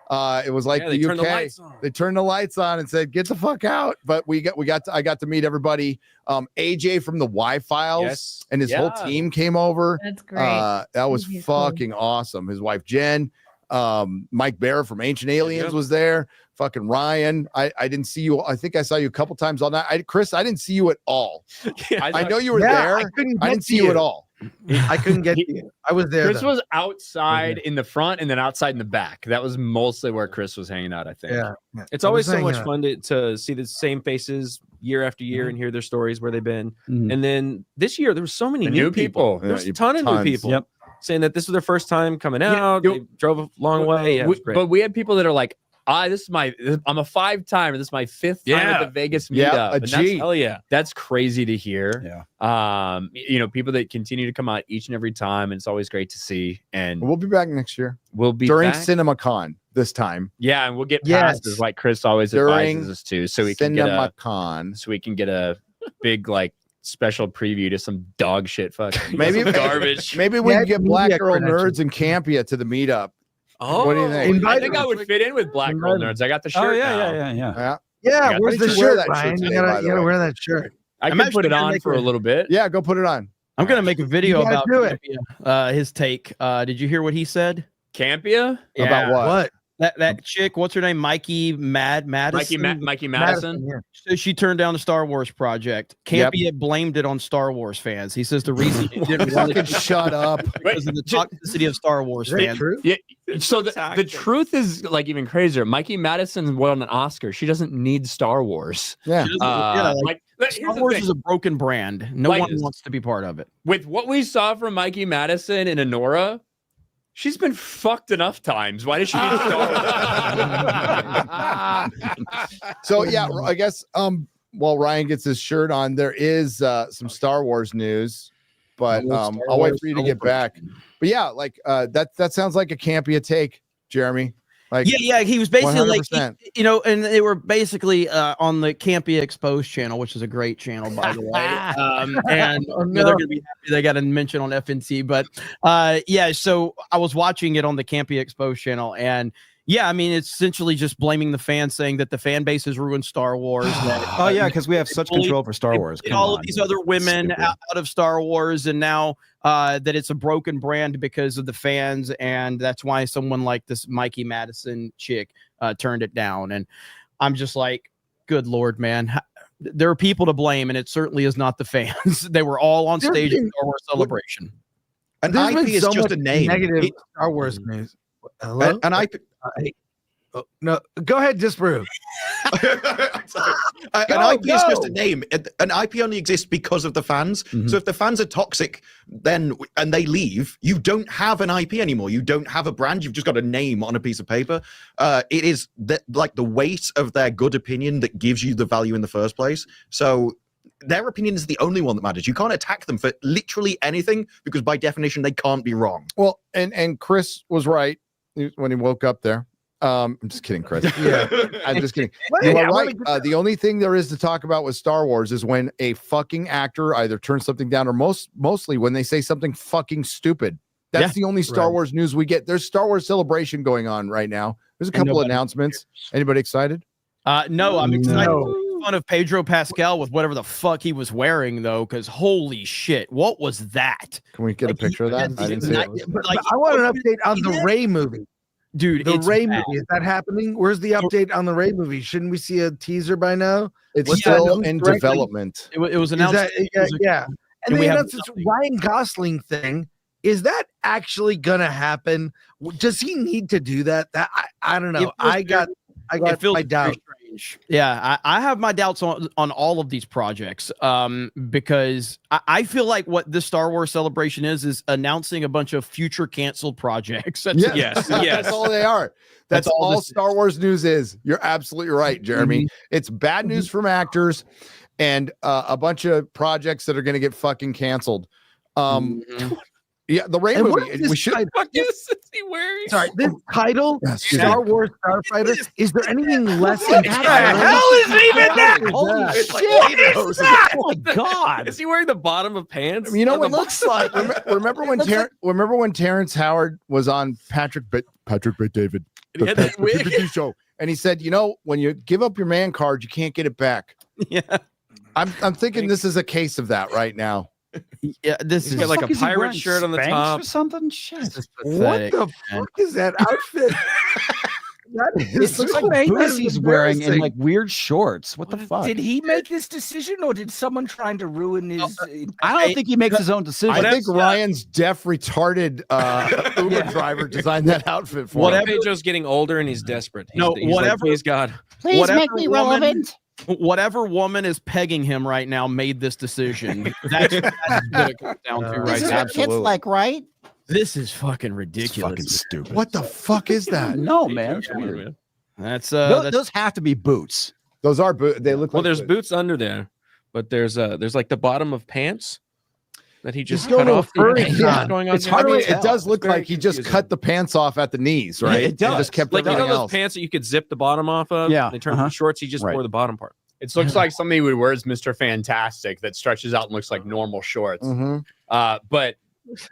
It was like the UK. They turned the lights on and said, "Get the fuck out!" But I got to meet everybody. AJ from the Y-Files and his whole team came over. That's great. That was fucking awesome. His wife Jen, Mike Baer from Ancient Aliens was there. Fucking Ryan. I didn't see you. I think I saw you a couple times all night. Chris, I didn't see you at all. I know you were there. I didn't see you at all. I couldn't get you. I was there. Chris was outside in the front and then outside in the back. That was mostly where Chris was hanging out, I think. Yeah. It's always so much fun to see the same faces year after year and hear their stories where they've been. And then this year there were so many new people. There's a ton of new people saying that this was their first time coming out. They drove a long way. Yeah, but we had people that are like, I'm a 5-timer. This is my 5th time at the Vegas meetup. That's crazy to hear. People that continue to come out each and every time, and it's always great to see. And we'll be back next year. We'll be during back. CinemaCon this time. Yeah, and we'll get passes like Chris always advises us to, so we can get a big special preview to some dog shit fucking garbage. Maybe we can get Black Girl Nerds and Campia to the meetup. Oh, what do you think? I think I would fit in with Black Girl Nerds. I got the shirt. Yeah, where's the shirt, Ryan? You gotta wear that shirt. I can put it on for a little bit. Yeah, go put it on. I'm gonna make a video about Campia, his take. Did you hear what he said? Campia? About what? That chick, what's her name? Mikey Madison. Mikey Madison. So she turned down the Star Wars project. Campia blamed it on Star Wars fans. He says the reason he didn't fucking shut up because of the toxicity of Star Wars fans. Yeah. So the truth is even crazier. Mikey Madison won an Oscar. She doesn't need Star Wars. Yeah. Star Wars is a broken brand. No one wants to be part of it. With what we saw from Mikey Madison and Honora, she's been fucked enough times. Why does she need Star Wars? So yeah, I guess while Ryan gets his shirt on, there is some Star Wars news, but I'll wait for you to get back. But yeah, that sounds like a Campia take, Jeremy. He was basically 100%. and they were basically on the Campia Exposed channel, which is a great channel, by the way. And they're gonna be happy they got a mention on FNT. But so I was watching it on the Campia Exposed channel, and it's essentially just blaming the fans, saying that the fan base has ruined Star Wars. Because we have such control over Star Wars. All of these other women out of Star Wars, and now that it's a broken brand because of the fans, and that's why someone like this Mikey Madison chick turned it down. And I'm just like, good Lord, man. There are people to blame, and it certainly is not the fans. They were all on stage at Star Wars Celebration. An IP is just a name. Negative Star Wars news. Hello? An IP. No, go ahead, Disparu. An IP is just a name. An IP only exists because of the fans. So if the fans are toxic, and they leave, you don't have an IP anymore. You don't have a brand. You've just got a name on a piece of paper. It is the weight of their good opinion that gives you the value in the first place. So their opinion is the only one that matters. You can't attack them for literally anything because by definition they can't be wrong. Well, and Chris was right when he woke up there. I'm just kidding, Chris. I'm just kidding. You are right. The only thing there is to talk about with Star Wars is when a fucking actor either turns something down or mostly when they say something fucking stupid. That's the only Star Wars news we get. There's Star Wars Celebration going on right now. There's a couple announcements. Anybody excited? No, I'm excited. Fun of Pedro Pascal with whatever the fuck he was wearing, though, because holy shit, what was that? Can we get a picture of that? I didn't see it. I want an update on the Rey movie. Dude, the Rey movie, is that happening? Where's the update on the Rey movie? Shouldn't we see a teaser by now? It's still in development. It was announced. And they announced this Ryan Gosling thing. Is that actually gonna happen? Does he need to do that? I don't know. I got my doubts. Yeah, I have my doubts on all of these projects because I feel like what this Star Wars Celebration is announcing a bunch of future canceled projects. Yes. That's all they are. That's all Star Wars news is. You're absolutely right, Jeremy. It's bad news from actors and a bunch of projects that are going to get fucking canceled. Yeah, the Rey movie. We should. What is he wearing? Sorry, this title, Star Wars Starfighter. Is there anything less than what the hell is even that? Holy shit! Oh my god! Is he wearing the bottom of pants? You know what it looks like? Remember when Terrence Howard was on Patrick Bet David show, and he said, when you give up your man card, you can't get it back. Yeah, I'm thinking this is a case of that right now. Yeah, this He's is got like a pirate shirt on the top or something. Shit. What the fuck is that outfit? It looks like boots he's wearing and like weird shorts. What the fuck? Did he make this decision, or did someone trying to ruin his? I don't think he makes his own decision. I think Ryan's deaf, retarded Uber driver designed that outfit for him. Pedro's getting older and he's desperate. He's whatever. Like, please God, please make me relevant. Whatever woman is pegging him right now made this decision. That's what it comes down to, right? This is what kids like, right? This is fucking ridiculous. Fucking stupid. What the fuck is that? No, man. It's weird. That's those have to be boots. Those are boots. They look. Well, like there's boots under there, but there's like the bottom of pants that he just go cut to off. It's hard. It does look like he just cut the pants off at the knees, right? Yeah, it does. And just kept like everything those else. pants that you could zip the bottom off of. Yeah. They turned into shorts. He just wore the bottom part. It looks like something he would wear as Mr. Fantastic that stretches out and looks like normal shorts. But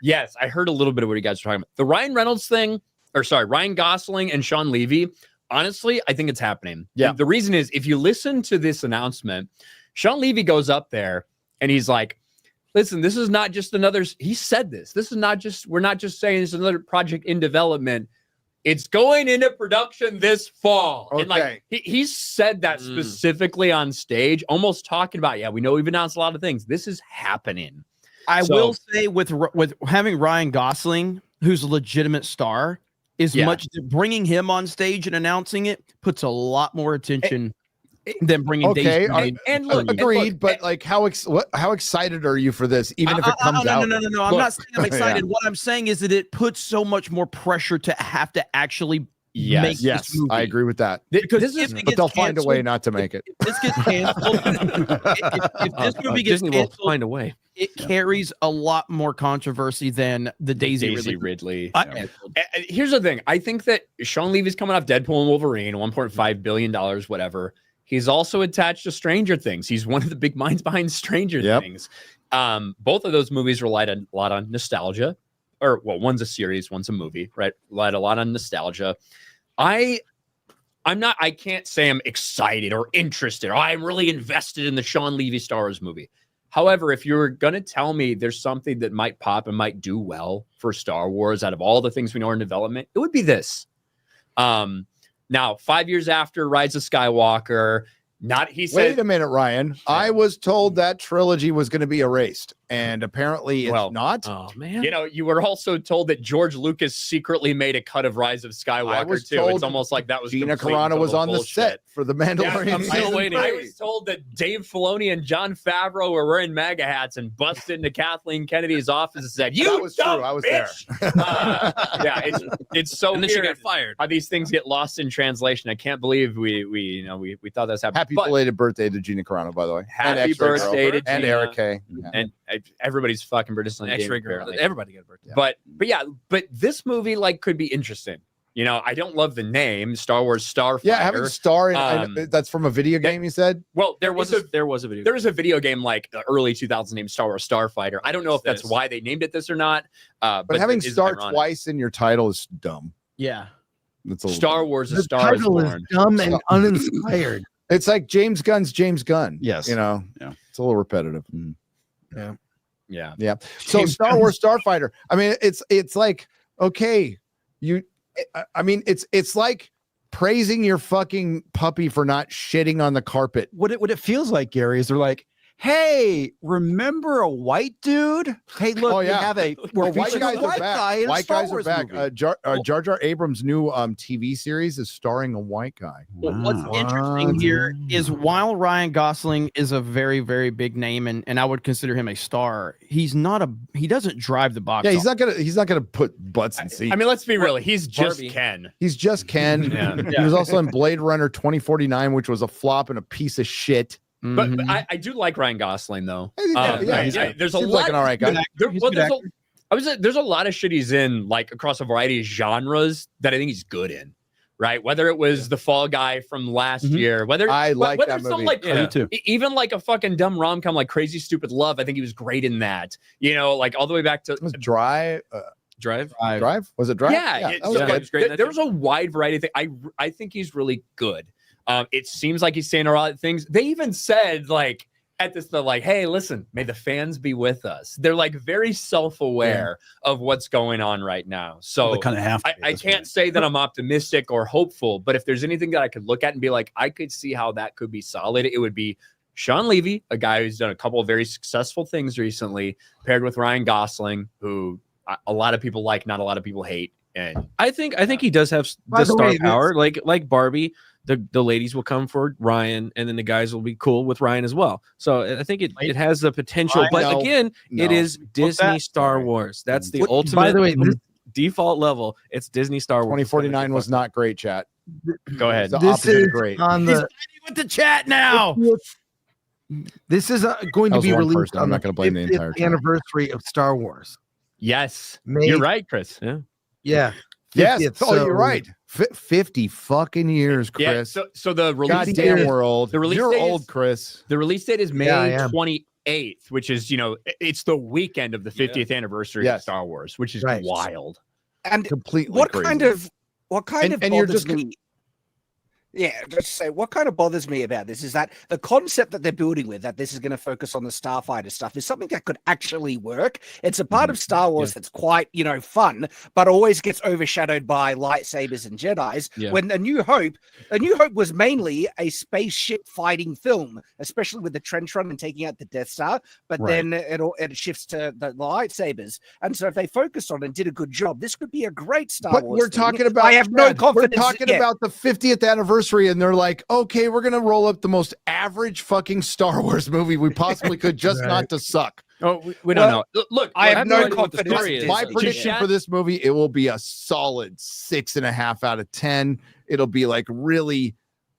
yes, I heard a little bit of what you guys were talking about. The Ryan Reynolds thing, Ryan Gosling and Sean Levy. Honestly, I think it's happening. Yeah. The reason is if you listen to this announcement, Sean Levy goes up there and he's like, listen, this is not just another, he said this. This is not just, we're not just saying it's another project in development. It's going into production this fall. Okay. And like he said that specifically on stage, almost talking about, we know we've announced a lot of things. This is happening. I will say with having Ryan Gosling, who's a legitimate star, much bringing him on stage and announcing it puts a lot more attention than bringing Dave. And look, agreed. But like, how excited are you for this? Even if it comes out? No. I'm not saying I'm excited. What I'm saying is that it puts so much more pressure to have to actually make this movie. I agree with that. Because but they'll find a way not to make it. If this gets canceled, if this movie gets Disney canceled, will find a way. It carries a lot more controversy than the Daisy Ridley. Here's the thing. I think that Sean Levy's coming off Deadpool and Wolverine, $1.5 billion, whatever. He's also attached to Stranger Things. He's one of the big minds behind Stranger Things. Both of those movies relied a lot on nostalgia. Or, well, one's a series, one's a movie, right? Relied a lot on nostalgia. I can't say I'm excited or interested or I'm really invested in the Sean Levy Star Wars movie. However, if you're going to tell me there's something that might pop and might do well for Star Wars out of all the things we know are in development, it would be this. Now, 5 years after Rise of Skywalker, he said. Wait a minute, Ryan. I was told that trilogy was going to be erased, and apparently it's not. Oh man! You know, you were also told that George Lucas secretly made a cut of Rise of Skywalker too. It's almost like that was Gina Carano was on the set for the Mandalorian. I'm still waiting. I was told that Dave Filoni and Jon Favreau were wearing MAGA hats and busted into Kathleen Kennedy's office and said, "You that was dumb true. I was bitch." there. It's so and then weird she got fired. how these things get lost in translation. I can't believe we thought that's happening. Happy belated birthday to Gina Carano, by the way. Happy birthday to Gina. And Eric Kay. And everybody's fucking birthday. Everybody get a birthday. But this movie could be interesting. You know, I don't love the name Star Wars Starfighter. Yeah, having Star in that's from a video game. You said. Well, there was a video. There was a video game like the early 2000s named Star Wars Starfighter. I don't know if that's why they named it this or not. But having Star twice in your title is dumb. Yeah, that's Star Wars. The title is dumb and uninspired. It's like James Gunn's James Gunn. Yes. You know, it's a little repetitive. Yeah. So Star Wars Starfighter. I mean, it's like, okay, it's like praising your fucking puppy for not shitting on the carpet. What it feels like, Gary, is they're like, hey, remember a white dude? Hey, look, we have white guys are back. Guy in white Star guys Wars are back. movie. Jar Jar Abrams' new TV series is starring a white guy. Well, what's interesting here is while Ryan Gosling is a very, very big name, and I would consider him a star, he doesn't drive the box. Yeah, he's not gonna put butts in seats. I mean, let's be real. He's just Ken. He's just Ken. He was also in Blade Runner 2049, which was a flop and a piece of shit. But I do like Ryan Gosling though. There's a lot. Like an all right guy. There's a lot of shit he's in, like across a variety of genres that I think he's good in. Right, whether it was the Fall Guy from last year, whether that movie, even like a fucking dumb rom-com like Crazy Stupid Love, I think he was great in that. You know, like all the way back to Drive. Was it Drive? Yeah, there was a wide variety of things. I think he's really good. It seems like he's saying a lot of things. They even said, like, at this, they're like, hey, listen, may the fans be with us. They're like very self-aware of what's going on right now. So they kind of have to I can't say that I'm optimistic or hopeful, but if there's anything that I could look at and be like, I could see how that could be solid, it would be Sean Levy, a guy who's done a couple of very successful things recently, paired with Ryan Gosling, who a lot of people like, not a lot of people hate. And I think he does have the star power, like Barbie. The ladies will come for Ryan, and then the guys will be cool with Ryan as well. So I think it has the potential. But again, it is Disney Star Wars. That's the ultimate. By the way, default level. It's Disney Star Wars. 2049 was not great, chat. Go ahead. This is great. on He's with the chat now. This is going to be released on I'm not going to blame the entire anniversary of Star Wars. Yes, you're right, Chris. Yeah. Yes. 50th, Oh, so- you're right. 50 fucking years, Chris. Yeah, so the release goddamn date, world. The release You're date old, is, Chris. The release date is May Yeah, I am. 28th, which is, it's the weekend of the 50th anniversary of Star Wars, which is wild. And completely what crazy. kind of and you're bothers just me? Yeah, just say what kind of bothers me about this is that the concept that they're building with, that this is going to focus on the Starfighter stuff, is something that could actually work. It's a part of Star Wars that's quite, fun, but always gets overshadowed by lightsabers and Jedis. Yeah. When A New Hope was mainly a spaceship fighting film, especially with the trench run and taking out the Death Star. But then it shifts to the lightsabers, and so if they focused on it and did a good job, this could be a great Star Wars. But we're thing. talking about. I have no confidence. We're talking about the 50th anniversary. And they're like, okay, we're gonna roll up the most average fucking Star Wars movie we possibly could, just not to suck. Oh, we don't know. Look, I have no confidence. My prediction for this movie, it will be a solid 6.5 out of 10. It'll be like really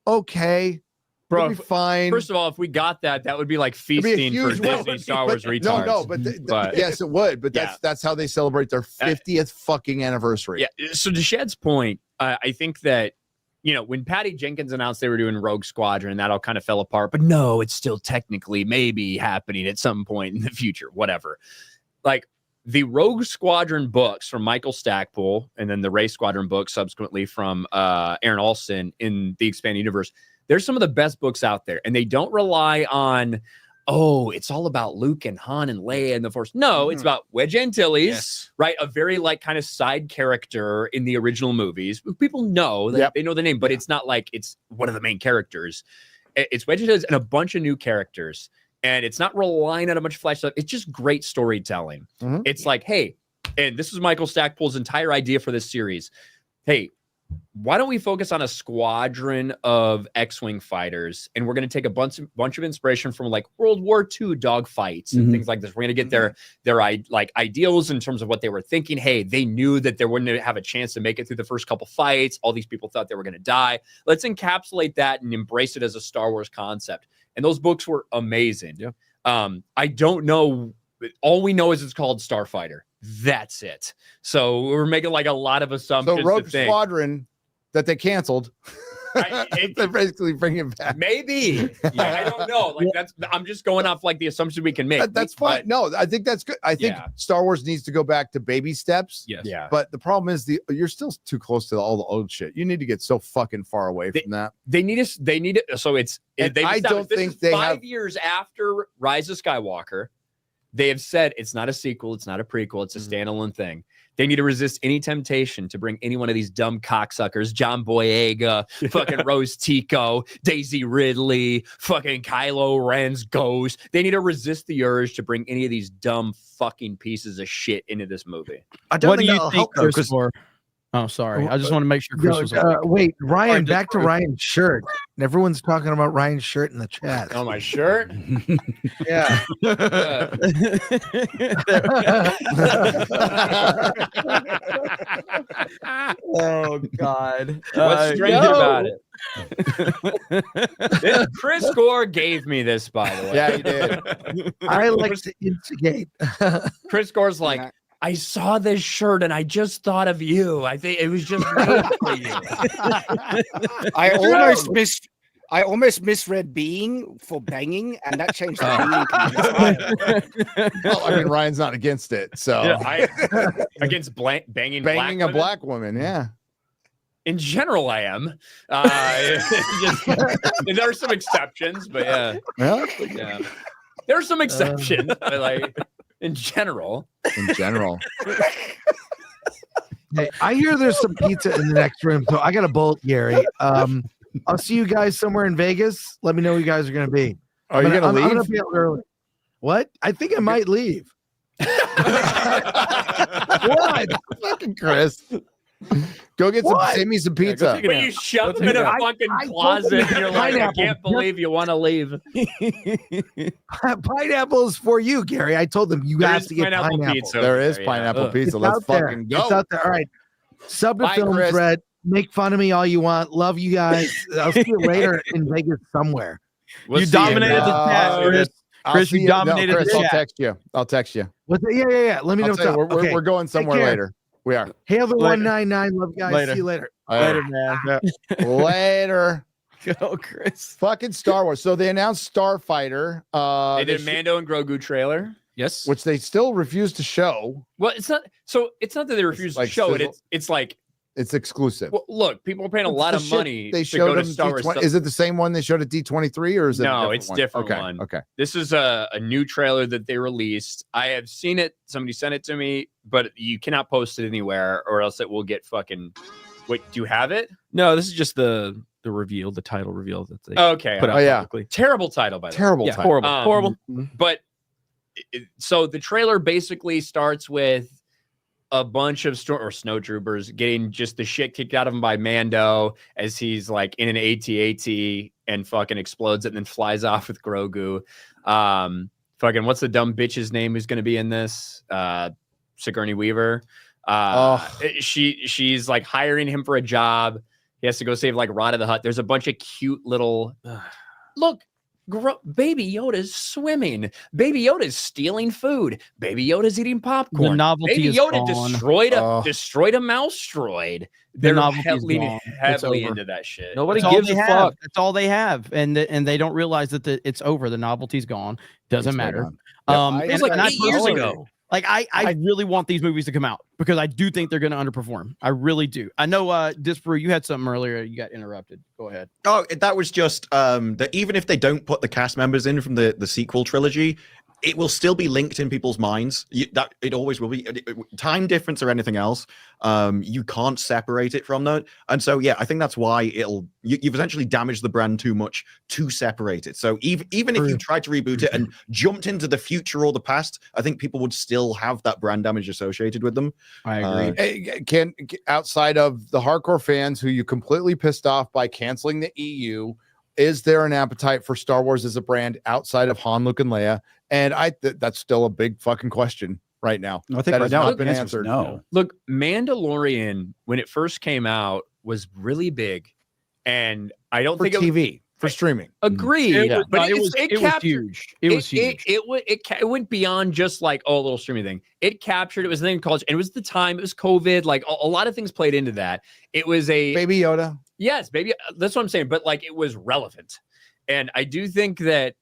okay. Bro, it'll be fine. First of all, if we got that would be like feasting for Disney Star Wars retards. No, but yes, it would. But that's how they celebrate their 50th fucking anniversary. Yeah. So to Shad's point, I think that when Patty Jenkins announced they were doing Rogue Squadron, that all kind of fell apart. But no, it's still technically maybe happening at some point in the future, whatever. Like the Rogue Squadron books from Michael Stackpole, and then the Ray Squadron books subsequently from Aaron Alston in the Expanded Universe. They're some of the best books out there, and they don't rely on, it's all about Luke and Han and Leia and the Force. No, it's about Wedge Antilles, right? A very kind of side character in the original movies. People know that they know the name, but it's not like it's one of the main characters. It's Wedge Antilles and a bunch of new characters, and it's not relying on a bunch of flash stuff. It's just great storytelling. It's like, hey, and this was Michael Stackpole's entire idea for this series. Hey, why don't we focus on a squadron of X-Wing fighters, and we're going to take a bunch of inspiration from like World War II dogfights and things like this. We're going to get their ideals in terms of what they were thinking. Hey, they knew that they wouldn't have a chance to make it through the first couple fights. All these people thought they were going to die. Let's encapsulate that and embrace it as a Star Wars concept. And those books were amazing. I don't know. All we know is it's called Starfighter. That's it. So we're making like a lot of assumptions. So Rogue Squadron that they canceled. They're basically bringing it back. Maybe. I don't know. Like I'm just going off like the assumption we can make. That's fine. No, I think that's good. I think Star Wars needs to go back to baby steps. Yes. Yeah. But the problem is you're still too close to all the old shit. You need to get so fucking far away from that. They need us. So it's. I don't think they 5 years after Rise of Skywalker. They have said it's not a sequel, it's not a prequel, it's a standalone thing. They need to resist any temptation to bring any one of these dumb cocksuckers, John Boyega, fucking Rose Tico, Daisy Ridley, fucking Kylo Ren's Ghost. They need to resist the urge to bring any of these dumb fucking pieces of shit into this movie. I don't think that'll help though, 'cause- Oh, sorry. I just want to make sure Chris was wait, Ryan, back to Ryan's shirt. Everyone's talking about Ryan's shirt in the chat. Oh, my shirt? Yeah. Oh, God. What's strange about it? Chris Gore gave me this, by the way. Yeah, he did. I like to instigate. Chris Gore's like, I saw this shirt and I just thought of you. I think it was just made for you. I almost misread being for banging, and that changed the meaning. Well, I mean, Ryan's not against it, so against banging a black woman, yeah. In general, I am. There are some exceptions, but yeah. There are some exceptions, but like in general. Hey, I hear there's some pizza in the next room, so I got a bolt, Gary. I'll see you guys somewhere in Vegas. Let me know where you guys are going to be. Are you going to leave? I'm going to be out early. What? I think I might leave. What? Fucking Chris. Go get save me some pizza. But you shove him in a fucking closet and you're like, I can't believe you want to leave. Pineapples for you, Gary. I told them you have to get pineapple. Pizza there is pineapple pizza. Let's fucking go. It's out there. All right. Sub to Film Thread. Make fun of me all you want. Love you guys. I'll see you later in Vegas somewhere. You dominated the chat, Chris. Chris, you dominated the chat. I'll text you. Yeah. Let me know. We're going somewhere later. We are. Hail the 199. Love you guys. Later. See you later. Later, man. Later. Go, Chris. Fucking Star Wars. So they announced Starfighter. They did Mando and Grogu trailer. Yes. Which they still refuse to show. Well, it's not that they refuse to show it. It's like it's exclusive. Well, look, people are paying a lot of money. They showed them Star Wars. Is it the same one they showed at D23 or is it? No, it's a different one. Okay. This is a new trailer that they released. I have seen it. Somebody sent it to me, but you cannot post it anywhere or else it will get fucking. Wait, do you have it? No, this is just the reveal, the title reveal that they put out publicly. Terrible title, by the way. Terrible title. Horrible. But so the trailer basically starts with a bunch of snowtroopers getting just the shit kicked out of him by Mando as he's like in an AT-AT and fucking explodes it and then flies off with Grogu. Fucking what's the dumb bitch's name who's going to be in this? Sigourney Weaver. She's like hiring him for a job. He has to go save like Rod of the Hutt. There's a bunch of cute little look. Baby Yoda's swimming. Baby Yoda's stealing food. Baby Yoda's eating popcorn. The novelty Baby is Yoda gone. destroyed a mouse droid. They're leaning heavily into that shit. Nobody gives a fuck. That's all they have, and they don't realize that it's over. The novelty's gone. Doesn't matter. It was like 8 years ago. Like I really want these movies to come out because I do think they're going to underperform. I really do. I know, Disparu, you had something earlier. You got interrupted. Go ahead. Oh, that was just that even if they don't put the cast members in from the sequel trilogy, it will still be linked in people's minds. That it always will be. Time difference or anything else, you can't separate it from that. And so, yeah, I think that's why you've essentially damaged the brand too much to separate it. So even if you tried to reboot it and jumped into the future or the past, I think people would still have that brand damage associated with them. I agree. Can outside of the hardcore fans who you completely pissed off by canceling the EU, is there an appetite for Star Wars as a brand outside of Han, Luke, and Leia? And that's still a big fucking question right now. I think right now been answered. No. Look, Mandalorian when it first came out was really big, and I don't think TV for streaming. Agreed, but it was huge. It was huge. It went beyond just like a little streaming thing. It captured. It was a thing in college, and it was the time. It was COVID. Like a lot of things played into that. It was a Baby Yoda. Yes, baby. That's what I'm saying. But like, it was relevant, and I do think that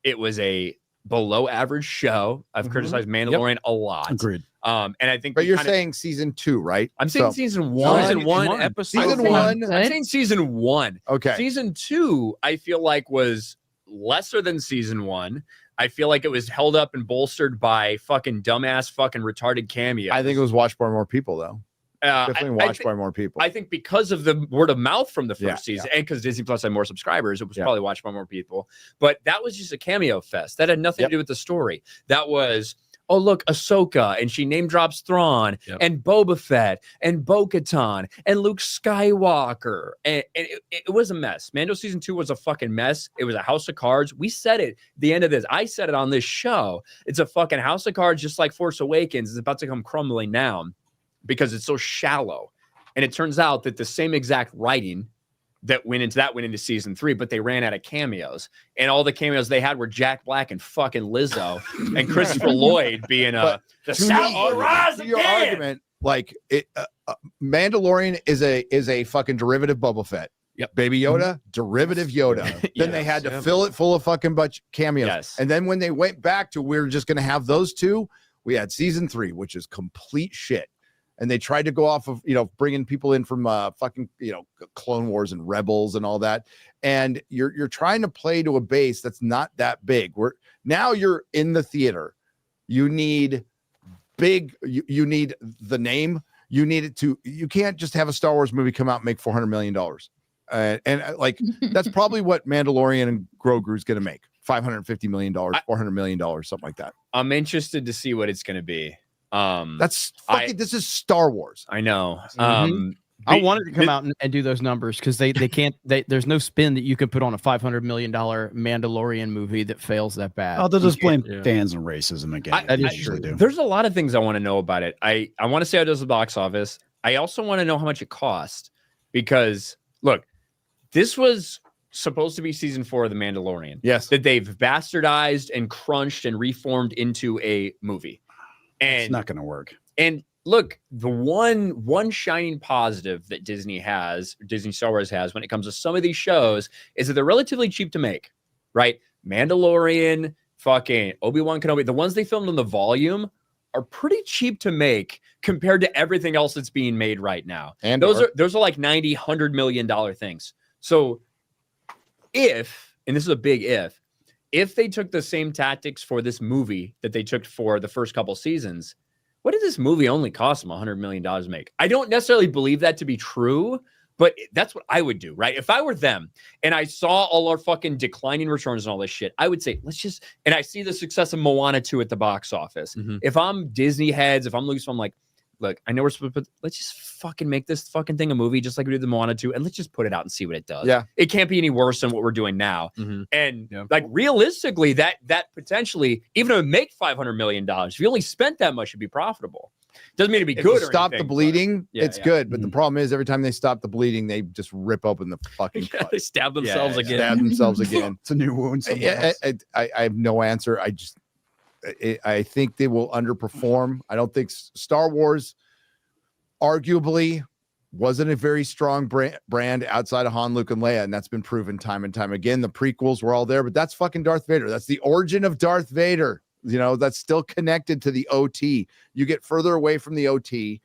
it was a below average show. I've criticized Mandalorian a lot. Agreed. And I think, but you're saying season 2, right? I'm saying season 1. Season 1. I'm saying season 1. Okay. Season 2, I feel like was lesser than season 1. I feel like it was held up and bolstered by fucking dumbass, fucking retarded cameos. I think it was watched by more people though. Definitely watched by more people. I think because of the word of mouth from the first season, and because Disney Plus had more subscribers, it was probably watched by more people. But that was just a cameo fest. That had nothing to do with the story. That was, oh, look, Ahsoka, and she name drops Thrawn, and Boba Fett, and Bo-Katan, and Luke Skywalker. And it was a mess. Mando season 2 was a fucking mess. It was a house of cards. We said it at the end of this. I said it on this show. It's a fucking house of cards, just like Force Awakens. It's about to come crumbling down, because it's so shallow. And it turns out that the same exact writing that went into season 3, but they ran out of cameos. And all the cameos they had were Jack Black and fucking Lizzo and Christopher Lloyd being the South will rise again. Your argument, like Mandalorian is a fucking derivative Boba Fett. Yep. Baby Yoda, derivative Yoda. Then they had to fill it full of fucking bunch cameos. Yes. And then when they went back to we're just going to have those two, we had season 3, which is complete shit. and they tried to go off of, bringing people in from fucking, Clone Wars and Rebels and all that. And you're trying to play to a base that's not that big. Now you're in the theater. You need big, you need the name. You need it to, you can't just have a Star Wars movie come out and make $400 million. And like, that's probably what Mandalorian and Grogu's going to make. $550 million, $400 million, something like that. I'm interested to see what it's going to be. That's fucking, this is Star Wars. I know. I wanted to come out and do those numbers because they can't. There's no spin that you can put on a $500 million Mandalorian movie that fails that bad. Oh, they'll just blame fans and racism again. That is true. There's a lot of things I want to know about it. I want to see how it does the box office. I also want to know how much it cost because look, this was supposed to be season 4 of The Mandalorian. Yes, that they've bastardized and crunched and reformed into a movie, and it's not going to work. And look, the one shining positive that Disney Star Wars has when it comes to some of these shows is that they're relatively cheap to make, right? Mandalorian, fucking Obi-Wan Kenobi, the ones they filmed on the volume are pretty cheap to make compared to everything else that's being made right now. And those are like $90, $100 million things. So if, and this is a big if they took the same tactics for this movie that they took for the first couple seasons, what did this movie only cost them $100 million to make? I don't necessarily believe that to be true, but that's what I would do, right? If I were them and I saw all our fucking declining returns and all this shit, I would say, and I see the success of Moana 2 at the box office. If I'm Disney heads, if I'm Lucas, I'm like, look, I know we're supposed to put, let's just fucking make this fucking thing a movie just like we did the Moana 2, and let's just put it out and see what it does. Yeah. It can't be any worse than what we're doing now. And like realistically, that potentially, even if it make $500 million, if you only spent that much, it'd be profitable. Doesn't mean to be good. Stop the bleeding, it's good. But the problem is every time they stop the bleeding, they just rip open the fucking cut. They stab themselves again. Stab themselves again. It's a new wound. I have no answer. I think they will underperform. I don't think Star Wars arguably wasn't a very strong brand outside of Han, Luke, and Leia, and that's been proven time and time again. The prequels were all there, but that's fucking Darth Vader. That's the origin of Darth Vader. That's still connected to the OT. You get further away from the OT,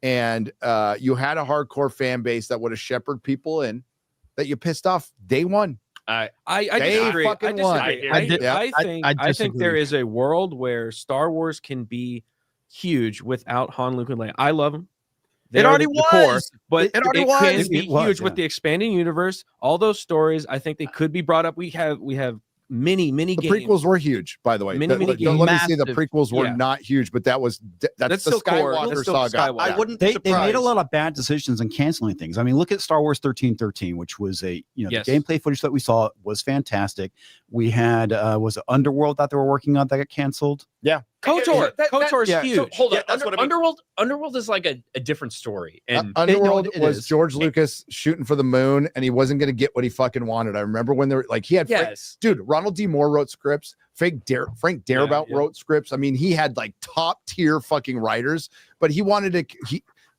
and you had a hardcore fan base that would have shepherded people in that you pissed off day one. I disagree. I think there is a world where Star Wars can be huge without Han, Luke, and Leia. I love them. It already was, but it already can be huge with the expanding universe. All those stories, I think they could be brought up. We have many the games. prequels were huge, by the way. Many games. Let me see, the prequels were not huge, but that's the Skywalker saga. I wouldn't. They made a lot of bad decisions in canceling things. I mean, look at Star Wars 1313, which was the gameplay footage that we saw was fantastic. We had was it Underworld that they were working on that got canceled? Yeah. KOTOR is huge. So, hold on. That's what I mean. Underworld is like a different story. And Underworld was George Lucas shooting for the moon, and he wasn't going to get what he fucking wanted. I remember when they were like, he had dude, Ronald D. Moore wrote scripts. Frank Darabont wrote scripts. I mean, he had like top tier fucking writers, but he wanted to.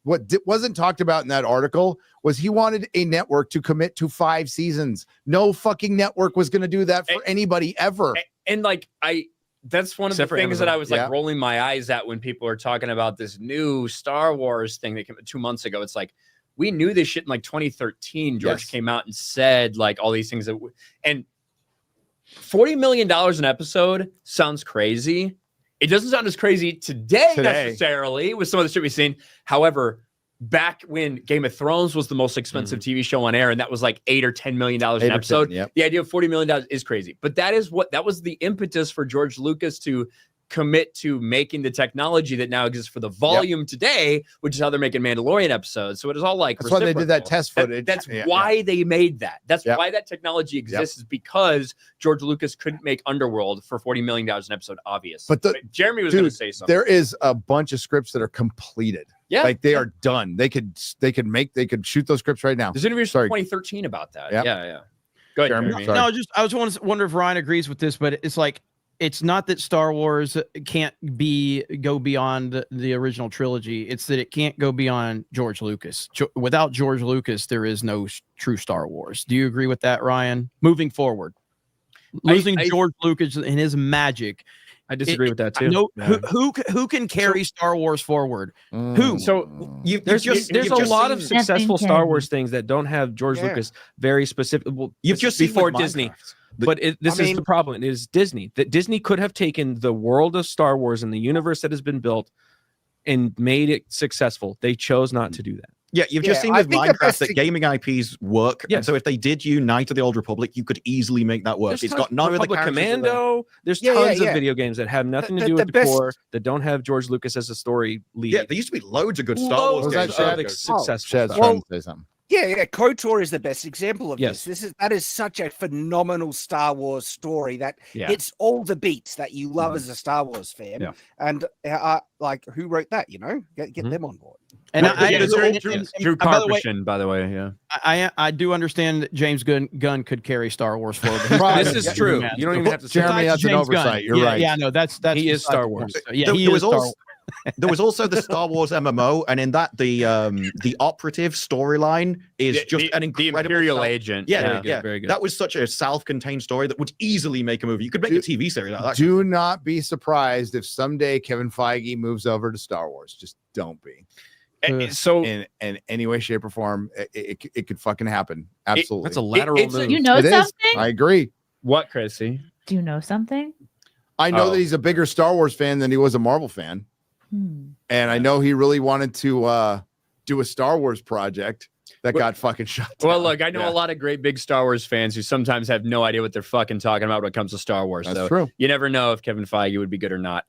What wasn't talked about in that article was he wanted a network to commit to 5 seasons. No fucking network was going to do that for anybody ever. And like that's one of the things that I was like rolling my eyes at when people are talking about this new Star Wars thing that came 2 months ago. It's like, we knew this shit in like 2013. George came out and said like all these things and $40 million an episode sounds crazy. It doesn't sound as crazy today necessarily with some of the shit we've seen. However, back when Game of Thrones was the most expensive TV show on air, and that was like $8 or $10 million an episode, the idea of $40 million is crazy. But that was the impetus for George Lucas to commit to making the technology that now exists for the volume today, which is how they're making Mandalorian episodes. So it is all like that's why they did that test footage. That's why they made that. That's why that technology exists, is because George Lucas couldn't make Underworld for $40 million an episode, obvious. But Jeremy was going to say something. There is a bunch of scripts that are completed. Yeah, like they are done. They could shoot those scripts right now. There's interviews from 2013 about that. Yeah. Go ahead, Jeremy. No, I was wondering if Ryan agrees with this, but it's like, it's not that Star Wars can't go beyond the original trilogy. It's that it can't go beyond George Lucas. Without George Lucas, there is no true Star Wars. Do you agree with that, Ryan? Moving forward, losing George Lucas and his magic I disagree with that too. No, who can carry Star Wars forward? Who? So there's a lot of successful Star Wars things that don't have George Lucas very specific. Well, you've just seen before Disney. But this is the problem. It is Disney. That Disney could have taken the world of Star Wars and the universe that has been built and made it successful. They chose not to do that. Yeah, you've just seen with Minecraft that gaming IPs work. Yeah. And so if they did Knight of the Old Republic, you could easily make that work. It's got none of the characters. Commando. There's tons of video games that have nothing to do with the core, that don't have George Lucas as a story lead. Yeah, there used to be loads of good Star Wars games. Successful. Yeah, KOTOR is the best example of this. That is such a phenomenal Star Wars story that hits all the beats that you love as a Star Wars fan. Yeah. And like, who wrote that? You know, get them on board. And Drew Karpyshyn, by the way. Yeah, I do understand that James Gunn could carry Star Wars forward. This is true. You don't even have to say Jeremy. That's an oversight. You're right. Yeah, no, that's he is Star Wars. Yeah, he is Star Wars. There was also the Star Wars MMO, and in that the operative storyline is just an incredible Imperial agent. Yeah, very good. That was such a self-contained story that would easily make a movie. You could make a TV series out of that. Do not be surprised if someday Kevin Feige moves over to Star Wars. Just don't be. So in any way, shape, or form, it could fucking happen. Absolutely. That's a lateral move. You know something? I agree. What, Chrissy? Do you know something? I know that he's a bigger Star Wars fan than he was a Marvel fan. And I know he really wanted to do a Star Wars project that got fucking shut down. Well, look, I know a lot of great big Star Wars fans who sometimes have no idea what they're fucking talking about when it comes to Star Wars. That's true. You never know if Kevin Feige would be good or not.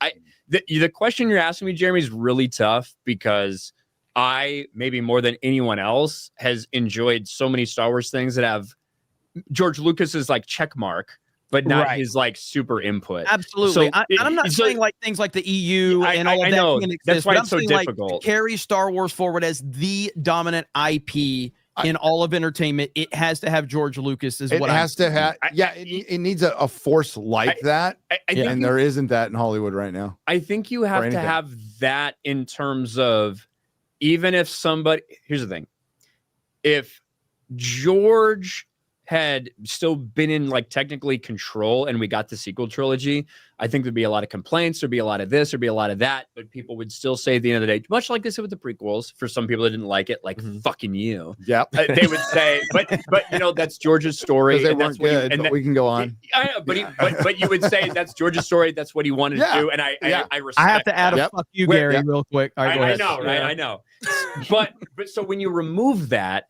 The question you're asking me, Jeremy, is really tough because I, maybe more than anyone else, has enjoyed so many Star Wars things that have George Lucas's like check mark, but not his like super input. Absolutely. So I'm not saying like things like the EU and all of that. I know. That's why it's so difficult. Like, to carry Star Wars forward as the dominant IP in all of entertainment, it has to have George Lucas as what it has to have. Yeah, it needs a force like that. And there isn't that in Hollywood right now. I think you have to have that in terms of, even if somebody, here's the thing. If George had still been in like technically control and we got the sequel trilogy, I think there'd be a lot of complaints, there'd be a lot of this, there'd be a lot of that, but people would still say at the end of the day, much like they said with the prequels, for some people that didn't like it, like fucking you. Yeah. They would say, but you know, that's George's story. They weren't good, but we can go on. But you would say that's George's story, that's what he wanted to do, and I respect I have to add a fuck you, Gary, real quick. I know, right? I know. But so when you remove that,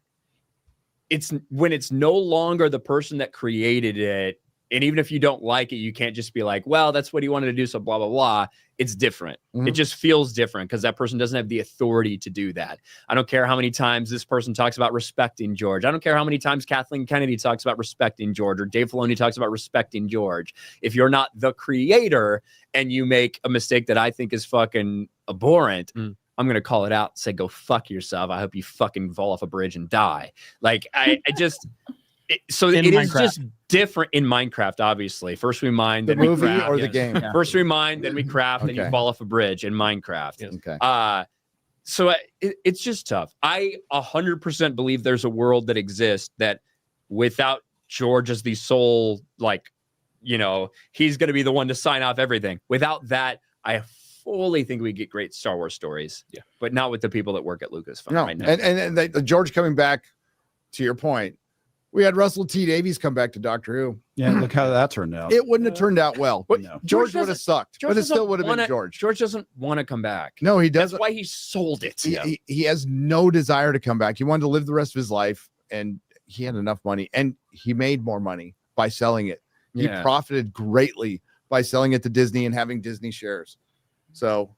it's when it's no longer the person that created it, and even if you don't like it, you can't just be like, well, that's what he wanted to do, so blah blah blah. It's different. It just feels different because that person doesn't have the authority to do that. I don't care how many times this person talks about respecting George. I don't care how many times Kathleen Kennedy talks about respecting George, or Dave Filoni talks about respecting George. If you're not the creator and you make a mistake that I think is fucking abhorrent, I'm going to call it out and say, go fuck yourself. I hope you fucking fall off a bridge and die. Like, I just, it is just different in Minecraft, obviously. First we mine, then the movie we craft. Or the game? First we mine, then we craft, then you fall off a bridge in Minecraft. Okay. So it's just tough. I 100% believe there's a world that exists that without George as the sole, like, you know, he's going to be the one to sign off everything. Without that, I fully think we get great Star Wars stories, but not with the people that work at Lucasfilm right now. And the George coming back, to your point, we had Russell T Davies come back to Doctor Who. Yeah, look how that turned out. It wouldn't have turned out well. But no. George would have sucked, but it still would have been George. George doesn't want to come back. No, he doesn't. That's why he sold it. He has no desire to come back. He wanted to live the rest of his life, and he had enough money, and he made more money by selling it. He profited greatly by selling it to Disney and having Disney shares. So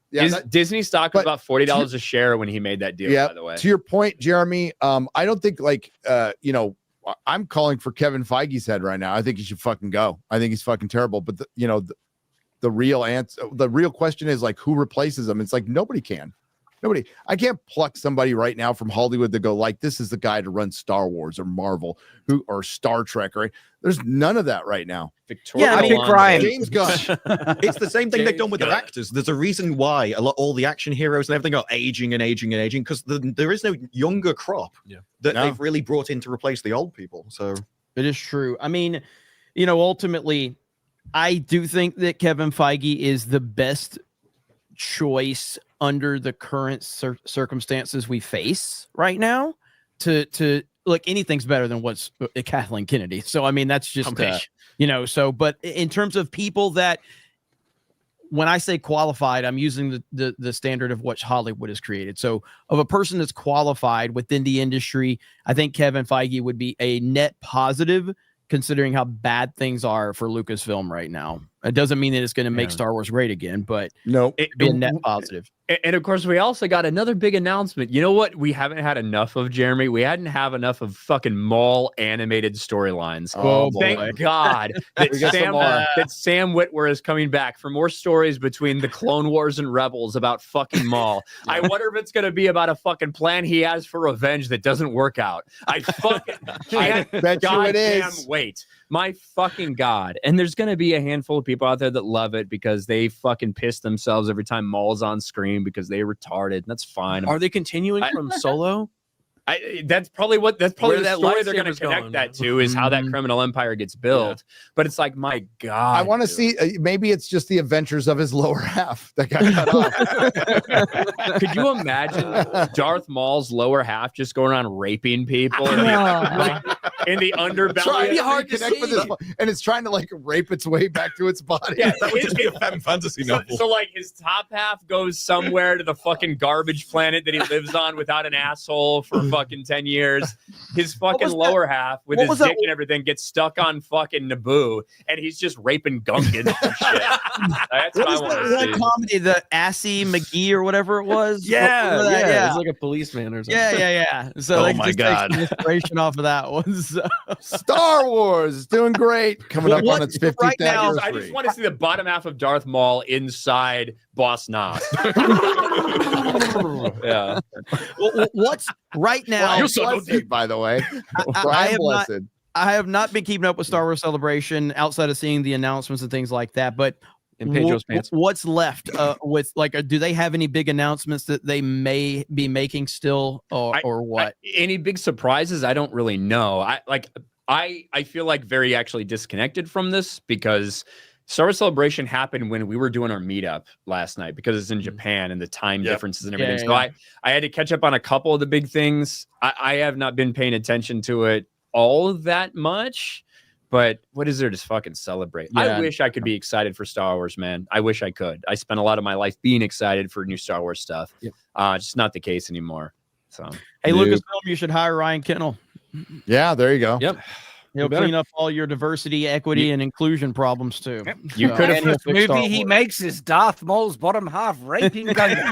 Disney stock was about $40 a share when he made that deal. By the way, to your point, Jeremy, I don't think I'm calling for Kevin Feige's head right now. I think he should fucking go. I think he's fucking terrible. But the real answer, the real question is like, who replaces him? It's like nobody can. Nobody. I can't pluck somebody right now from Hollywood to go like, this is the guy to run Star Wars or Marvel or Star Trek. Right? There's none of that right now. I think Ryan, James Gunn. It's the same thing they've done with their actors. There's a reason why all the action heroes and everything are aging because there is no younger crop that they've really brought in to replace the old people. So it is true. I mean, ultimately, I do think that Kevin Feige is the best choice under the current circumstances we face right now. To look, anything's better than what's Kathleen Kennedy. So I mean, that's just So, but in terms of people that, when I say qualified, I'm using the standard of what Hollywood has created. So of a person that's qualified within the industry, I think Kevin Feige would be a net positive, considering how bad things are for Lucasfilm right now. It doesn't mean that it's going to make Star Wars great again, but it'd be a net positive. And of course, we also got another big announcement. You know what we haven't had enough of, Jeremy? We hadn't have enough of fucking Maul animated storylines. Oh, thank God that Sam Witwer is coming back for more stories between the Clone Wars and Rebels about fucking Maul. I wonder if it's going to be about a fucking plan he has for revenge that doesn't work out. I bet you it is. Wait. My fucking God. And there's going to be a handful of people out there that love it because they fucking piss themselves every time Maul's on screen because they're retarded. And that's fine. Are they continuing from Solo? That's probably the story they're going to connect that to is how that criminal empire gets built. But it's like, my God. I want to see, maybe it's just the adventures of his lower half that got cut off. Could you imagine Darth Maul's lower half just going around raping people in the underbelly? It'd be hard to see. And it's trying to like rape its way back to its body. Yeah, that would just be a femme fantasy novel. So like his top half goes somewhere to the fucking garbage planet that he lives on without an asshole for fucking 10 years. His fucking lower half with his dick and everything gets stuck on fucking Naboo, and he's just raping Gungans and shit. That's what I want to see. That comedy, the Assy McGee or whatever it was. Yeah. It's like a policeman or something. Yeah. So oh my God, take inspiration off of that one. So. Star Wars is doing great, coming up on its 50th anniversary. I just want to see the bottom half of Darth Maul inside Boss Nass. Yeah. What's right now? Well, you're so deep, by the way. I have not been keeping up with Star Wars Celebration outside of seeing the announcements and things like that. But in Pedro's pants. What's left with like? Do they have any big announcements that they may be making still, or what? Any big surprises? I don't really know. I feel like very actually disconnected from this because Star Wars Celebration happened when we were doing our meetup last night because it's in Japan and the time differences and everything. So I had to catch up on a couple of the big things. I have not been paying attention to it all that much, but what is there to fucking celebrate? I wish I could be excited for Star Wars, man. I wish I could. I spent a lot of my life being excited for new Star Wars stuff. It's just not the case anymore. So, hey, Lucasfilm, you should hire Ryan Kennel. Yeah, there you go. Yep. He'll clean up all your diversity, equity, and inclusion problems too. You could have the movie he makes is Darth Maul's bottom half raping Gungan.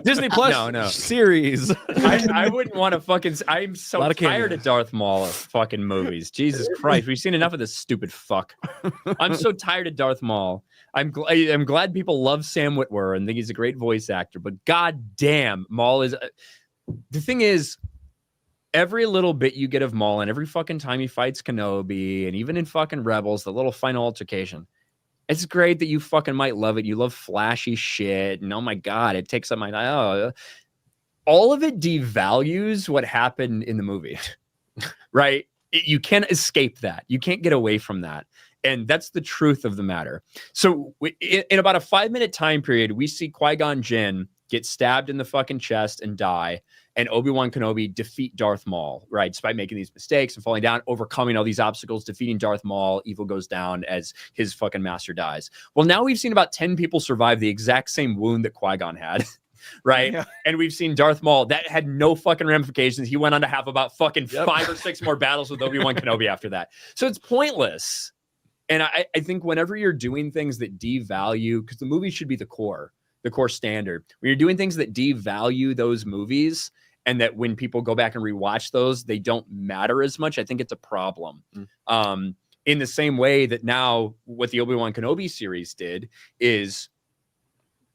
Disney Plus series. I wouldn't want to fucking. I'm so tired of Darth Maul fucking movies. Jesus Christ, we've seen enough of this stupid fuck. I'm so tired of Darth Maul. I'm glad people love Sam Witwer and think he's a great voice actor, but goddamn, Maul is. The thing is. Every little bit you get of Maul and every fucking time he fights Kenobi and even in fucking Rebels, the little final altercation, it's great that you fucking might love it. You love flashy shit. And oh my God, it takes up my all of it devalues what happened in the movie, right? You can't escape that. You can't get away from that. And that's the truth of the matter. So in about a 5-minute time period, we see Qui-Gon Jinn get stabbed in the fucking chest and die. And Obi-Wan Kenobi defeat Darth Maul, right? Despite making these mistakes and falling down, overcoming all these obstacles, defeating Darth Maul, evil goes down as his fucking master dies. Well, now we've seen about 10 people survive the exact same wound that Qui-Gon had, right? Yeah. And we've seen Darth Maul, that had no fucking ramifications. He went on to have about fucking 5 or 6 more battles with Obi-Wan Kenobi after that. So it's pointless. And I think whenever you're doing things that devalue, because the movie should be the core standard. When you're doing things that devalue those movies, and that when people go back and rewatch those, they don't matter as much, I think it's a problem. In the same way that now what the Obi-Wan Kenobi series did is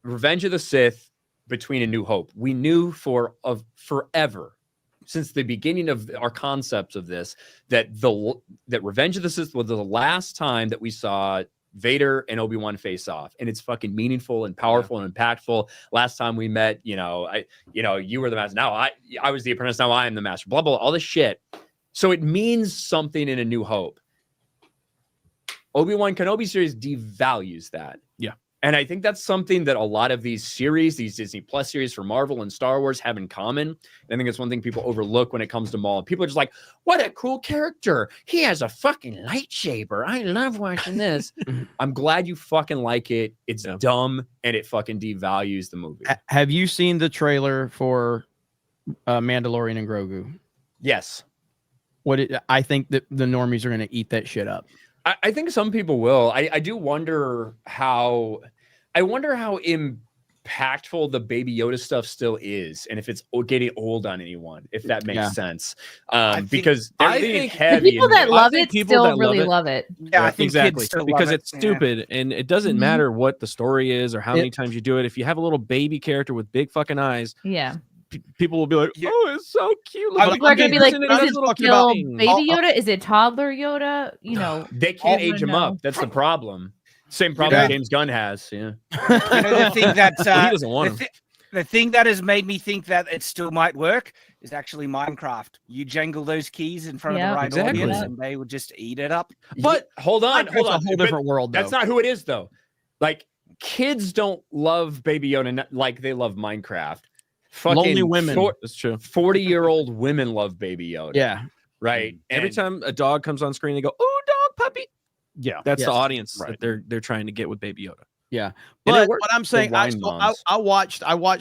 Revenge of the Sith between A New Hope. We knew forever, since the beginning of our concepts of this, that Revenge of the Sith was the last time that we saw Vader and Obi-Wan face off, and it's fucking meaningful and powerful and impactful. Last time we met, you were the master. Now I was the apprentice. Now I am the master. Blah blah. All this shit. So it means something in A New Hope. Obi-Wan Kenobi series devalues that. Yeah. And I think that's something that a lot of these series, these Disney Plus series for Marvel and Star Wars have in common. And I think it's one thing people overlook when it comes to Maul. People are just like, what a cool character. He has a fucking lightsaber. I love watching this. I'm glad you fucking like it. It's dumb and it fucking devalues the movie. Have you seen the trailer for Mandalorian and Grogu? Yes. I think that the normies are going to eat that shit up. I think some people will. I do wonder how. I wonder how impactful the Baby Yoda stuff still is, and if it's getting old on anyone, if that makes sense. Because I think the people that love it still really love it. Yeah, I think exactly kids still because love it's stupid, and it doesn't matter what the story is or how many times you do it. If you have a little baby character with big fucking eyes, yeah. People will be like, "Oh, it's so cute." People are gonna be like, "Is it still about Baby Yoda? Is it toddler Yoda?" You know, they can't age him up. That's the problem. Same problem James Gunn has. Yeah. You know, the thing that he doesn't want him. The thing that has made me think that it still might work is actually Minecraft. You jangle those keys in front of the right audience, and they would just eat it up. But hold on. A whole different world. That's not who it is, though. Like kids don't love Baby Yoda like they love Minecraft. Fucking lonely women. That's true. 40-year-old women love Baby Yoda. Yeah. Right. Every time a dog comes on screen, they go, "Oh, dog, puppy." Yeah, that's the audience that they're trying to get with Baby Yoda. Yeah, but what I'm saying, I watched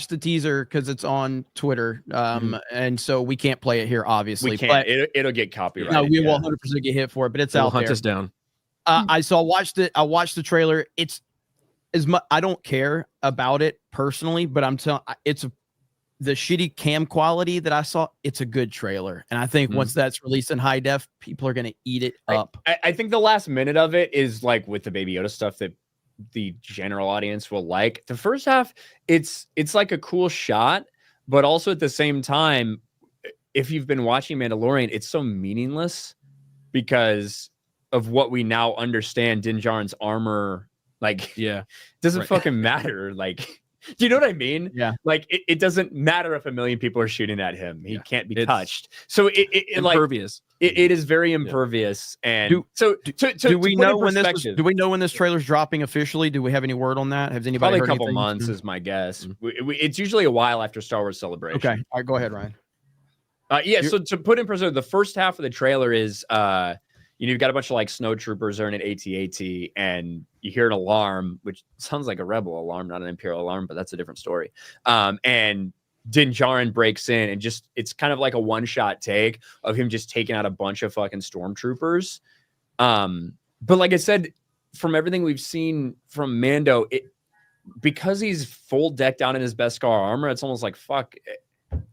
the teaser because it's on Twitter, and so we can't play it here, obviously. We can't. It'll get copyrighted. No, we will 100% get hit for it, but it's out there. Hunt us down. I watched the trailer. It's as much. I don't care about it personally, but I'm telling the shitty cam quality that I saw, it's a good trailer. And I think once that's released in high def, people are going to eat it up. I think the last minute of it is like with the Baby Yoda stuff that the general audience will like. The first half, it's like a cool shot, but also at the same time, if you've been watching Mandalorian, it's so meaningless because of what we now understand Din Djarin's armor. Like, doesn't fucking matter. Like, do you know what I mean? Yeah. Like it doesn't matter if 1 million people are shooting at him. He can't be touched. So it impervious. Like, it is very impervious. And do we know when this trailer's dropping officially? Do we have any word on that? Has anybody probably heard a couple anything? months is my guess. It's usually a while after Star Wars Celebration. Okay. All right, go ahead, Ryan. So to put in perspective, the first half of the trailer is you've got a bunch of like snow troopers are in an AT-AT and you hear an alarm, which sounds like a rebel alarm, not an Imperial alarm, but that's a different story. And Din Djarin breaks in and it's kind of like a one-shot take of him just taking out a bunch of fucking stormtroopers. But like I said, from everything we've seen from Mando, because he's full decked out in his Beskar armor, it's almost like, fuck.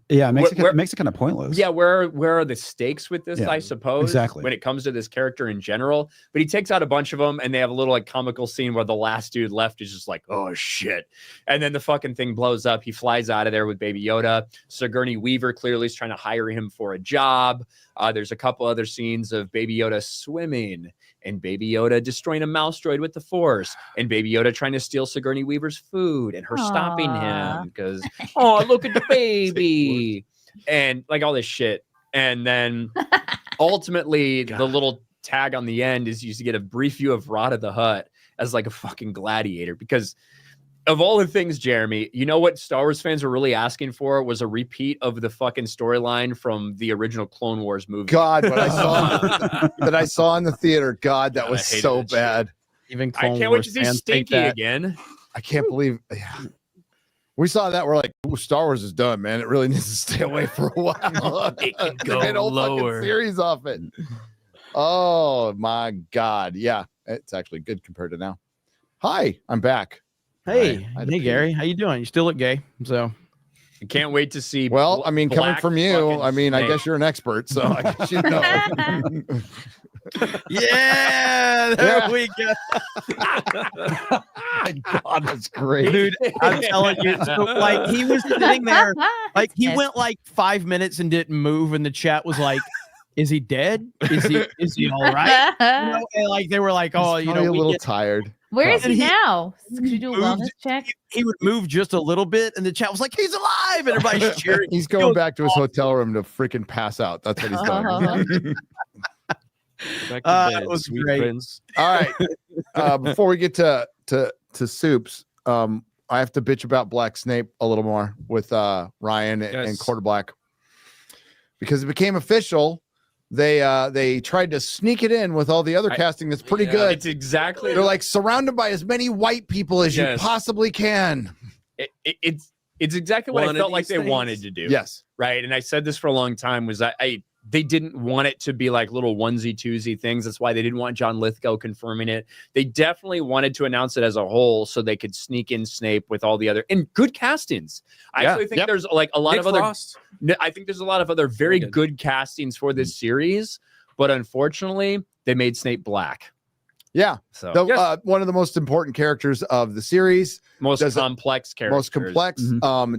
Yeah, it makes it kind of pointless. Yeah, where are the stakes with this, I suppose, exactly, when it comes to this character in general. But he takes out a bunch of them, and they have a little like comical scene where the last dude left is just like, oh shit. And then the fucking thing blows up. He flies out of there with Baby Yoda. Sigourney Weaver clearly is trying to hire him for a job. There's a couple other scenes of Baby Yoda swimming and Baby Yoda destroying a mouse droid with the Force, and Baby Yoda trying to steal Sigourney Weaver's food and her stopping him because, oh, look at the baby, and like all this shit. And then ultimately, the little tag on the end is you get a brief view of Rada the Hutt as like a fucking gladiator because of all the things, Jeremy, you know what Star Wars fans were really asking for was a repeat of the fucking storyline from the original Clone Wars movie. God, what I saw in the theater, God, that was so bad. Even Clone I can't wait to see Stinky again. I can't believe we saw that. We're like, Star Wars is done, man. It really needs to stay away for a while. It can go made a whole lower. fucking series off it. Oh my God. Yeah, it's actually good compared to now. Hi, I'm back. Hey, Gary, how you doing? You still look gay, so I can't wait to see. Well, I mean, coming from you, I mean, I guess you're an expert, so I guess you know. Yeah, there we go. God, that's great, dude. I'm telling you, so, like he was sitting there, like he went like 5 minutes and didn't move, and the chat was like, "Is he dead? Is he all right?" You know, and like they were like, "Oh, you know, a little tired." Where is he now? Could you do a wellness check? He would move just a little bit, and the chat was like, "He's alive!" And everybody's cheering. He's going back to his hotel room to freaking pass out. That's what he's doing. That was great. Prince. All right. Before we get to soups, I have to bitch about Black Snape a little more with Ryan and Quarter Black, because it became official. They tried to sneak it in with all the other casting that's pretty good. It's exactly. They're like surrounded by as many white people as you possibly can. It's exactly what I felt like they wanted to do. Yes. Right. And I said this for a long time was they didn't want it to be like little onesie twosie things. That's why they didn't want John Lithgow confirming it. They definitely wanted to announce it as a whole so they could sneak in Snape with all the other and good castings. I actually think there's like a lot of other. I think there's a lot of other very good castings for this series, but unfortunately, they made Snape black. Yeah. So one of the most important characters of the series, most complex characters,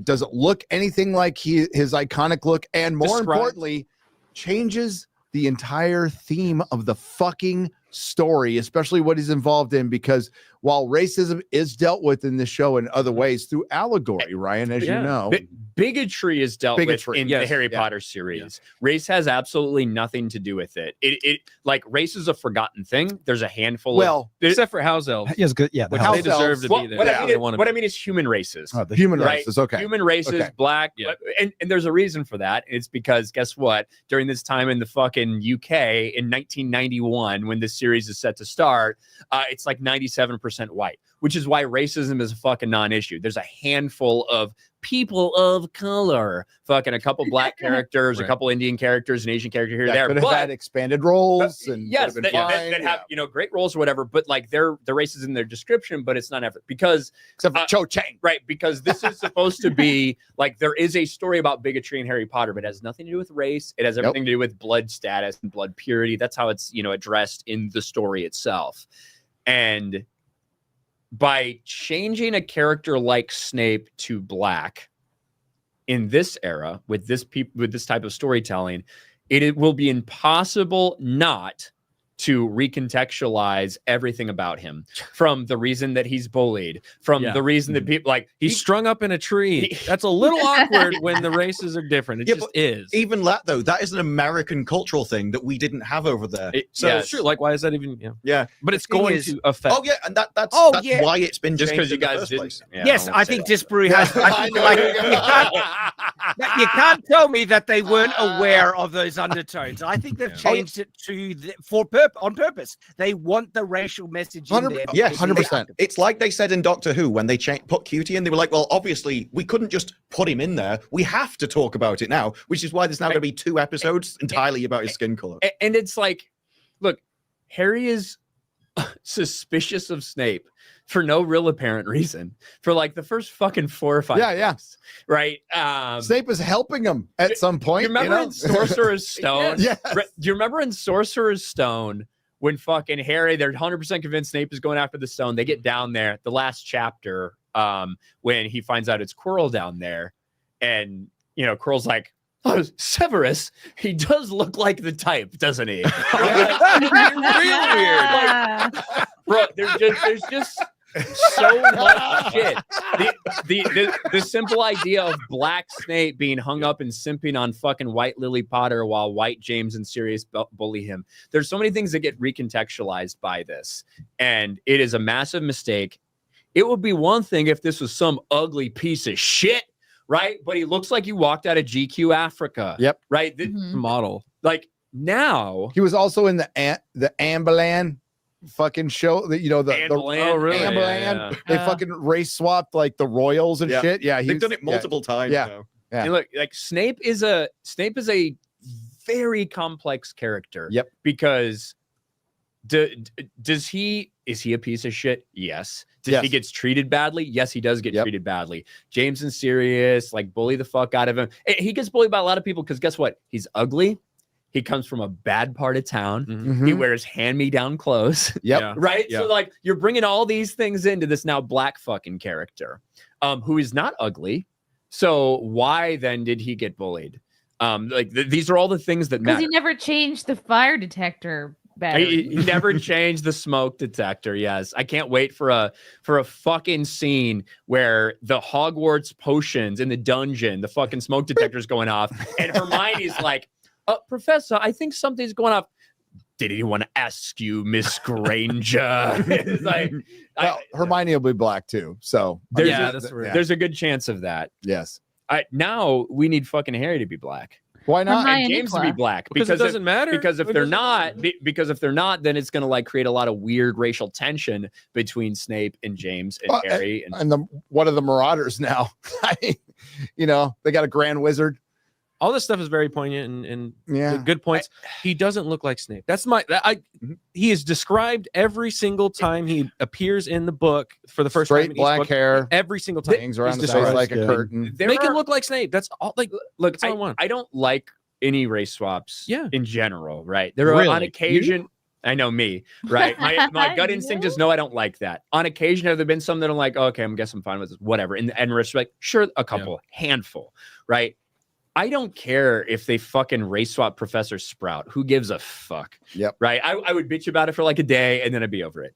doesn't look anything like his iconic look, and more importantly, changes the entire theme of the fucking story, especially what he's involved in, because while racism is dealt with in the show in other ways through allegory, Ryan, as you know, bigotry is dealt with in the Harry Potter series. Race has absolutely nothing to do with it. It like race is a forgotten thing. There's a handful except for house elves. Yes, good. Yeah, they deserve to be there. What I mean is human races. The human races, okay. Human races, black, and there's a reason for that. It's because guess what? During this time in the fucking UK in 1991, when this series is set to start, it's like 97% white, which is why racism is a fucking non-issue. There's a handful of people of color, fucking a couple black characters, a couple Indian characters, an Asian character here, there. Could have had expanded roles, and that have great roles or whatever. But like the race is in their description, but it's not effort because except for Cho Chang, right? Because this is supposed to be like there is a story about bigotry in Harry Potter, but it has nothing to do with race. It has everything to do with blood status and blood purity. That's how it's addressed in the story itself, and by changing a character like Snape to black in this era with this type of storytelling, it will be impossible not to recontextualize everything about him, from the reason that he's bullied, from the reason that people like he's strung up in a tree. That's a little awkward when the races are different. It just is. Even that though, that is an American cultural thing that we didn't have over there. It's true. Like, why is that even? But it's going to affect. Oh yeah, and that's why it's been just because you guys didn't. Yes, I think Disparu has. You can't tell me that they weren't aware of those undertones. I think they've changed it to on purpose. They want the racial message in there. Yes, 100%. It's like they said in Doctor Who when they put Cutie in. They were like, well, obviously we couldn't just put him in there. We have to talk about it now, which is why there's now going to be 2 episodes entirely about his skin color. And it's like, look, Harry is suspicious of Snape for no real apparent reason for like the first fucking 4 or 5 weeks, right? Snape is helping him at some point. You remember in Sorcerer's Stone? Yes. Do you remember in Sorcerer's Stone when fucking Harry, they're 100% convinced Snape is going after the stone. They get down there, the last chapter, when he finds out it's Quirrell down there, and Quirrell's like, oh, Severus, he does look like the type, doesn't he? Real weird. Bro, there's just so much shit. The simple idea of Black Snape being hung up and simping on fucking White Lily Potter while White James and Sirius bully him. There's so many things that get recontextualized by this, and it is a massive mistake. It would be one thing if this was some ugly piece of shit, right? But he looks like he walked out of GQ Africa. Yep. Right? The model. Like now. He was also in the Amberland fucking show that Amberland. They fucking race swapped like the Royals and shit. Yeah, they've done it multiple times. Yeah. And look, like Snape is a very complex character. Yep. Because is he a piece of shit? Yes. He gets treated badly? Yes, he does get treated badly. James and Sirius like bully the fuck out of him. He gets bullied by a lot of people because guess what? He's ugly. He comes from a bad part of town. Mm-hmm. He wears hand-me-down clothes. Yep. Right? Yeah. So like you're bringing all these things into this now black fucking character who is not ugly. So why then did he get bullied? These are all the things that matter. Because he never changed the fire detector battery. He never changed the smoke detector. Yes. I can't wait for a fucking scene where the Hogwarts potions in the dungeon, the fucking smoke detector's going off, and Hermione's like, Professor, I think something's going off. did anyone ask you, Miss Granger? It's like, Hermione will be black too. So there's a good chance of that. Yes. Now we need fucking Harry to be black. Why not? And James to be black because it doesn't matter. Because if they're not, then it's going to like create a lot of weird racial tension between Snape and James and Harry and one of the Marauders now. They got a Grand Wizard. All this stuff is very poignant and good points. He doesn't look like Snape. That's he is described every single time he appears in the book for the first time. Straight black hair. Every single time. Hangs around the face like a curtain. Make him look like Snape. That's all. Like, look, that's all I want. I don't like any race swaps. In general, right? There Really? are on occasion. I know me, right? My gut instinct is no, I don't like that. On occasion, have there been some that I'm like, okay, I guess I'm fine with this, whatever. And respect, sure, a couple, handful, right? I don't care if they fucking race swap Professor Sprout. Who gives a fuck? Yep. Right? I would bitch about it for like a day and then I'd be over it.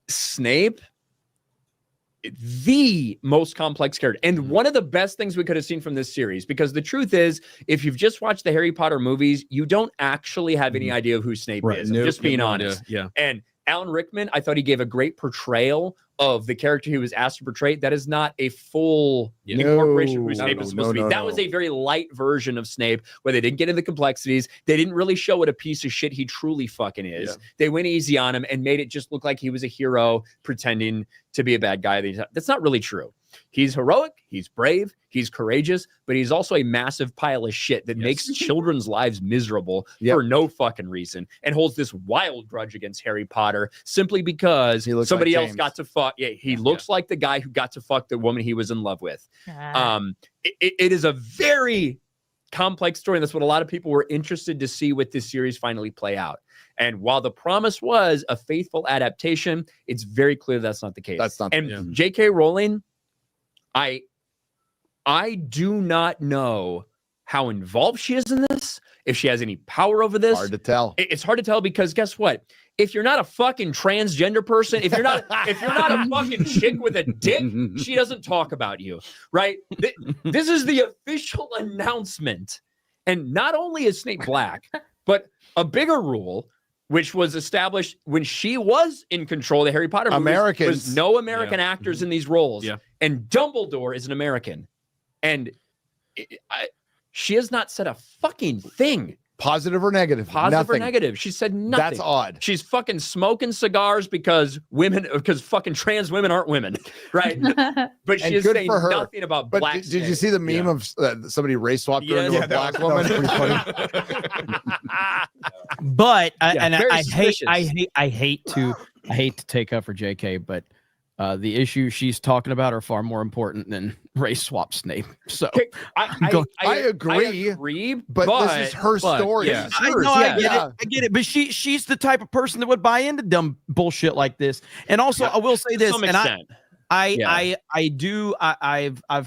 Snape, the most complex character. And one of the best things we could have seen from this series, because the truth is, if you've just watched the Harry Potter movies, you don't actually have any idea of who Snape is. I'm just being honest. Yeah. And Alan Rickman, I thought he gave a great portrayal of the character he was asked to portray. That is not a full incorporation of who Snape is supposed to be. That was a very light version of Snape where they didn't get into the complexities. They didn't really show what a piece of shit he truly fucking is. Yeah. They went easy on him and made it just look like he was a hero pretending to be a bad guy. That's not really true. He's heroic, he's brave, he's courageous, but he's also a massive pile of shit that makes children's lives miserable for no fucking reason and holds this wild grudge against Harry Potter simply because somebody else got to fuck. Yeah, he looks like the guy who got to fuck the woman he was in love with. It is a very complex story, and that's what a lot of people were interested to see with this series finally play out. And while the promise was a faithful adaptation, it's very clear that's not the case. That's not. And J.K. Rowling, I do not know how involved she is in this, if she has any power over this. Hard to tell. It's hard to tell because guess what? If you're not a fucking transgender person, if you're not a fucking chick with a dick, she doesn't talk about you, right? This is the official announcement. And not only is Snape black, but a bigger rule, which was established when she was in control of the Harry Potter movies, Americans. was no American actors in these roles. Yeah. And Dumbledore is an American. And she has not said a fucking thing. Positive or negative? Positive or negative. She said nothing. That's odd. She's fucking smoking cigars because fucking trans women aren't women, right? But she is saying nothing about black. Did you see the meme of somebody race swapped her into a black woman? But I hate to take up for JK, but the issues she's talking about are far more important than race swap Snape. So I agree, but this is her story. Yeah. I get it. But she's the type of person that would buy into dumb bullshit like this. And also, I will say this, and I've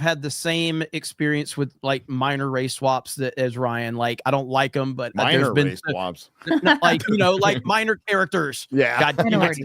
had the same experience with like minor race swaps as Ryan. Like I don't like them, but minor there's been race swaps, like like minor characters. Yeah. God damn it.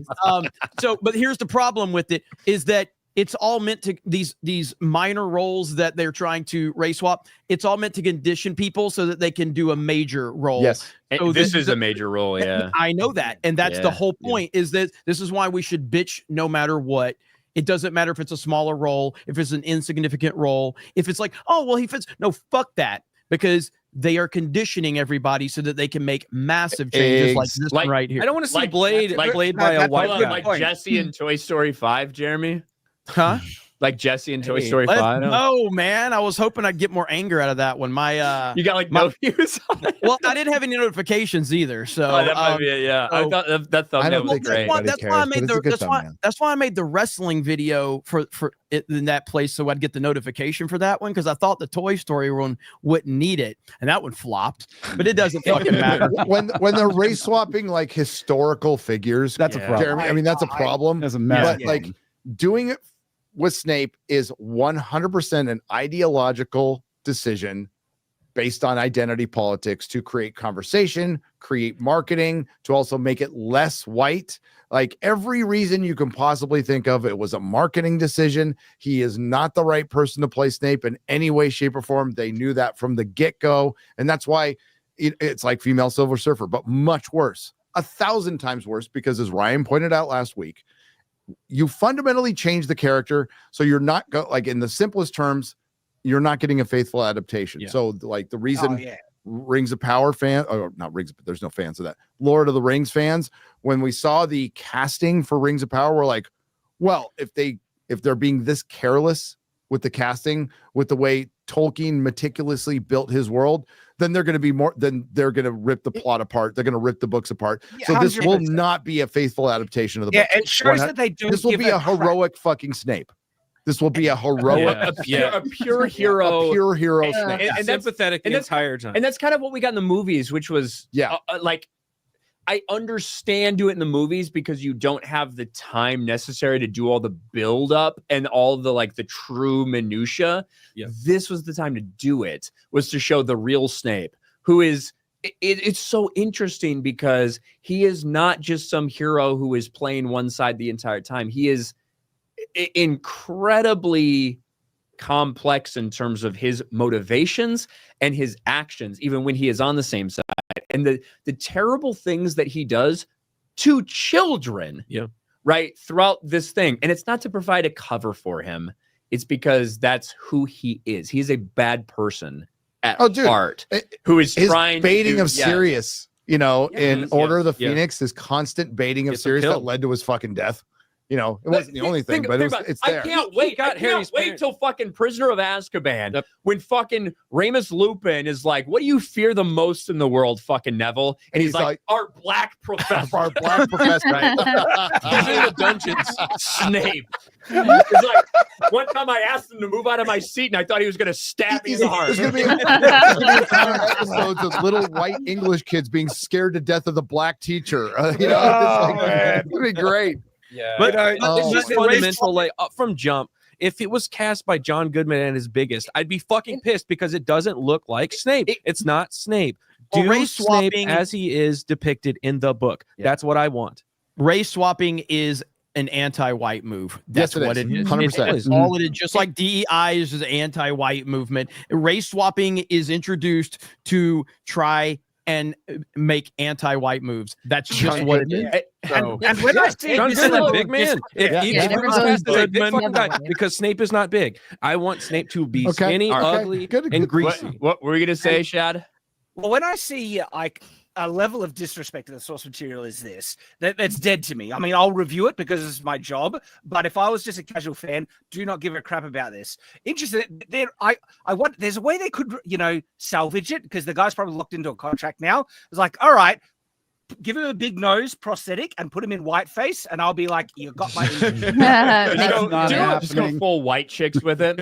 But here's the problem with it is that it's all meant to these minor roles that they're trying to race swap. It's all meant to condition people so that they can do a major role. Yes. So this is a major role. Yeah, I know that, and that's the whole point. Is that this is why we should bitch no matter what. It doesn't matter if it's a smaller role, if it's an insignificant role, if it's like, oh, well, he fits. No, fuck that. Because they are conditioning everybody so that they can make massive changes like this one right here. I don't want to see Blade by a white guy. Like Jesse in Toy Story 5, Jeremy. Huh? Like Jesse in Toy Story 5. No, man. I was hoping I'd get more anger out of that one. You got like no views on it. Well, I didn't have any notifications either. So that might be it, yeah. I thought that thumbnail was great. That's why I made the wrestling video for it in that place, so I'd get the notification for that one, because I thought the Toy Story one wouldn't need it, and that one flopped. But it doesn't fucking matter. When they're race swapping like historical figures, that's a problem. Jeremy, I mean, that's a problem. Doesn't matter. But like doing it with Snape is 100% an ideological decision based on identity politics to create conversation, create marketing, to also make it less white. Like every reason you can possibly think of, it was a marketing decision. He is not the right person to play Snape in any way, shape, or form. They knew that from the get-go. And that's why it's like female Silver Surfer, but much worse, 1,000 times worse, because as Ryan pointed out last week, you fundamentally change the character. So you're not like, in the simplest terms, you're not getting a faithful adaptation. So like the reason Rings of Power fan, or not Rings, but there's no fans of that. Lord of the Rings fans, when we saw the casting for Rings of Power, we're like, well, if they're being this careless with the casting, with the way Tolkien meticulously built his world, then they're going to rip the plot apart. They're going to rip the books apart. So this 100%. Will not be a faithful adaptation of the book. Yeah, it shows that they do. This will be a heroic fucking Snape. This will be a heroic, a pure hero, a pure hero, Snape. And sympathetic the entire time. And that's kind of what we got in the movies, which was like, I understand do it in the movies because you don't have the time necessary to do all the build up and all the like the true minutia. This was the time to do it, was to show the real Snape, who is it's so interesting because he is not just some hero who is playing one side the entire time. He is incredibly complex in terms of his motivations and his actions, even when he is on the same side, and the terrible things that he does to children right throughout this thing. And it's not to provide a cover for him, it's because that's who he is. He's a bad person at heart, who is trying baiting to of Sirius, in Order of the Phoenix, his constant baiting of Sirius that led to his fucking death. It wasn't the only thing, but it's there. I can't wait till fucking Prisoner of Azkaban when fucking Remus Lupin is like, what do you fear the most in the world, fucking Neville? And he's like, our black professor. Our black professor. Right? He's in the dungeons. Snape. It's like, one time I asked him to move out of my seat and I thought he was going to stab me in the heart. There's going to be episodes of little white English kids being scared to death of the black teacher. It's going to be great. Yeah, but it's just fundamental. Like from jump, if it was cast by John Goodman and his biggest, I'd be fucking pissed because it doesn't look like Snape. It's not Snape. Do race Snape swapping as he is depicted in the book. That's what I want. Race swapping is an anti-white move. That's what it is. 100%. It's all it is. Just like DEI is an anti-white movement. Race swapping is introduced to try and make anti-white moves. That's just what it is. And when I see John Goodman, big man, because Snape is not big. I want Snape to be skinny, ugly, and greasy. What were you gonna say, Shad? Well, when I see like a level of disrespect to the source material is that's dead to me. I mean, I'll review it because it's my job, but if I was just a casual fan, do not give a crap about this. Interested there, I want, there's a way they could, salvage it, because the guy's probably locked into a contract now. It's like, all right, give him a big nose prosthetic and put him in whiteface, and I'll be like, you got my just go full white chicks with it.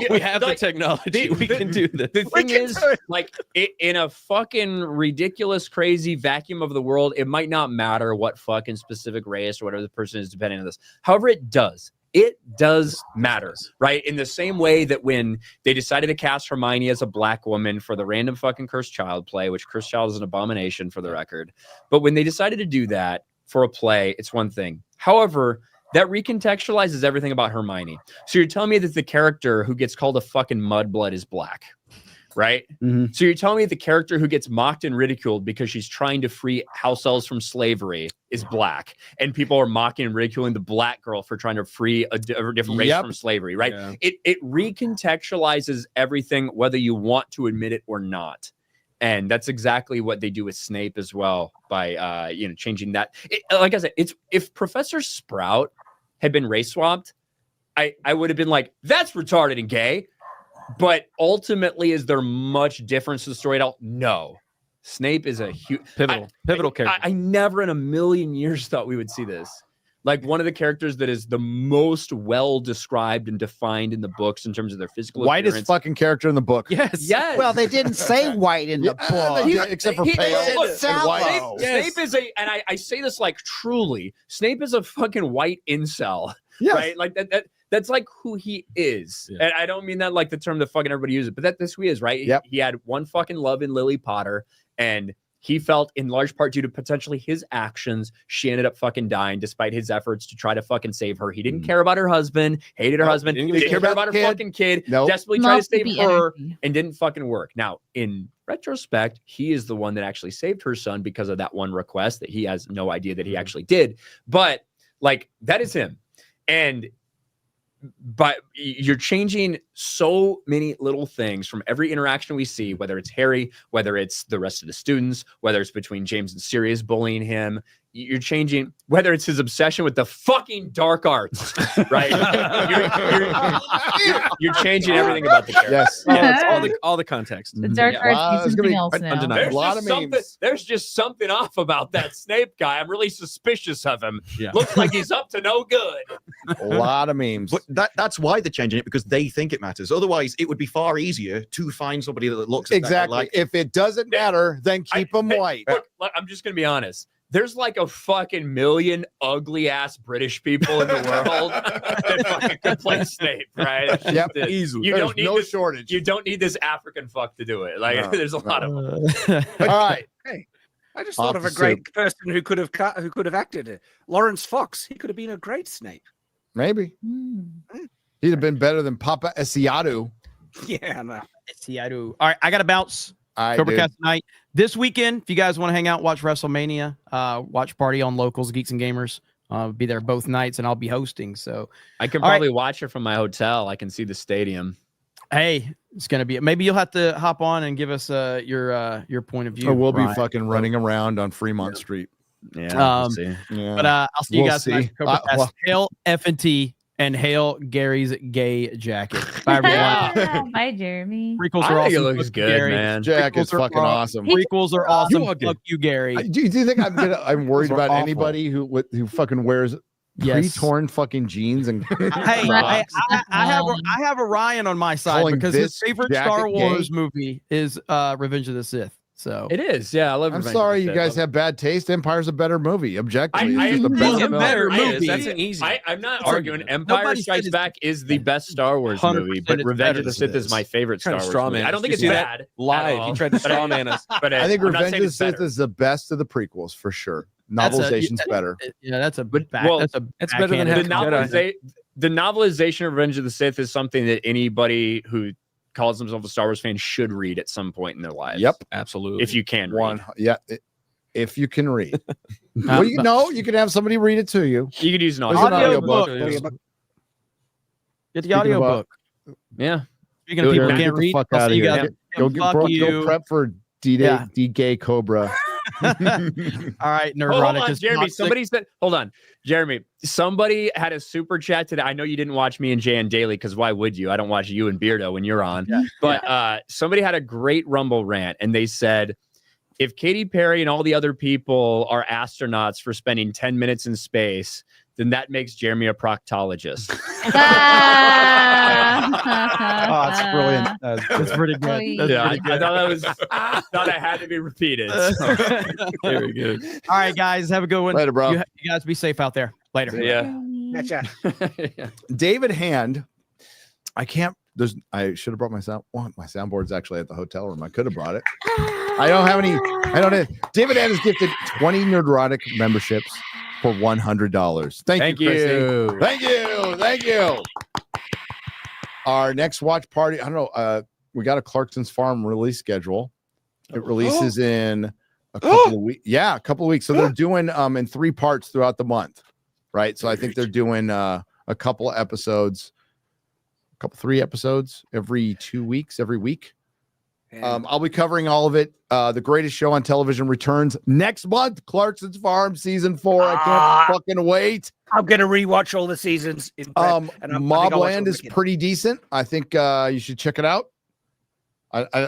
We have the technology. We can do this. The thing is, like, in a fucking ridiculous, crazy vacuum of the world, it might not matter what fucking specific race or whatever the person is depending on this. However, it does. It does matter, right? In the same way that when they decided to cast Hermione as a black woman for the random fucking Cursed Child play, which Cursed Child is an abomination for the record, but when they decided to do that for a play, it's one thing. However, that recontextualizes everything about Hermione. So you're telling me that the character who gets called a fucking mudblood is black, right? Mm-hmm. So you're telling me the character who gets mocked and ridiculed because she's trying to free house elves from slavery is black, and people are mocking and ridiculing the black girl for trying to free a different race from slavery, right? Yeah. It recontextualizes everything, whether you want to admit it or not. And that's exactly what they do with Snape as well by changing that. Like I said, it's if Professor Sprout had been race swapped, I would have been like, that's retarded and gay. But ultimately, is there much difference to the story at all? No. Snape is a huge pivotal character. I never in a million years thought we would see this. Like, one of the characters that is the most well described and defined in the books in terms of their physical whitest appearance. fucking character in the book. Yes. Well, they didn't say white in the book, except for pale and sallow. Snape is and I say this like truly, Snape is a fucking white incel, right? Like that. That's like who he is. And I don't mean that like the term that fucking everybody uses, but that's who he is, right? Yep. He had one fucking love in Lily Potter, and he felt in large part due to potentially his actions, she ended up fucking dying despite his efforts to try to fucking save her. He didn't care about her husband, hated her husband, didn't care about her fucking kid, desperately tried to save her and didn't fucking work. Now, in retrospect, he is the one that actually saved her son because of that one request that he has no idea that he actually did. But like, that is him. But you're changing so many little things from every interaction we see, whether it's Harry, whether it's the rest of the students, whether it's between James and Sirius bullying him. You're changing, whether it's his obsession with the fucking dark arts, right? you're changing everything about the character. Yes, it's all the context. The dark arts is something else now. There's a lot of memes. There's just something off about that Snape guy. I'm really suspicious of him. Yeah. Looks like he's up to no good. A lot of memes. But that's why they're changing it, because they think it matters. Otherwise, it would be far easier to find somebody that looks exactly like. If it doesn't matter, then keep them white. Look, I'm just gonna be honest. There's like a fucking million ugly ass British people in the world that fucking could play Snape, right? Yep, easily. You don't need no this, shortage. You don't need this African fuck to do it. Like, there's a lot of them. All right. Hey, I just thought of a great person who could have acted it. Lawrence Fox. He could have been a great Snape. Maybe. He'd have been better than Papa Esiadu. Yeah, no. Esiadu. All right, I got to bounce. Cobra Cast tonight. This weekend, if you guys want to hang out, watch WrestleMania, watch party on Locals, Geeks and Gamers. Be there both nights, and I'll be hosting. So I can probably watch it from my hotel. I can see the stadium. Hey, it's gonna be. Maybe you'll have to hop on and give us your point of view. Or we'll be fucking running around on Fremont Street. Yeah, we'll see. But I'll see you guys tonight. Cobra Cast. Hail FNT. And hail Gary's gay jacket. Bye, everyone. Bye, Jeremy. Prequels are awesome. It looks good, Gary. man. Jacket's fucking awesome. Prequels are awesome. Fuck you, Gary. Do you think I'm worried about anybody who fucking wears pre-torn fucking jeans and hey, I have Orion on my side because his favorite Star Wars movie is Revenge of the Sith. So it is, yeah. I love. I'm sorry, you guys have bad taste. Empire's a better movie. Objectively, it's the best better movie. That's an easy. I'm not arguing. Empire Strikes Back is the best Star Wars movie, but Revenge of the Sith is my favorite Star Wars movie. I don't think it's bad. Live, you tried to straw man us. But I think Revenge of the Sith is the best of the prequels for sure. Novelization's better. Yeah, that's better than the novelization of Revenge of the Sith is something that anybody who calls themselves a Star Wars fan should read at some point in their lives. Yep, absolutely. If you can read. If you can read. Well, you can have somebody read it to you. You could use an audio book. Get the audio book. Yeah. Speaking of people who can't read, I'll see you guys. Go prep for D-Gay Cobra. All right, Nerdrotic. Hold on, Jeremy. Somebody said, hold on, Jeremy. Somebody had a super chat today. I know you didn't watch me and Jay and Daily because why would you? I don't watch you and Beardo when you're on. Yeah. But somebody had a great Rumble rant, and they said, if Katy Perry and all the other people are astronauts for spending 10 minutes in space, then that makes Jeremy a proctologist. Oh, that's brilliant. That's pretty good. I thought I had to be repeated. So. Very good. All right, guys, have a good one. Later, bro. You guys be safe out there. Later. Yeah. David Hand. I should have brought my sound. Well, my soundboard's actually at the hotel room. I could have brought it. I don't have any. David Hand has gifted 20 Nerdrotic memberships for $100. Thank you. Thank you. Our next watch party, I don't know. We got a Clarkson's Farm release schedule. It releases in a couple of weeks. Yeah, a couple of weeks. So they're doing in 3 parts throughout the month, right? So I think they're doing a couple of episodes, 3 episodes every 2 weeks, every week. I'll be covering all of it. The greatest show on television returns next month. Clarkson's Farm season 4. I can't fucking wait. I'm gonna rewatch all the seasons. Mobland is pretty decent. I think you should check it out.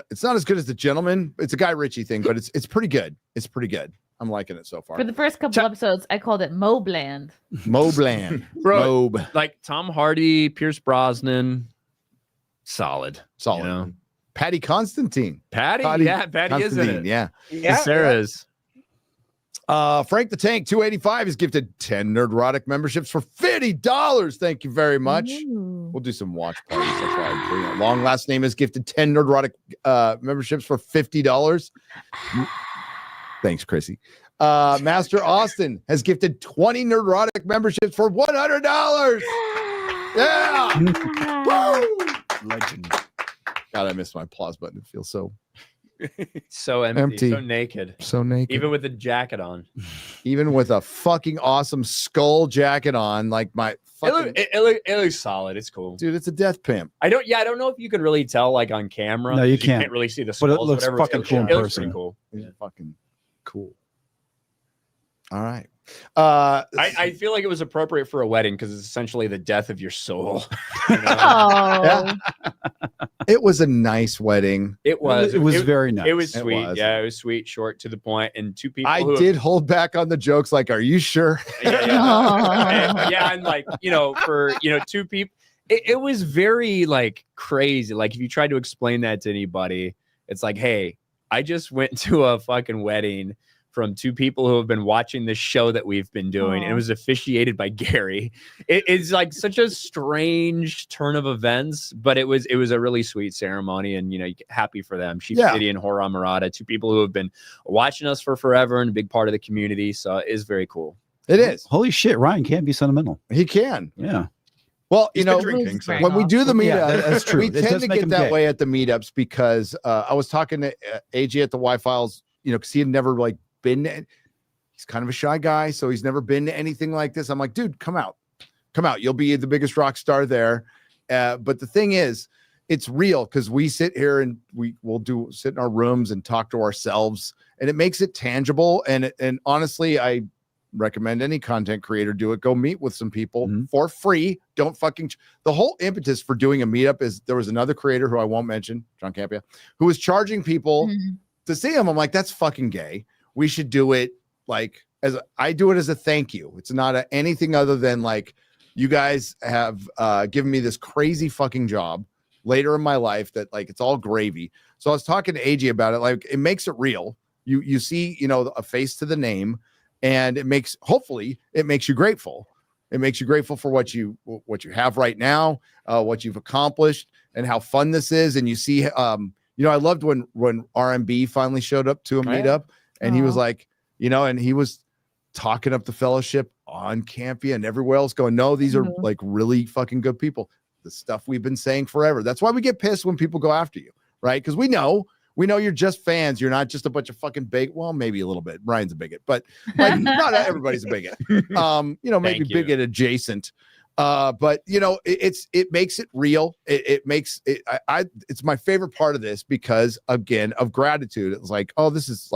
It's not as good as The Gentleman. It's a Guy Ritchie thing, but it's pretty good. It's pretty good. I'm liking it so far. For the first couple episodes, I called it Mobland. Mobland. Bro, like Tom Hardy, Pierce Brosnan, solid. You know? Patty Constantine. Patty is in it. Yeah. Sarah's. Frank the Tank 285 is gifted 10 Nerdrotic memberships for $50. Thank you very much. We'll do some watch parties. That's why I'm doing it. Long last name is gifted 10 Nerdrotic memberships for $50. Thanks, Chrissy. Master Austin has gifted 20 Nerdrotic memberships for $100. Yeah. Woo! Legend. God, I missed my applause button. It feels so so empty, so naked. So naked. Even with a jacket on. Even with a fucking awesome skull jacket on, like my fucking... it looks solid. It's cool. Dude, it's a death pimp. I don't know if you can really tell like on camera. No, you can't. Really see the skulls. But it looks fucking cool in person. person. Cool. It's fucking cool. All right. I feel like it was appropriate for a wedding because it's essentially the death of your soul. You know? Yeah. It was a nice wedding. It was very nice. It was sweet. It was sweet, short, to the point, and two people. I did hold back on the jokes. Like, are you sure? Yeah, and like for two people, it was very like crazy. Like if you try to explain that to anybody, it's like, hey, I just went to a fucking wedding from two people who have been watching this show that we've been doing, and it was officiated by Gary. It's like such a strange turn of events, but it was a really sweet ceremony, and happy for them. Chief City and Hora Murata, two people who have been watching us for forever and a big part of the community. So it is very cool. It is. Holy shit, Ryan can't be sentimental. He can. Yeah. Well, drinking, so. when we do the meetup, that's true. We tend to get that way at the meetups because I was talking to AJ at the Y-Files, because he had never been. He's kind of a shy guy, so he's never been to anything like this. I'm like, dude, come out. You'll be the biggest rock star there. But the thing is, it's real because we sit here and we'll sit in our rooms and talk to ourselves, and it makes it tangible. And honestly, I recommend any content creator do it. Go meet with some people for free. Don't fucking. The whole impetus for doing a meetup is there was another creator who I won't mention, John Campia, who was charging people to see him. I'm like, that's fucking gay. We should do it I do it as a thank you. It's not anything other than you guys have given me this crazy fucking job later in my life that it's all gravy. So I was talking to AJ about it. It makes it real. You see, a face to the name, and hopefully it makes you grateful. It makes you grateful for what you have right now, what you've accomplished, and how fun this is. And you see, I loved when RMB finally showed up to a meetup. And he was like, and he was talking up the fellowship on Campia and everywhere else going, no, these are really fucking good people. The stuff we've been saying forever. That's why we get pissed when people go after you, right? Because we know you're just fans. You're not just a bunch of fucking bigot. Well, maybe a little bit. Brian's a bigot, but not everybody's a bigot. Maybe bigot adjacent. But it makes it real. It makes it. It's my favorite part of this because again of gratitude. It's like, oh, this is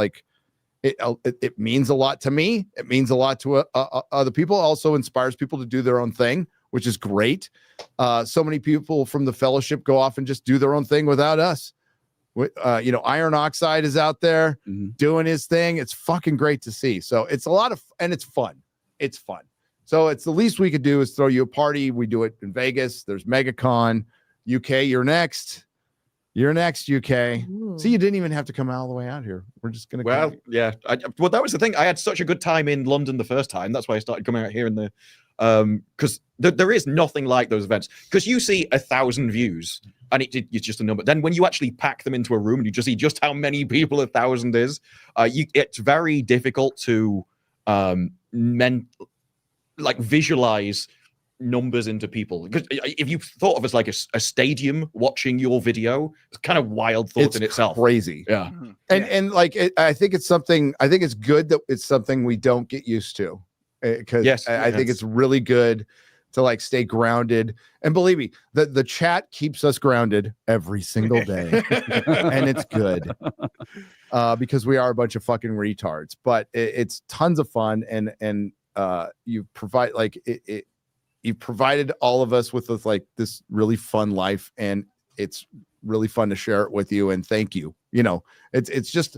it means a lot to me. It means a lot to other people. Also inspires people to do their own thing, which is great. So many people from the fellowship go off and just do their own thing without us. Iron Oxide is out there doing his thing. It's fucking great to see. So it's a lot of, and it's fun. It's fun. So it's the least we could do is throw you a party. We do it in Vegas. There's MegaCon. UK, you're next. You're next, UK. Ooh. See, you didn't even have to come all the way out here. We're just going to yeah. Well, that was the thing. I had such a good time in London the first time. That's why I started coming out here in the because there is nothing like those events. Because you see 1,000 views and it's just a number. Then when you actually pack them into a room and you just see just how many people 1,000 is, it's very difficult to visualize numbers into people. Because if you thought of us like a stadium watching your video, it's kind of wild thought in itself. Crazy. Yeah. And I think it's good that it's something we don't get used to. Because I think it's really good to stay grounded. And believe me, the chat keeps us grounded every single day. And it's good. Because we are a bunch of fucking retards. But it's tons of fun, and you provide you've provided all of us with this really fun life, and it's really fun to share it with you. And thank you. It's just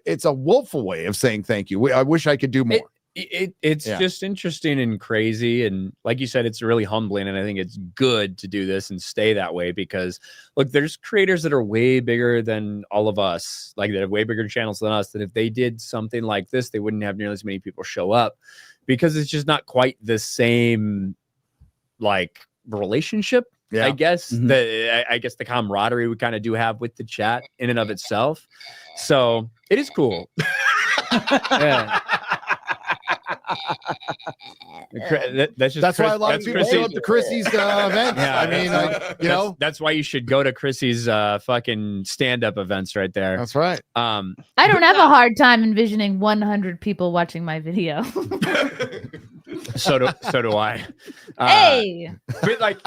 it's a woeful way of saying thank you. I wish I could do more. It's just interesting and crazy, and like you said, it's really humbling, and I think it's good to do this and stay that way because look, there's creators that are way bigger than all of us, that have way bigger channels than us, that if they did something like this, they wouldn't have nearly as many people show up because it's just not quite the same relationship. I guess the camaraderie we kind of do have with the chat in and of itself. So it is cool. Yeah. That's why a lot of people show up to Chrissy's events. Yeah, I mean, that's why you should go to Chrissy's fucking stand-up events right there. That's right. I don't have a hard time envisioning 100 people watching my video. So do I. Hey, but like,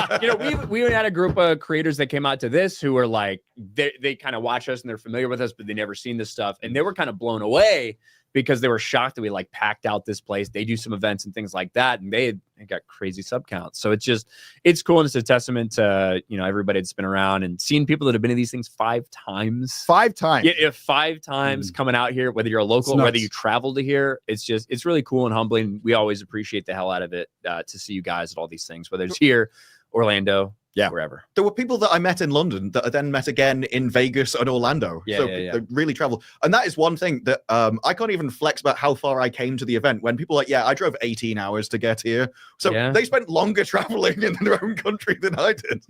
we had a group of creators that came out to this who were like, they kind of watch us and they're familiar with us, but they never seen this stuff, and they were kind of blown away because they were shocked that we like packed out this place. They do some events and things like that, and they got crazy sub counts. So it's cool, and it's a testament to everybody that's been around and seeing people that have been to these things 5 times. 5 times. Yeah, 5 times coming out here, whether you're a local, whether you travel to here, it's really cool and humbling. We always appreciate the hell out of it to see you guys at all these things, whether it's here, Orlando. Yeah, wherever. There were people that I met in London that I then met again in Vegas and Orlando. Yeah, so yeah. they really travel. And that is one thing that I can't even flex about how far I came to the event. When people are like, yeah, I drove 18 hours to get here. So they spent longer traveling in their own country than I did.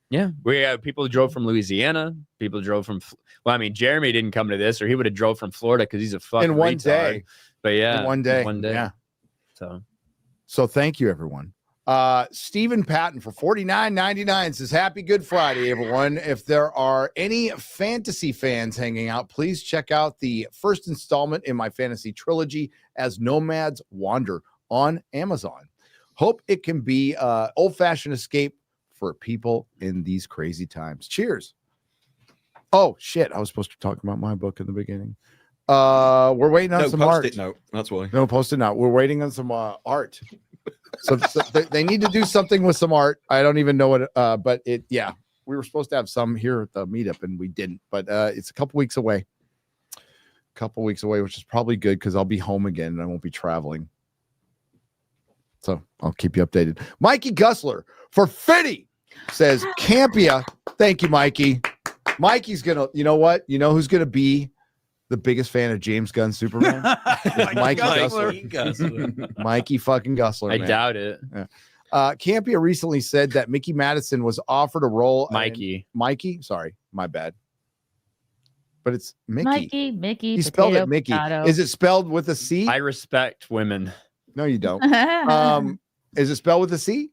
Yeah, we have people who drove from Louisiana. People drove from. Well, I mean, Jeremy didn't come to this, or he would have drove from Florida because he's a fucking in one retard. day. But yeah, in one day. Yeah. So thank you, everyone. Stephen Patton for $49.99 says, happy Good Friday, everyone. If there are any fantasy fans hanging out, please check out the first installment in my fantasy trilogy, As Nomads Wander, on Amazon. Hope it can be old-fashioned escape for people in these crazy times. Cheers. Oh, shit. I was supposed to talk about my book in the beginning. We're waiting on some art. No, that's why. No, post it now. We're waiting on some art. So they need to do something with some art. I don't even know what, but we were supposed to have some here at the meetup and we didn't, but it's a couple weeks away, which is probably good because I'll be home again and I won't be traveling. So I'll keep you updated. Mikey Gussler for Fitty says, Campia. Thank you, Mikey. Mikey's gonna, you know what? You know who's gonna be the biggest fan of James Gunn's Superman? Mikey Gussler. Mikey fucking Gussler. I doubt it. Yeah. Campia recently said that Mickey Madison was offered a role. Mikey. Sorry, my bad. But it's Mickey. Mickey. He spelled it Mickey. Potato. Is it spelled with a C? I respect women. No, you don't. Is it spelled with a C?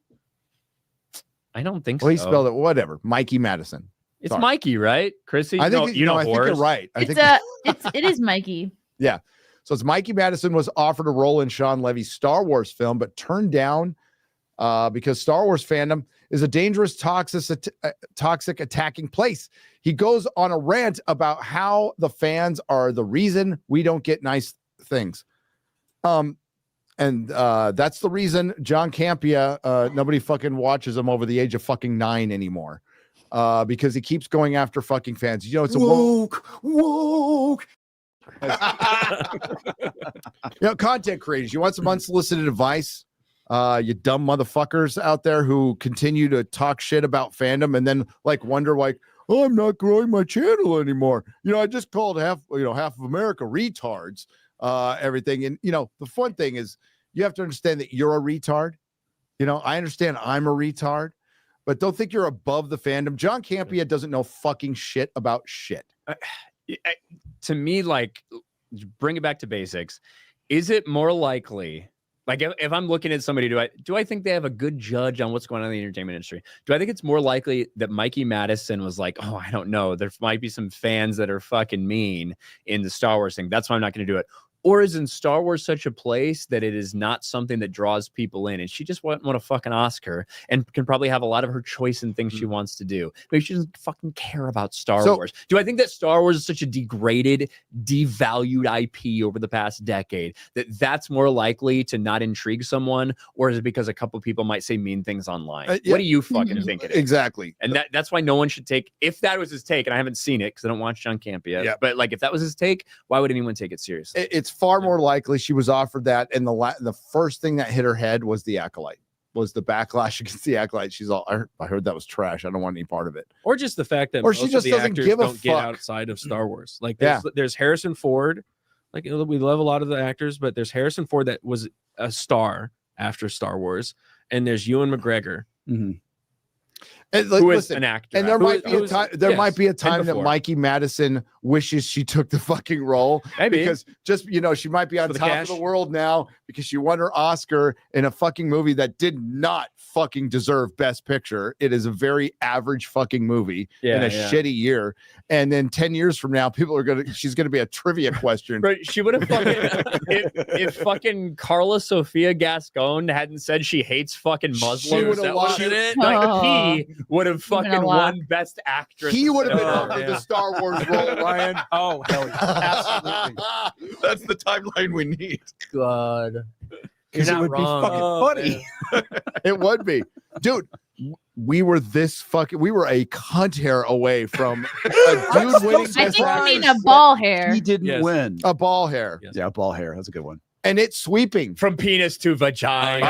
I don't think well, so. He spelled it. Whatever. Mikey Madison. It's Mikey, right, Chrissy? I think I think you're right. It is Mikey. Yeah. So it's Mikey Madison was offered a role in Sean Levy's Star Wars film, but turned down because Star Wars fandom is a dangerous, toxic attacking place. He goes on a rant about how the fans are the reason we don't get nice things. And that's the reason John Campia, nobody fucking watches him over the age of fucking 9 anymore. Because he keeps going after fucking fans. You know, it's a woke. Content creators. You want some unsolicited advice? You dumb motherfuckers out there who continue to talk shit about fandom and then wonder oh, I'm not growing my channel anymore. I just called half of America retards. Everything. And the fun thing is you have to understand that you're a retard. I understand I'm a retard. But don't think you're above the fandom. John Campia doesn't know fucking shit about shit. To me, bring it back to basics. Is it more likely, if I'm looking at somebody, do I think they have a good judge on what's going on in the entertainment industry? Do I think it's more likely that Mikey Madison was like, oh, I don't know, there might be some fans that are fucking mean in the Star Wars thing, that's why I'm not going to do it? Or is in Star Wars such a place that it is not something that draws people in, and she just won't want a fucking Oscar and can probably have a lot of her choice in things she wants to do? Maybe she doesn't fucking care about Star Wars. Do I think that Star Wars is such a degraded, devalued IP over the past decade that that's more likely to not intrigue someone? Or is it because a couple people might say mean things online? What do you fucking think it is? Exactly. And that's why no one should take, if that was his take, and I haven't seen it because I don't watch John Campia, but if that was his take, why would anyone take it seriously? It's far more likely she was offered that, and the first thing that hit her head was the Acolyte, was the backlash against the Acolyte. She's all, I heard that was trash. I don't want any part of it. Or just the fact that she just doesn't give a fuck. Get outside of Star Wars. There's Harrison Ford. We love a lot of the actors, but there's Harrison Ford that was a star after Star Wars, and there's Ewan McGregor. Mm-hmm. And who is an actor. And there might be a time. There might be a time that Mikey Madison wishes she took the fucking role. Maybe because just she might be on top of the world now because she won her Oscar in a fucking movie that did not fucking deserve Best Picture. It is a very average fucking movie in a shitty year. And then 10 years from now, she's gonna be a trivia question. But she would have fucking if fucking Carla Sofia Gascon hadn't said she hates fucking Muslims, she would have watched it. He would have fucking won Best Actress. He would have been offered the Star Wars role, Ryan. Oh, hell yeah. Absolutely. That's the timeline we need. God. Because it would be fucking funny. It would be. Dude, we were a cunt hair away from a dude winning. I think you mean a ball hair. He didn't win. A ball hair. Yes. Yeah, a ball hair. That's a good one. And it's sweeping. From penis to vagina.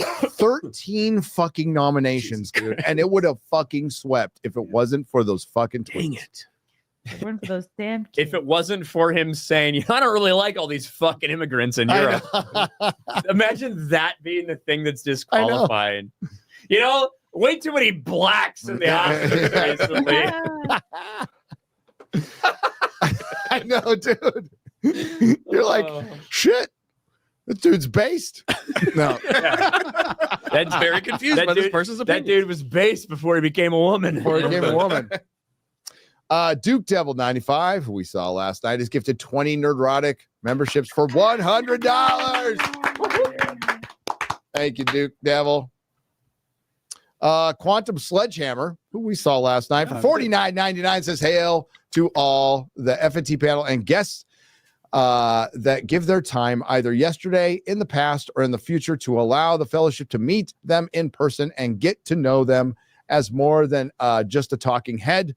13 fucking nominations, dude. And it would have fucking swept if it wasn't for those fucking tweets. Dang it. For those damn kids. If it wasn't for him saying, I don't really like all these fucking immigrants in Europe. Imagine that being the thing that's disqualifying. You know, way too many blacks in the Oscars recently. I know, dude. You're like, shit. This dude's based. No. That's very confused by this person's opinion. That dude was based before he became a woman. Duke Devil 95, who we saw last night, is gifted 20 Nerdrotic memberships for $100. Thank you, Duke Devil. Quantum Sledgehammer, who we saw last night, for $49.99 says hail to all the FNT panel and guests that give their time either yesterday, in the past, or in the future to allow the fellowship to meet them in person and get to know them as more than just a talking head.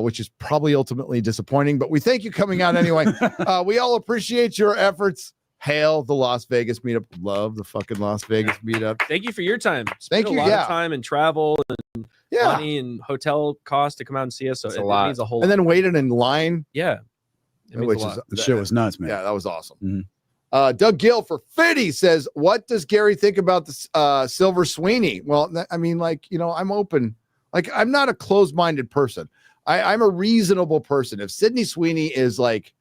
Which is probably ultimately disappointing, but we thank you coming out anyway. We all appreciate your efforts. Hail the Las Vegas meetup. Love the fucking Las Vegas meetup. Thank you for your time. Thank you. A lot of time and travel and money and hotel costs to come out and see us. So it means a whole. And then waited in line. Yeah, the shit was nuts, man. Yeah, that was awesome. Mm-hmm. Doug Gill for 50 says, "What does Gary think about the Silver Sweeney?" Well, I mean, like, you know, I'm open. Like, I'm not a closed-minded person. I'm a reasonable person. If Sydney Sweeney is like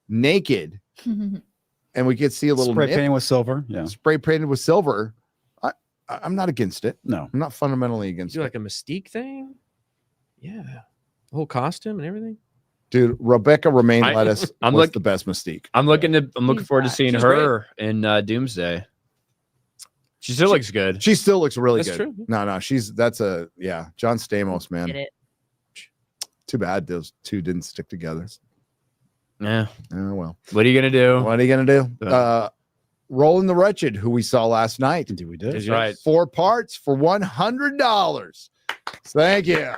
naked and we could see a little spray painted with silver, spray painted with silver, I'm not against it. No, I'm not fundamentally against it. it. Like a Mystique thing, the whole costume and everything. Dude, Rebecca Romaine Lettuce was the best Mystique. I'm looking forward to seeing her in Doomsday. She still looks good. She still looks really That's good. True. No, John Stamos, man. Too bad those two didn't stick together. Yeah. Oh, well. What are you going to do? What are you going to do? Roland the Wretched, who we saw last night. Indeed, we did. That's right. 4 parts for $100. Thank you.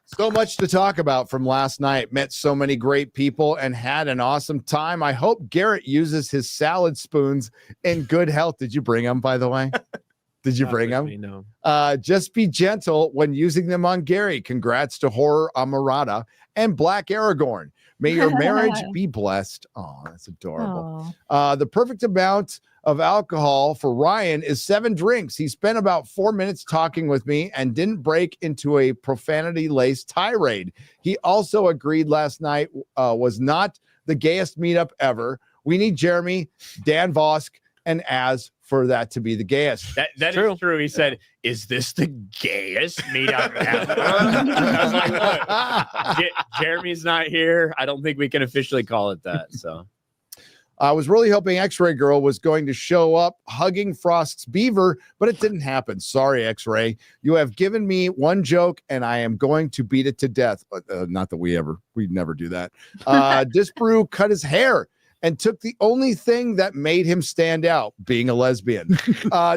So much to talk about from last night. Met so many great people and had an awesome time. I hope Garrett uses his salad spoons in good health. Did you bring them, by the way? Did you bring them? No. Just be gentle when using them on Gary. Congrats to Horror Amarada and Black Aragorn. May your marriage be blessed. Oh, that's adorable. The perfect amount of alcohol for Ryan is 7 drinks. He spent about 4 minutes talking with me and didn't break into a profanity-laced tirade. He also agreed last night was not the gayest meetup ever. We need Jeremy, Dan Vosk, and Az for that to be the gayest. That is true. He said, "Is this the gayest meetup ever?" I was like, look, Jeremy's not here. I don't think we can officially call it that. So I was really hoping X-Ray Girl was going to show up hugging Frost's beaver, but it didn't happen. Sorry, X-Ray. You have given me one joke, and I am going to beat it to death. Not that we never do that. Disparu cut his hair and took the only thing that made him stand out, being a lesbian.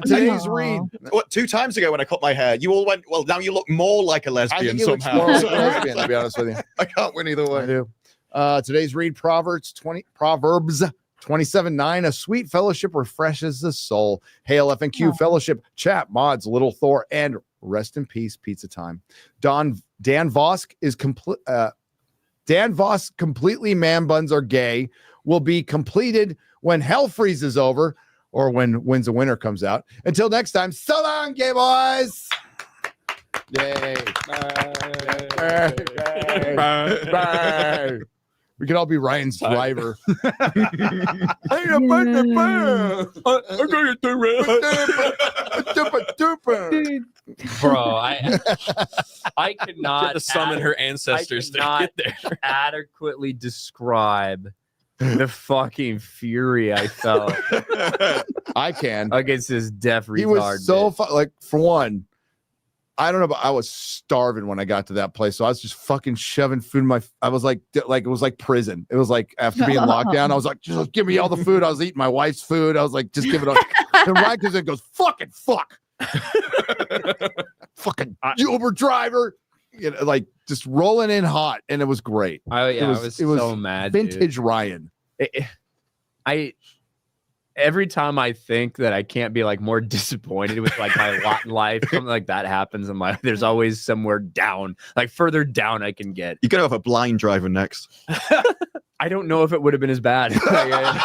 Today's read. What, 2 times ago when I cut my hair, you all went, well, now you look more like a lesbian somehow. More like a lesbian, to be honest with you. I can't win either way. I do. Today's read, Proverbs 27:9. A sweet fellowship refreshes the soul. Hail FNQ Fellowship, chat, mods, Little Thor, and rest in peace, pizza time. Dan Vosk is complete. Dan Voss completely man buns are gay will be completed when hell freezes over. or when Wins a Winner comes out. Until next time, so long, gay boys. Yay. Bye. We could all be Ryan's driver. Bro, I could not summon her ancestors to get there. Adequately describe the fucking fury I felt. I can against this deaf retard. He was so like, for one, I don't know, but I was starving when I got to that place. So I was just fucking shoving food in my. I was like it was like prison. It was like after being locked down, I was like, just give me all the food. I was eating my wife's food. I was like, just give it up. And Ryan comes in and goes, fucking fuck. Fucking Uber driver. You know, like just rolling in hot, and it was great. I was so mad. Vintage dude. Ryan. Every time I think that I can't be like more disappointed with like my lot in life, something like that happens in my. There's always somewhere down, like further down I can get. You gotta have a blind driver next. I don't know if it would have been as bad. Like,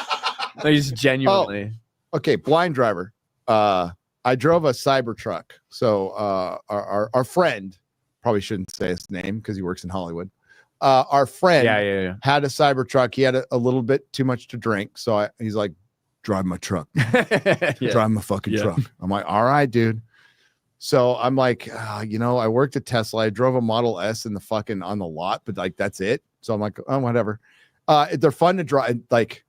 just genuinely. Oh, okay, blind driver. I drove a Cybertruck. So our friend, probably shouldn't say his name because he works in Hollywood. Our friend had a Cybertruck. He had a little bit too much to drink. So he's like, drive my truck. Drive my fucking truck. I'm like, all right, dude. So I'm like, I worked at Tesla. I drove a Model S in the fucking on the lot, but like that's it. So I'm like, oh, whatever. They're fun to drive. Like,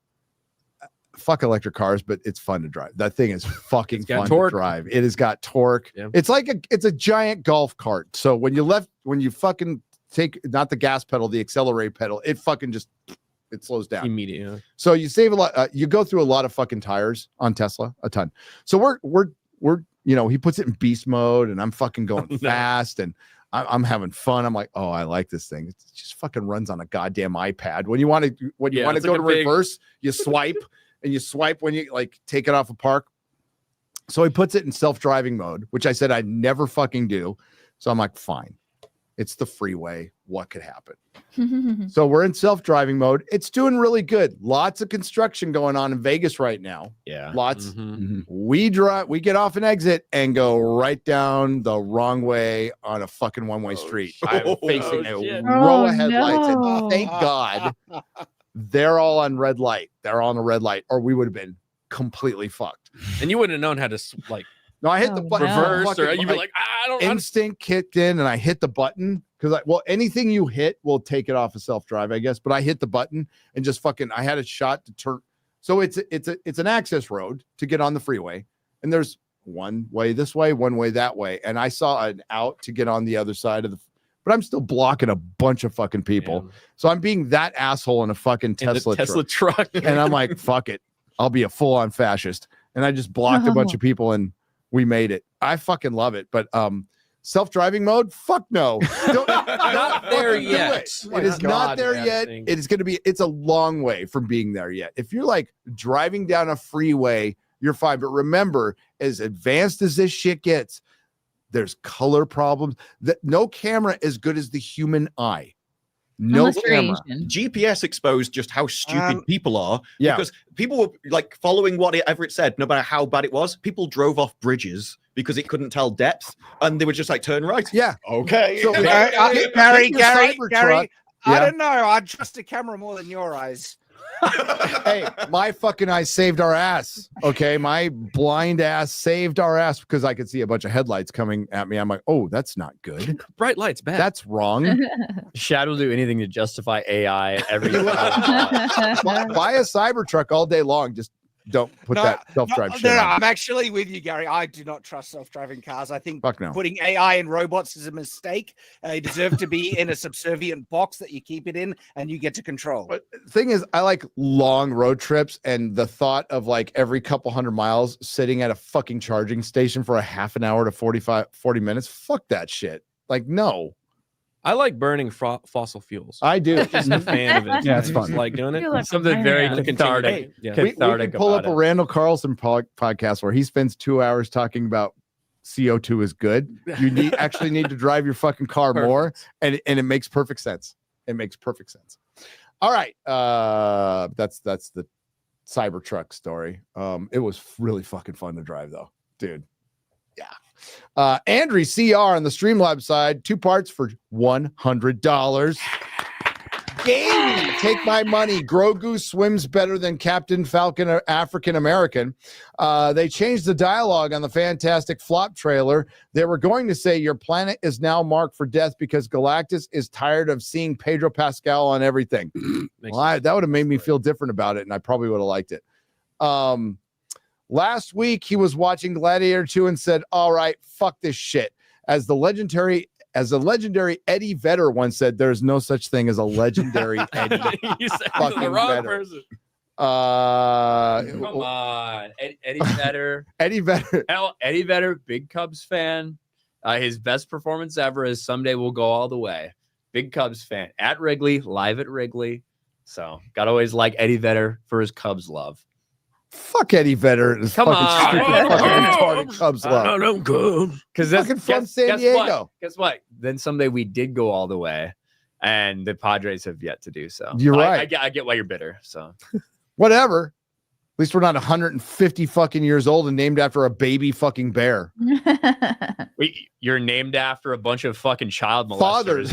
fuck electric cars, but it's fun to drive. That thing is fucking fun to drive. It has got torque. Yeah. It's like it's a giant golf cart. So when you fucking take not the gas pedal, the accelerate pedal, it fucking just it slows down immediately. So you save a lot. You go through a lot of fucking tires on Tesla, a ton. So we're he puts it in beast mode, and I'm fucking going fast, and I'm having fun. I'm like, oh, I like this thing. It just fucking runs on a goddamn iPad. When you want to go to reverse, you swipe. And you swipe when you like take it off a park. So he puts it in self-driving mode, which I said I'd never fucking do. So I'm like, fine. It's the freeway. What could happen? So we're in self-driving mode. It's doing really good. Lots of construction going on in Vegas right now. Yeah. Lots. We get off an exit and go right down the wrong way on a fucking one-way street. I'm facing a row of headlights. And thank God they're all on red light. They're on a red light, or we would have been completely fucked. And you wouldn't have known how to like. No, I hit the button. Reverse, or you'd be like, I don't. Instinct kicked in, and I hit the button because anything you hit will take it off of self-drive, I guess. But I hit the button and just fucking. I had a shot to turn. So it's an access road to get on the freeway, and there's one way this way, one way that way, and I saw an out to get on the other side of the. But I'm still blocking a bunch of fucking people. Yeah. So I'm being that asshole in a fucking Tesla truck. And I'm like, fuck it. I'll be a full-on fascist. And I just blocked a bunch of people and we made it. I fucking love it. But self-driving mode, fuck no. Not there yet. It is not there yet. It is going to be, it's a long way from being there yet. If you're like driving down a freeway, you're fine. But remember, as advanced as this shit gets, there's color problems. That no camera as good as the human eye. No camera. GPS exposed just how stupid people are. Yeah. Because people were like following whatever it said, no matter how bad it was. People drove off bridges because it couldn't tell depth, and they were just like, turn right. Yeah. Okay. So, Gary, I don't know. I trust a camera more than your eyes. Hey, my fucking eyes saved our ass. Okay, my blind ass saved our ass because I could see a bunch of headlights coming at me. I'm like, oh, that's not good. Bright lights, bad. That's wrong. Shad will do anything to justify AI every time. Buy a Cybertruck all day long. Just don't put that self-drive shit on. I'm actually with you, Gary. I do not trust self-driving cars. I think putting AI and robots is a mistake. They deserve to be in a subservient box that you keep it in and you get to control. But the thing is, I like long road trips, and the thought of like every couple 100 miles sitting at a fucking charging station for a half an hour to 40 minutes. Fuck that shit. Like, no. I like burning fossil fuels. I do. Just a fan of it. Yeah, it's fun. Like doing it. Like something very cathartic. We can pull up a Randall Carlson podcast where he spends 2 hours talking about CO2 is good. You actually need to drive your fucking car more, and it makes perfect sense. It makes perfect sense. All right, that's the Cybertruck story. It was really fucking fun to drive though, dude. Yeah. Andrew CR on the Streamlabs side, 2 parts for $100. Gamey, take my money. Grogu swims better than Captain Falcon African American. They changed the dialogue on the Fantastic Flop trailer. They were going to say your planet is now marked for death because Galactus is tired of seeing Pedro Pascal on everything. Well, that would have made me feel different about it, and I probably would have liked it. Last week, he was watching Gladiator 2 and said, all right, fuck this shit. As the legendary Eddie Vedder once said, there's no such thing as a legendary Eddie fucking Vedder. Come on. Eddie Vedder. Eddie Vedder. Hell, Eddie Vedder, big Cubs fan. His best performance ever is Someday We'll Go All the Way. Big Cubs fan. At Wrigley, live at Wrigley. So, gotta always like Eddie Vedder for his Cubs love. Fuck Eddie Vedder. Come on. Stupid fucking retarded Cubs love. I don't go. Because that's fucking from San Diego. Guess what? Then someday we did go all the way, and the Padres have yet to do so. You're right. I get why you're bitter. So whatever. At least we're not 150 fucking years old and named after a baby fucking bear. You're named after a bunch of fucking child molesters.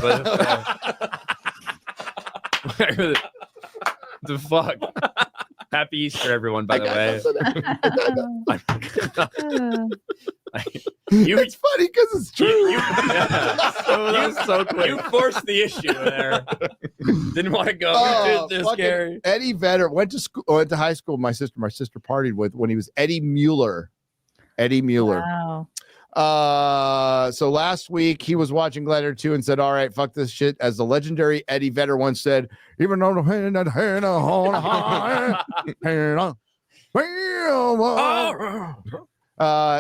Fathers. The fuck. Happy Easter, everyone, by the way. It's funny because it's true. That's so quick. You forced the issue there. Didn't want to go. Oh, this Gary. Eddie Vedder went to school, went to high school. My sister partied with when he was Eddie Mueller. Eddie Mueller. Wow. So last week he was watching Gladiator 2 and said, all right, fuck this shit. As the legendary Eddie Vedder once said, even though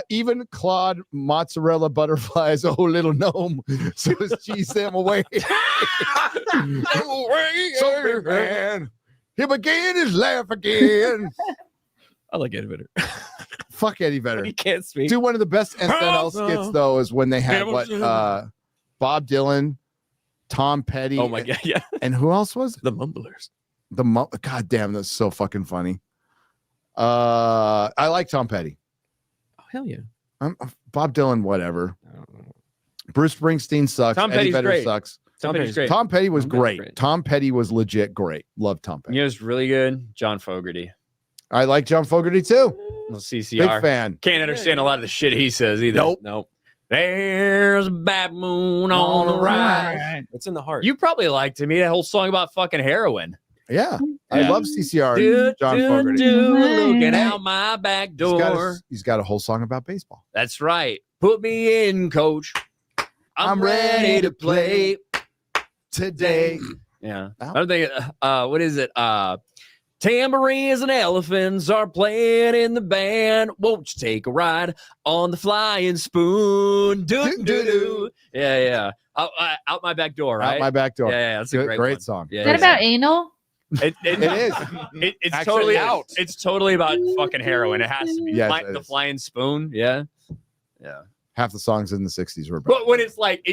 even Claude mozzarella butterflies, oh little gnome, so his cheese them away. Superman, him again is laugh again. I like Eddie Vedder. Fuck Eddie Vedder. He can't speak. Dude, one of the best SNL skits though is when they had Bob Dylan, Tom Petty. Oh my god, yeah. And who else was it? The Mumblers. God damn, that's so fucking funny. I like Tom Petty. Oh hell yeah. Bob Dylan, whatever. Bruce Springsteen sucks. Tom Eddie Petty's Vedder great. sucks. Tom Petty's great. Tom Petty was great. Tom Petty was legit great. Love Tom Petty. You know, it's really good. John Fogerty. I like John Fogerty too. Well, CCR. Big fan. Can't understand a lot of the shit he says either. Nope. There's a baboon on the right. It's in the heart. You probably liked him. He had a whole song about fucking heroin. Yeah. I love CCR. John Fogerty. Looking out my back door. He's got a whole song about baseball. That's right. Put me in, coach. I'm ready to play today. Yeah. I don't think. What is it? Tambourines and elephants are playing in the band. Won't you take a ride on the flying spoon? Do. Yeah. Out my back door, right? Out my back door. Yeah. That's a great song. Is that about anal? It is. It's Actually, totally out. It's totally about fucking heroin. It has to be. Yes, it The is. flying spoon. Yeah. Half the songs in the 60s were about. But when it's like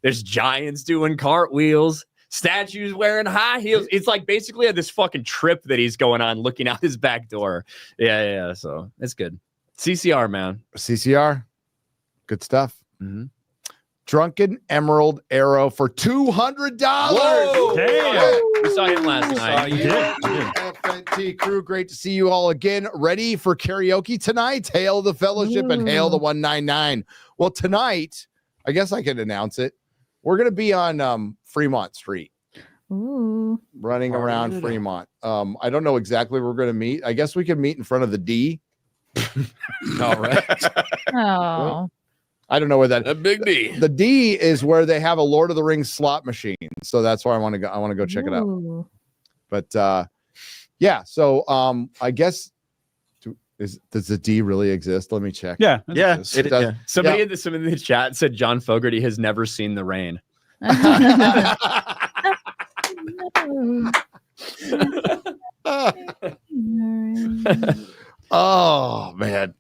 there's giants doing cartwheels, statues wearing high heels. It's like basically this fucking trip that he's going on, looking out his back door. Yeah. So it's good. CCR, man. CCR. Good stuff. Mm-hmm. Drunken Emerald Arrow for $200. Whoa! Damn. We saw him last night. FNT crew, great to see you all again. Ready for karaoke tonight? Hail the Fellowship and hail the 199. Well, tonight, I guess I could announce it. We're going to be on Fremont Street. Ooh. Running around Fremont. I don't know exactly where we're going to meet. I guess we could meet in front of the D. All right. Oh. I don't know where that. A big D. The D is where they have a Lord of the Rings slot machine. So that's where I want to go. I want to go check it out. But yeah. So I guess does the D really exist? Let me check. Yeah. It does. Somebody in the chat said John Fogerty has never seen the rain. Oh man.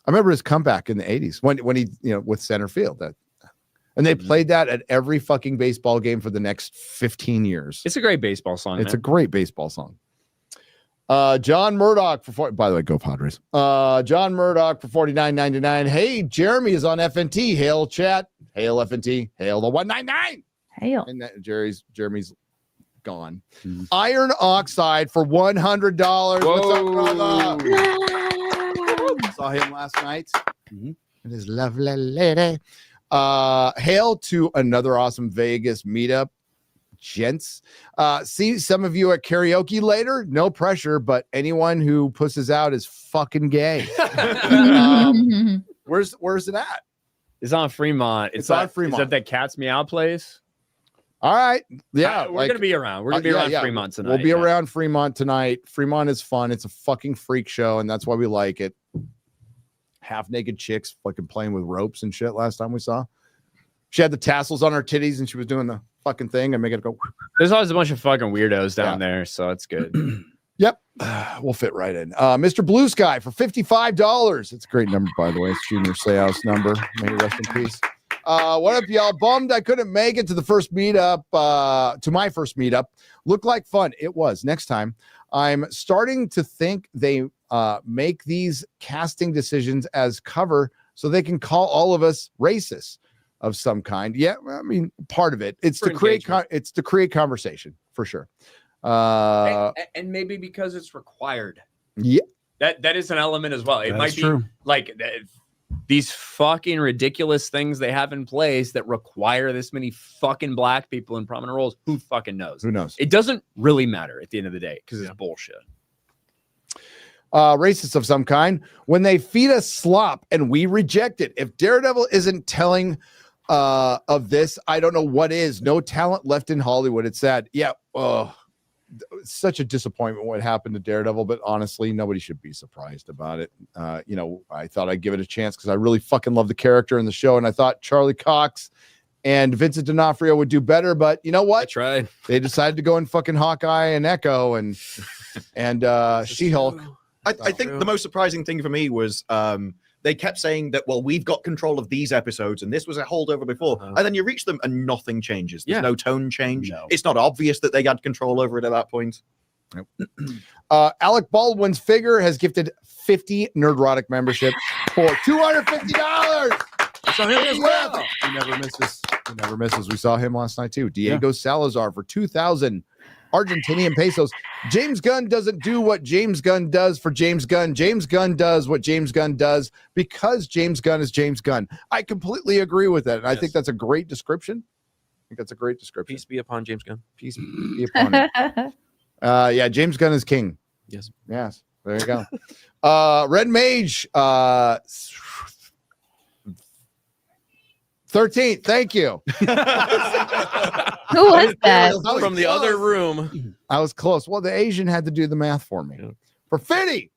I remember his comeback in the 80s when he, with center field and they played that at every fucking baseball game for the next 15 years. It's a great baseball song. It's a great baseball song. John Murdoch by the way, go Padres. John Murdoch for $49.99. Hey, Jeremy is on FNT. Hail chat. Hail FNT. Hail the 199. Hail. And Jeremy's gone. Iron Oxide for $100. What's up, brother? Saw him last night. And his lovely lady. Hail to another awesome Vegas meetup. Gents, see some of you at karaoke later. No pressure, but anyone who pusses out is fucking gay. Where's it at? It's on Fremont. It's on Fremont. Is that that Cat's Meow place? All right. Yeah, we're gonna be around. We're gonna be around Fremont tonight. We'll be around Fremont tonight. Fremont is fun. It's a fucking freak show, and that's why we like it. Half naked chicks fucking playing with ropes and shit. Last time we saw, she had the tassels on her titties, and she was doing the fucking thing and make it go. There's always a bunch of fucking weirdos down there, so it's good. Yep, we'll fit right in. Mr. Blue Sky for $55. It's a great number, by the way. It's Junior Seau's number. May he rest in peace. What up, y'all? Bummed I couldn't make it to the first meetup. To my first meetup, looked like fun. It was. Next time, I'm starting to think they make these casting decisions as cover so they can call all of us racist of some kind. Yeah, I mean, part of it. It's to create conversation for sure. And maybe because it's required. Yeah, that is an element as well. It might be true. Like these fucking ridiculous things they have in place that require this many fucking black people in prominent roles. Who fucking knows? Who knows? It doesn't really matter at the end of the day because it's bullshit. Racists of some kind. When they feed us slop and we reject it. If Daredevil isn't telling of this, I don't know what is. No talent left in Hollywood. It's sad. Yeah. It's such a disappointment what happened to Daredevil, but honestly, nobody should be surprised about it. I thought I'd give it a chance because I really fucking love the character in the show, and I thought Charlie Cox and Vincent D'Onofrio would do better, but you know what? I tried. They decided to go in fucking Hawkeye and Echo and She-Hulk. I think the most surprising thing for me was they kept saying that, well, we've got control of these episodes, and this was a holdover before. And then you reach them and nothing changes. There's no tone change. No. It's not obvious that they had control over it at that point. Alec Baldwin's figure has gifted 50 Nerdrotic membership for $250. So him as well. He never misses. He never misses. We saw him last night too. Diego Salazar for 2,000 Argentinian pesos. James Gunn doesn't do what James Gunn does for James Gunn. James Gunn does what James Gunn does because James Gunn is James Gunn. I completely agree with that. And I think that's a great description. I think that's a great description. Peace be upon James Gunn. Peace be upon him. Yeah, James Gunn is king. Yes. Yes. There you go. Red Mage 13th. Thank you. Who was that? From the other room. I was close. Well, the Asian had to do the math for me. Yeah. For Fitty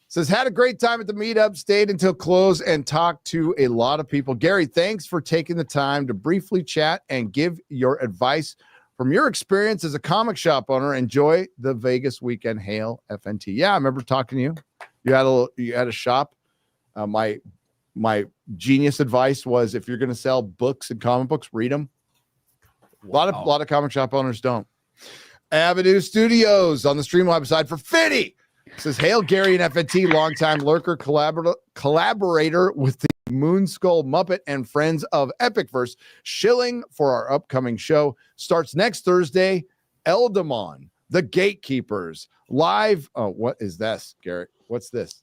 says, had a great time at the meetup, stayed until close and talked to a lot of people. Gary, thanks for taking the time to briefly chat and give your advice from your experience as a comic shop owner. Enjoy the Vegas weekend. Hail FNT. Yeah, I remember talking to you. You had a shop. My genius advice was, if you're going to sell books and comic books, read them. A lot of comic shop owners don't. Avenue Studios on the Streamlabs side for Fitty says, hail Gary and FNT, longtime lurker, collaborator with the Moonskull Muppet and friends of Epicverse. Shilling for our upcoming show starts next Thursday. Eldamon, the Gatekeepers, live. Oh, what is this, Garrett? What's this?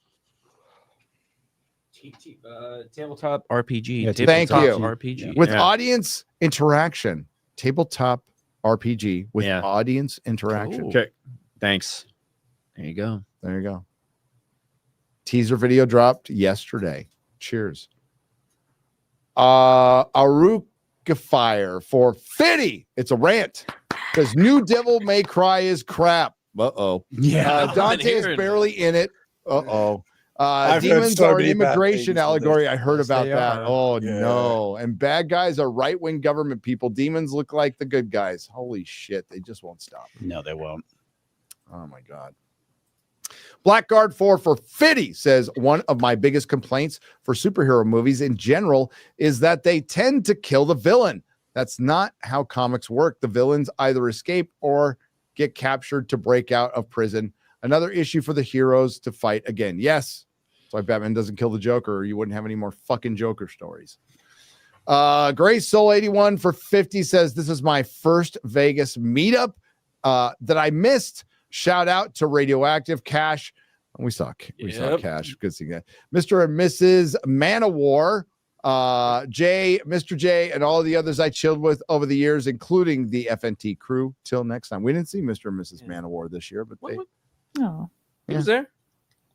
Tabletop RPG. Thank you. RPG. With audience interaction. Tabletop RPG with audience interaction. Okay. Thanks. There you go. There you go. Teaser video dropped yesterday. Cheers. Aruka Fire for Fitty. It's a rant because New Devil May Cry is crap. Yeah. Dante is barely in it. Demons are an immigration allegory. I heard about that. No. And bad guys are right-wing government people. Demons look like the good guys. Holy shit. They just won't stop. No, they won't. Oh my God. Blackguard 4 for Fitty says, one of my biggest complaints for superhero movies in general is that they tend to kill the villain. That's not how comics work. The villains either escape or get captured to break out of prison. Another issue for the heroes to fight again. Yes. That's why Batman doesn't kill the Joker, or you wouldn't have any more fucking Joker stories. Grace Soul 81 for 50 says, this is my first Vegas meetup that I missed. Shout out to Radioactive Cash. We saw Cash. Good seeing that. Mr. and Mrs. Manowar, Jay, Mr. J, and all the others I chilled with over the years, including the FNT crew. Till next time. We didn't see Mr. and Mrs. Manowar this year, but he was there.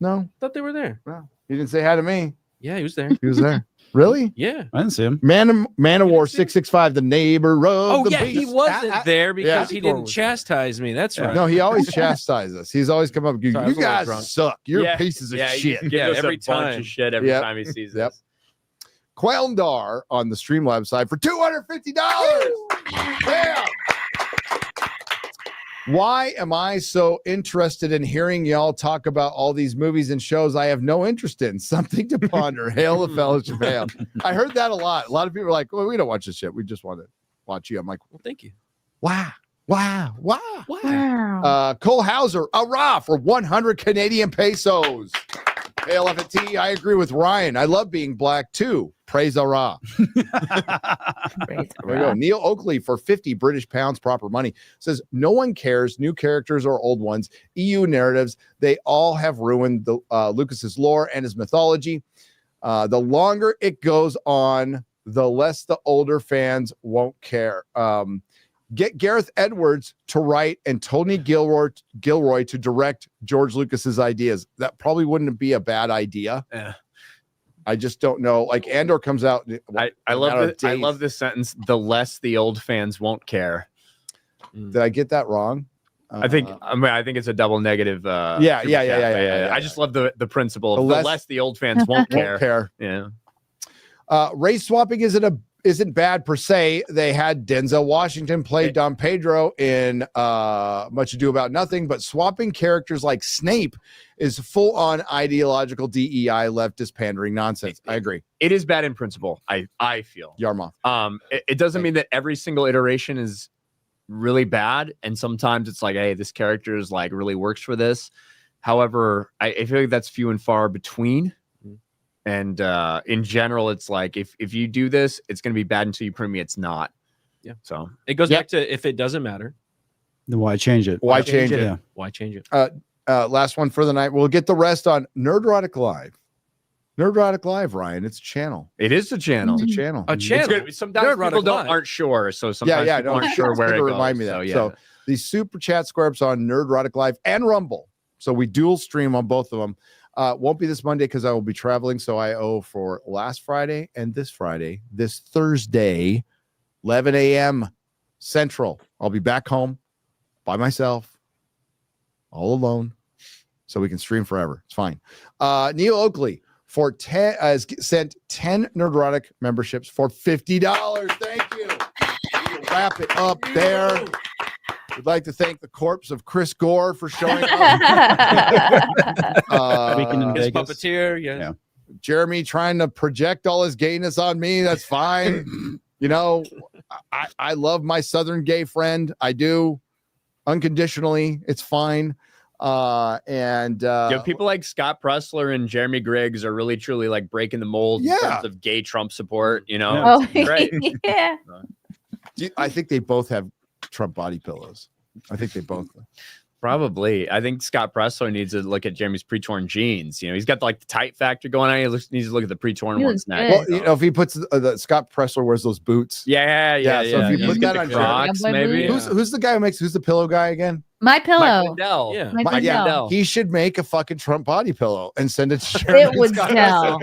No, I thought they were there. No, he didn't say hi to me. Yeah, he was there. He was there. Really? Yeah. I didn't see him. Manowar 665, the neighbor of the he beast. wasn't there because he didn't chastise me. That's right. No, he always chastises us. He's always come up. You guys suck. You're pieces of shit. Every time. Shit every time he sees us. Quelndar on the Streamlabs side for $250. Damn. Why am I so interested in hearing y'all talk about all these movies and shows I have no interest in? Something to ponder. Hail the Fellowship. Hail. I heard that a lot. A lot of people are like, well, we don't watch this shit. We just want to watch you. I'm like, well, thank you. Wow. Cole Hauser, a raw for 100 Canadian pesos. Hail FNT. I agree with Ryan. I love being black too. Praise Ara. There we go. Neil Oakley for 50 British pounds, proper money, says no one cares, new characters or old ones, EU narratives. They all have ruined the Lucas's lore and his mythology. The longer it goes on, the less the older fans won't care. Get Gareth Edwards to write and Tony Gilroy to direct George Lucas's ideas. That probably wouldn't be a bad idea. Yeah. I just don't know. Like Andor comes out. I love this sentence. The less the old fans won't care. Did I get that wrong? I think it's a double negative. Yeah. I just love the principle. The less the old fans won't care. Yeah. Race swapping isn't bad per se. They had Denzel Washington play Don Pedro in Much Ado About Nothing, but swapping characters like Snape is full-on ideological DEI leftist pandering nonsense. I agree. It is bad in principle, I feel. Yarmoth. It doesn't mean that every single iteration is really bad, and sometimes it's like, hey, this character is like really works for this. However, I feel like that's few and far between. And in general, it's like if you do this, it's going to be bad until you prove me it's not. Yeah. So it goes back to if it doesn't matter, then why change it? Why change it? Yeah. Why change it? Last one for the night. We'll get the rest on Nerdrotic Live. Nerdrotic Live, Ryan. It's a channel. It is a channel. It's a channel. A channel. Sometimes people aren't sure. So sometimes people aren't sure where it goes. Remind me that. So the super chat square ups on Nerdrotic Live and Rumble. So we dual stream on both of them. Won't be this Monday because I will be traveling. So I owe for last Friday and this Friday, this Thursday, 11 a.m. Central. I'll be back home by myself, all alone, so we can stream forever. It's fine. Neil Oakley for 10 has sent 10 Nerdrotic memberships for $50. Thank you. We'll wrap it up there. We'd like to thank the corpse of Chris Gore for showing up. Weekend in His Vegas. puppeteer, yeah. Jeremy trying to project all his gayness on me. That's fine. You know, I love my Southern gay friend. I do unconditionally. It's fine. People like Scott Pressler and Jeremy Griggs are really truly like breaking the mold in terms of gay Trump support. You know, great. Yeah. I think they both have Trump body pillows. I think they both. Probably. I think Scott Pressler needs to look at Jeremy's pre-torn jeans. You know, he's got like the tight factor going on. He needs to look at the pre-torn ones next. Well, you know, if he puts the Scott Pressler wears those boots. Yeah. So if you put that on Crocs, maybe. Who's the guy who makes? Who's the pillow guy again? My Pillow. Mike Lindell. Yeah. Mike Lindell. He should make a fucking Trump body pillow and send it to Jeremy. It would sell.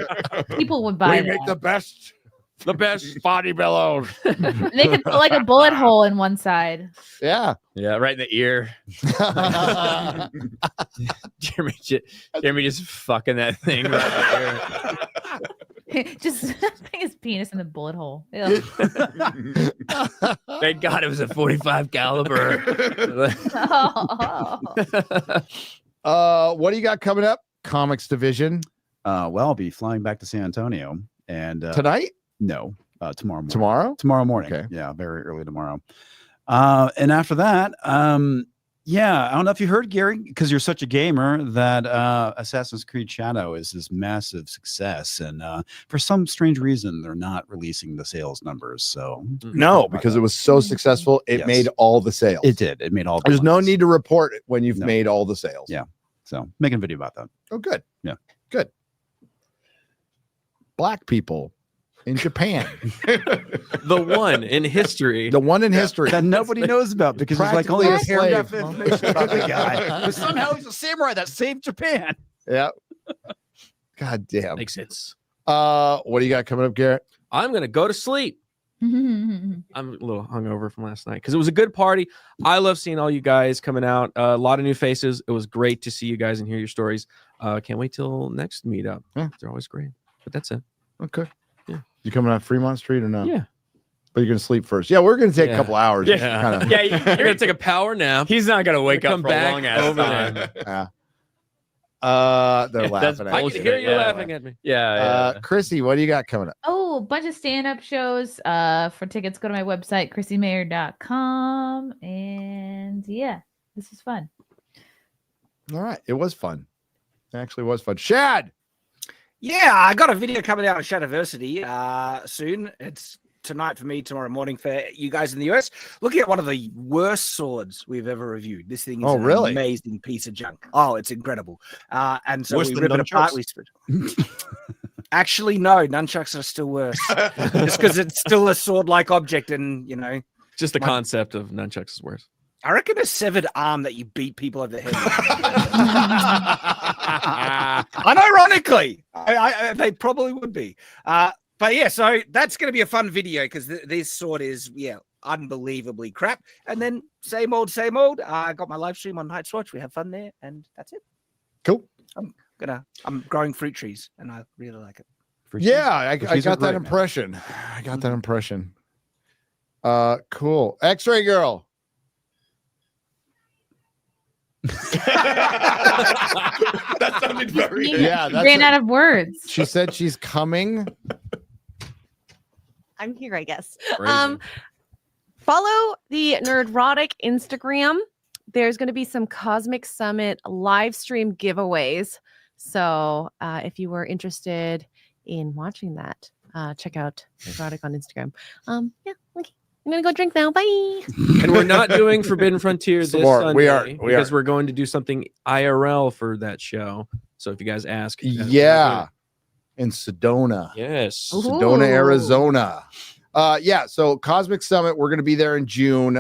People would buy We that. make the best body pillows. They could put like a bullet hole in one side. Yeah, right in the ear. Jeremy just fucking that thing right there. Just putting his penis in the bullet hole. Ew. Thank God it was a 45 caliber. What do you got coming up? Comics division. Well, I'll be flying back to San Antonio and tonight. No, tomorrow morning. Tomorrow morning. Okay. Yeah, very early tomorrow. And after that, Yeah, I don't know if you heard, Gary, because you're such a gamer, that Assassin's Creed Shadow is this massive success, and for some strange reason, they're not releasing the sales numbers. So no, because it was so successful, it made all the sales. It did. It made all. There's no need to report it when you've made all the sales. Yeah. So making a video about that. Oh, good. Yeah. Good. Black people in Japan. The one in history. The one in history that nobody knows about because there's like only a paragraph slave. information about the guy. But somehow he's a samurai that saved Japan. Yeah. God damn. Makes sense. What do you got coming up, Garrett? I'm gonna go to sleep. I'm a little hungover from last night because it was a good party. I love seeing all you guys coming out. A lot of new faces. It was great to see you guys and hear your stories. Can't wait till next meetup. Yeah. They're always great. But that's it. Okay. Yeah. You coming out Fremont Street or not? Yeah. But you're gonna sleep first. Yeah, we're gonna take a couple hours. Yeah. Kinda. Yeah, You're gonna take a power nap. He's not gonna wake up come for back a long ass over time. there. Yeah. They're That's laughing at I you. can hear you laughing at me. Yeah. Chrissy, what do you got coming up? Oh, a bunch of stand-up shows. For tickets, go to my website, chrissymayer.com. And yeah, this is fun. All right. It was fun. It actually was fun. Shad. Yeah, I got a video coming out on Shadiversity soon. It's tonight for me, tomorrow morning for you guys in the US. Looking at one of the worst swords we've ever reviewed. This thing is an amazing piece of junk. Oh, it's incredible. And so Worse we than rip it apart. nunchucks? Actually, no, nunchucks are still worse. Just because it's still a sword-like object, and you know, just the concept of nunchucks is worse. I reckon a severed arm that you beat people over the head with. Unironically, they probably would be. But yeah, so that's going to be a fun video because this sword is, unbelievably crap. And then same old, same old. I got my live stream on Night's Watch. We have fun there, and that's it. Cool. I'm growing fruit trees, and I really like it. I got that impression. I got that impression. Cool. X-Ray Girl. That sounded very. Yeah, ran out of words. She said she's coming. I'm here, I guess. Follow the Nerdrotic Instagram. There's going to be some Cosmic Summit live stream giveaways. So if you were interested in watching that, check out Nerdrotic on Instagram. Okay. I'm going to go drink now. Bye. And we're not doing Forbidden Frontier this Sunday. We are. Because we're going to do something IRL for that show. So if you guys ask. Yeah. In Sedona. Yes. Sedona, Arizona. So Cosmic Summit, we're going to be there in June.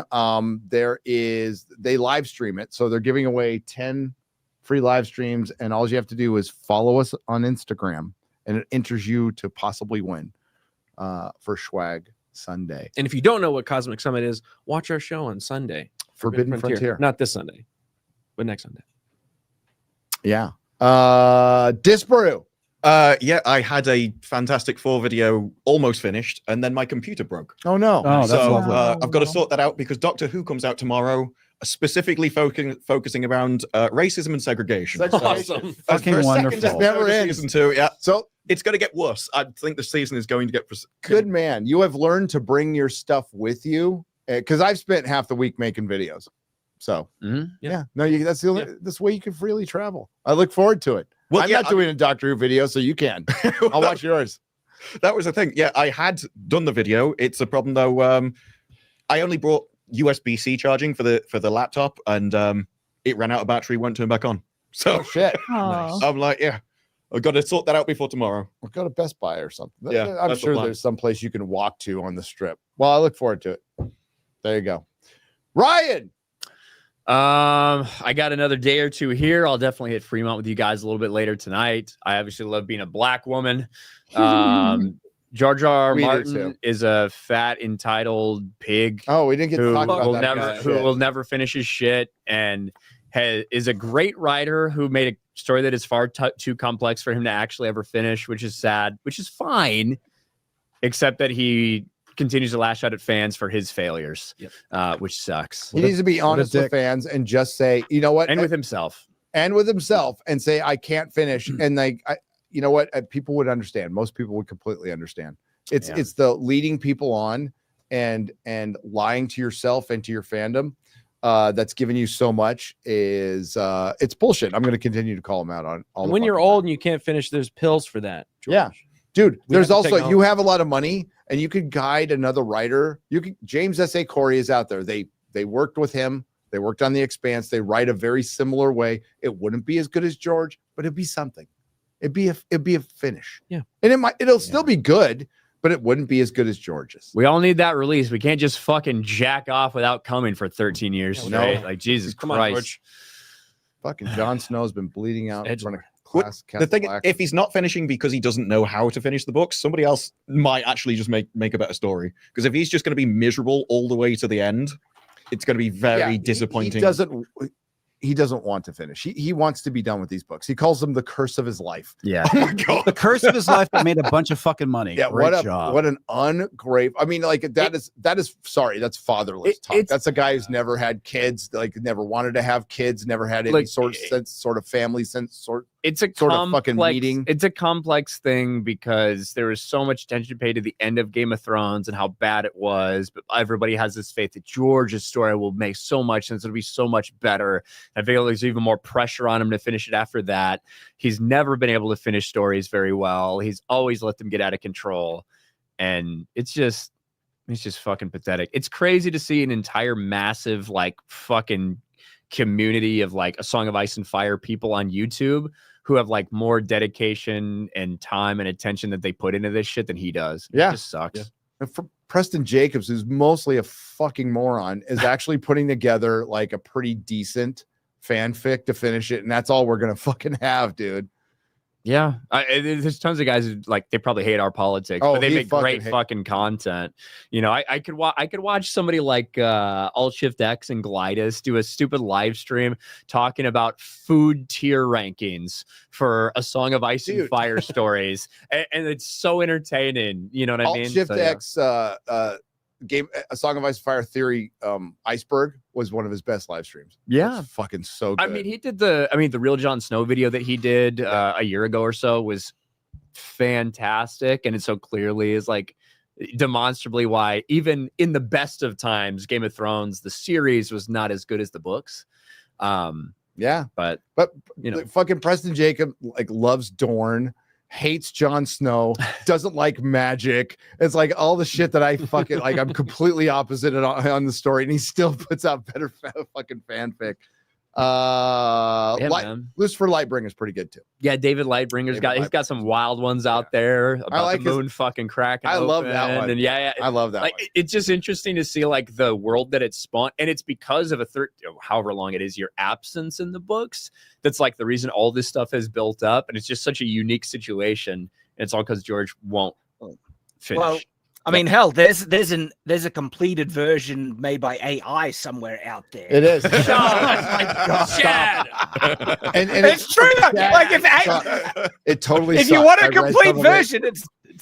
They live stream it. So they're giving away 10 free live streams. And all you have to do is follow us on Instagram. And it enters you to possibly win for Swag Sunday. And if you don't know what Cosmic Summit is, watch our show on Sunday. Forbidden Frontier. Not this Sunday, but next Sunday. Yeah. Disparu. I had a Fantastic Four video almost finished, and then my computer broke. Oh no! Oh, that's lovely. I've got to sort that out because Doctor Who comes out tomorrow, specifically focusing around racism and segregation. Awesome. Fucking wonderful. Never ends. Season 2, yeah. So it's going to get worse. I think the season is going to get good, man. You have learned to bring your stuff with you because I've spent half the week making videos. So that's the only this way you can freely travel. I look forward to it. Well, I'm not doing a Doctor Who video, so you can. I'll watch yours. That was the thing. Yeah, I had done the video. It's a problem though. I only brought USB-C charging for the laptop, and it ran out of battery. Won't turn back on. So shit. I'm like, I've got to sort that out before tomorrow. We'll go to Best Buy or something. Yeah, I'm sure there's some place you can walk to on the strip. Well, I look forward to it. There you go. Ryan. I got another day or two here. I'll definitely hit Fremont with you guys a little bit later tonight. I obviously love being a black woman. Jar Jar Martin is a fat, entitled pig. Oh, we didn't get to talk about that. Who will never finish his shit and is a great writer who made a story that is far too complex for him to actually ever finish, which is sad, which is fine, except that he continues to lash out at fans for his failures, which sucks. He needs to be honest with fans and just say, you know what? And with himself. And say, I can't finish. And you know what? People would understand. Most people would completely understand. It's the leading people on and lying to yourself and to your fandom. that's given you so much is it's bullshit. I'm going to continue to call them out on all. When you're old and you can't finish, there's pills for that. George. Yeah, dude. There's also you have a lot of money and you could guide another writer. You could James S.A. Corey is out there. They worked with him. They worked on The Expanse. They write a very similar way. It wouldn't be as good as George, but it'd be something. It'd be a finish. Yeah, and it'll still be good. But it wouldn't be as good as George's. We all need that release. We can't just fucking jack off without coming for 13 years straight. No. Like, Jesus Come Christ. on, George. Fucking Jon Snow's been bleeding out in front of class. The thing, if he's not finishing because he doesn't know how to finish the books, somebody else might actually just make a better story. Because if he's just going to be miserable all the way to the end, it's going to be very disappointing. He doesn't want to finish. He wants to be done with these books. He calls them the curse of his life. Yeah. Oh my God. The curse of his life that made a bunch of fucking money. Yeah. Great job. What an ungrateful. I mean, like that is sorry. That's fatherless talk. That's a guy who's never had kids, like never wanted to have kids, never had any sort of family It's a sort of fucking meeting. It's a complex thing because there was so much attention paid to the end of Game of Thrones and how bad it was. But everybody has this faith that George's story will make so much sense. It'll be so much better. I feel there's even more pressure on him to finish it after that. He's never been able to finish stories very well. He's always let them get out of control. And it's just fucking pathetic. It's crazy to see an entire massive, like, fucking community of like A Song of Ice and Fire people on YouTube who have like more dedication and time and attention that they put into this shit than he does. Yeah. It just sucks. Yeah. And for Preston Jacobs, who's mostly a fucking moron, is actually putting together like a pretty decent fanfic to finish it. And that's all we're going to fucking have, dude. Yeah. There's tons of guys who like, they probably hate our politics, but they make great fucking content. You know, I could watch somebody like Alt Shift X and Glidus do a stupid live stream talking about food tier rankings for A Song of Ice and Fire stories. And it's so entertaining. You know what I mean? Alt Shift X game A Song of Ice and Fire Theory Iceberg was one of his best live streams. Yeah, it's fucking so good. I mean, he did the real Jon Snow video that he did a year ago or so was fantastic, and it so clearly is like demonstrably why even in the best of times Game of Thrones the series was not as good as the books. Yeah, but you know, fucking Preston Jacob like loves Dorne, hates Jon Snow, doesn't like magic. It's like all the shit that I fucking like. I'm completely opposite on the story, and he still puts out better fucking fanfic. Lucifer Lightbringer is pretty good too. Yeah, David Lightbringer's he's got some wild ones out there about like the moon fucking cracking. I love that one. And yeah, I love that. Like, one. It's just interesting to see like the world that it spawned, and it's because of however long it is your absence in the books. That's like the reason all this stuff has built up, and it's just such a unique situation. And it's all because George won't finish. Well, I mean, hell, there's a completed version made by AI somewhere out there. It is. Oh my God. Chad. And it's true. Like it totally. If you want a complete version, it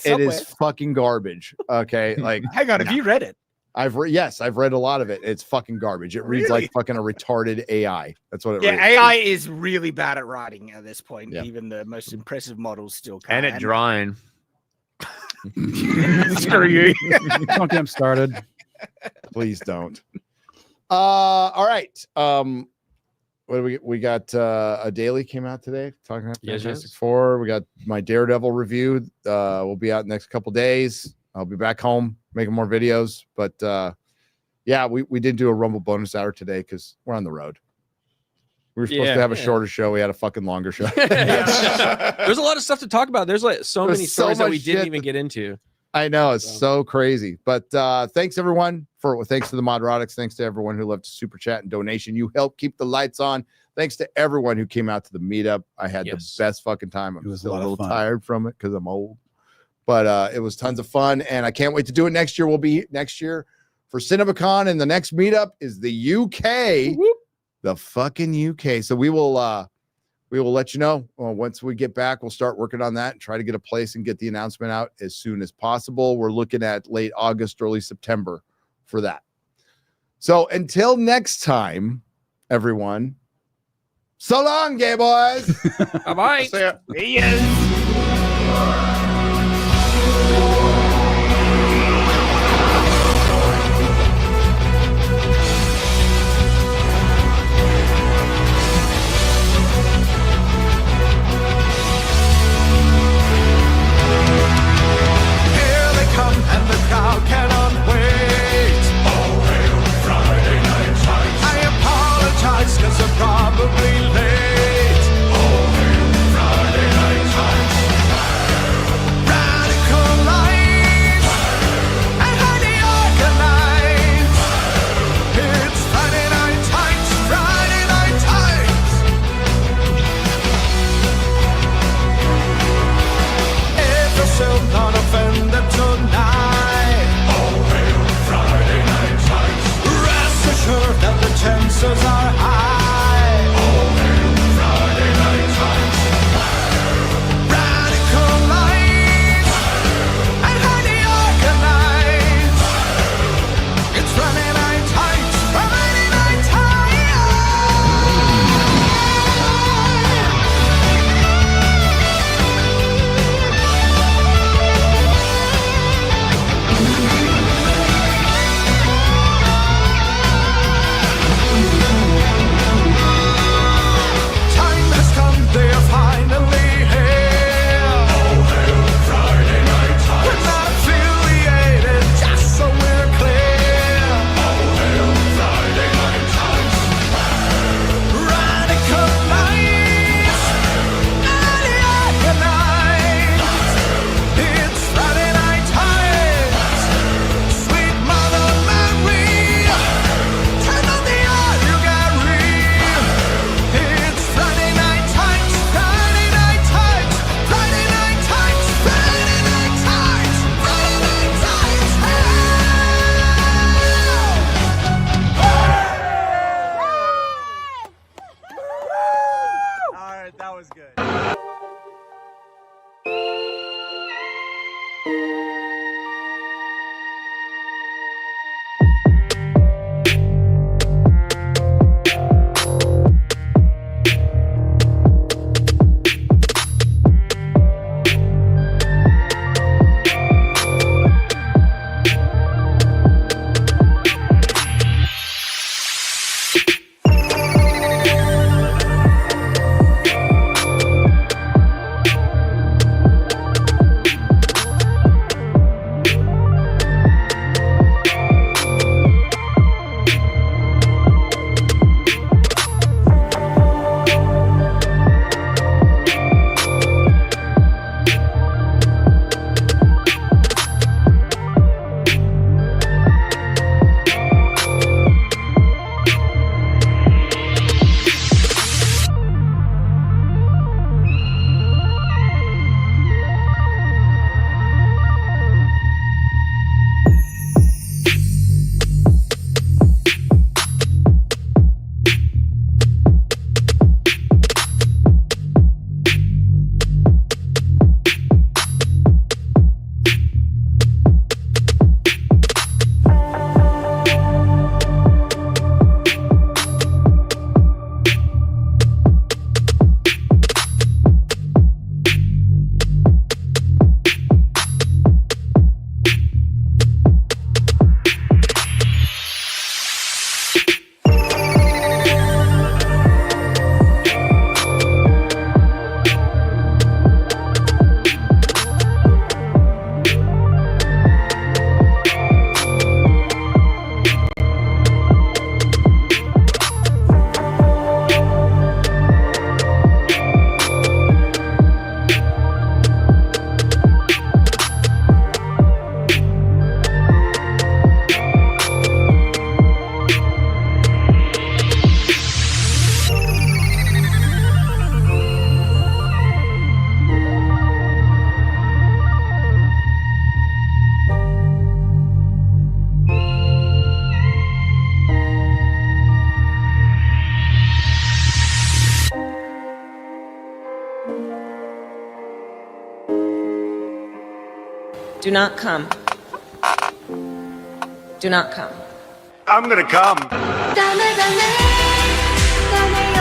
is fucking garbage. Okay, like hang on, have you read it? I've read a lot of it. It's fucking garbage. It reads like fucking a retarded AI. That's what it reads. AI is really bad at writing at this point. Yeah. Even the most impressive models still can't. And at drawing. Screw you. Don't get him started. Please don't. All right. What do we got? A daily came out today talking about Fantastic Four. We got my Daredevil review. Will be out next couple days. I'll be back home making more videos. But yeah, we did do a Rumble bonus hour today because we're on the road. We were supposed to have a shorter show. We had a fucking longer show. There's a lot of stuff to talk about. There's like so many stories that we didn't even get into. I know, it's so crazy. But thanks everyone thanks to the Nerdrotics. Thanks to everyone who left a super chat and donation. You help keep the lights on. Thanks to everyone who came out to the meetup. I had the best fucking time. I'm still a little tired from it because I'm old. But it was tons of fun, and I can't wait to do it next year. We'll be next year for CinemaCon, and the next meetup is the UK. Whoop. The fucking UK. So we will let you know once we get back. We'll start working on that and try to get a place and get the announcement out as soon as possible. We're looking at late August, early September for that. So until next time, everyone, so long, gay boys. Bye-bye. See ya. That was good. Do not come. Do not come. I'm gonna come. Dame, dame, dame.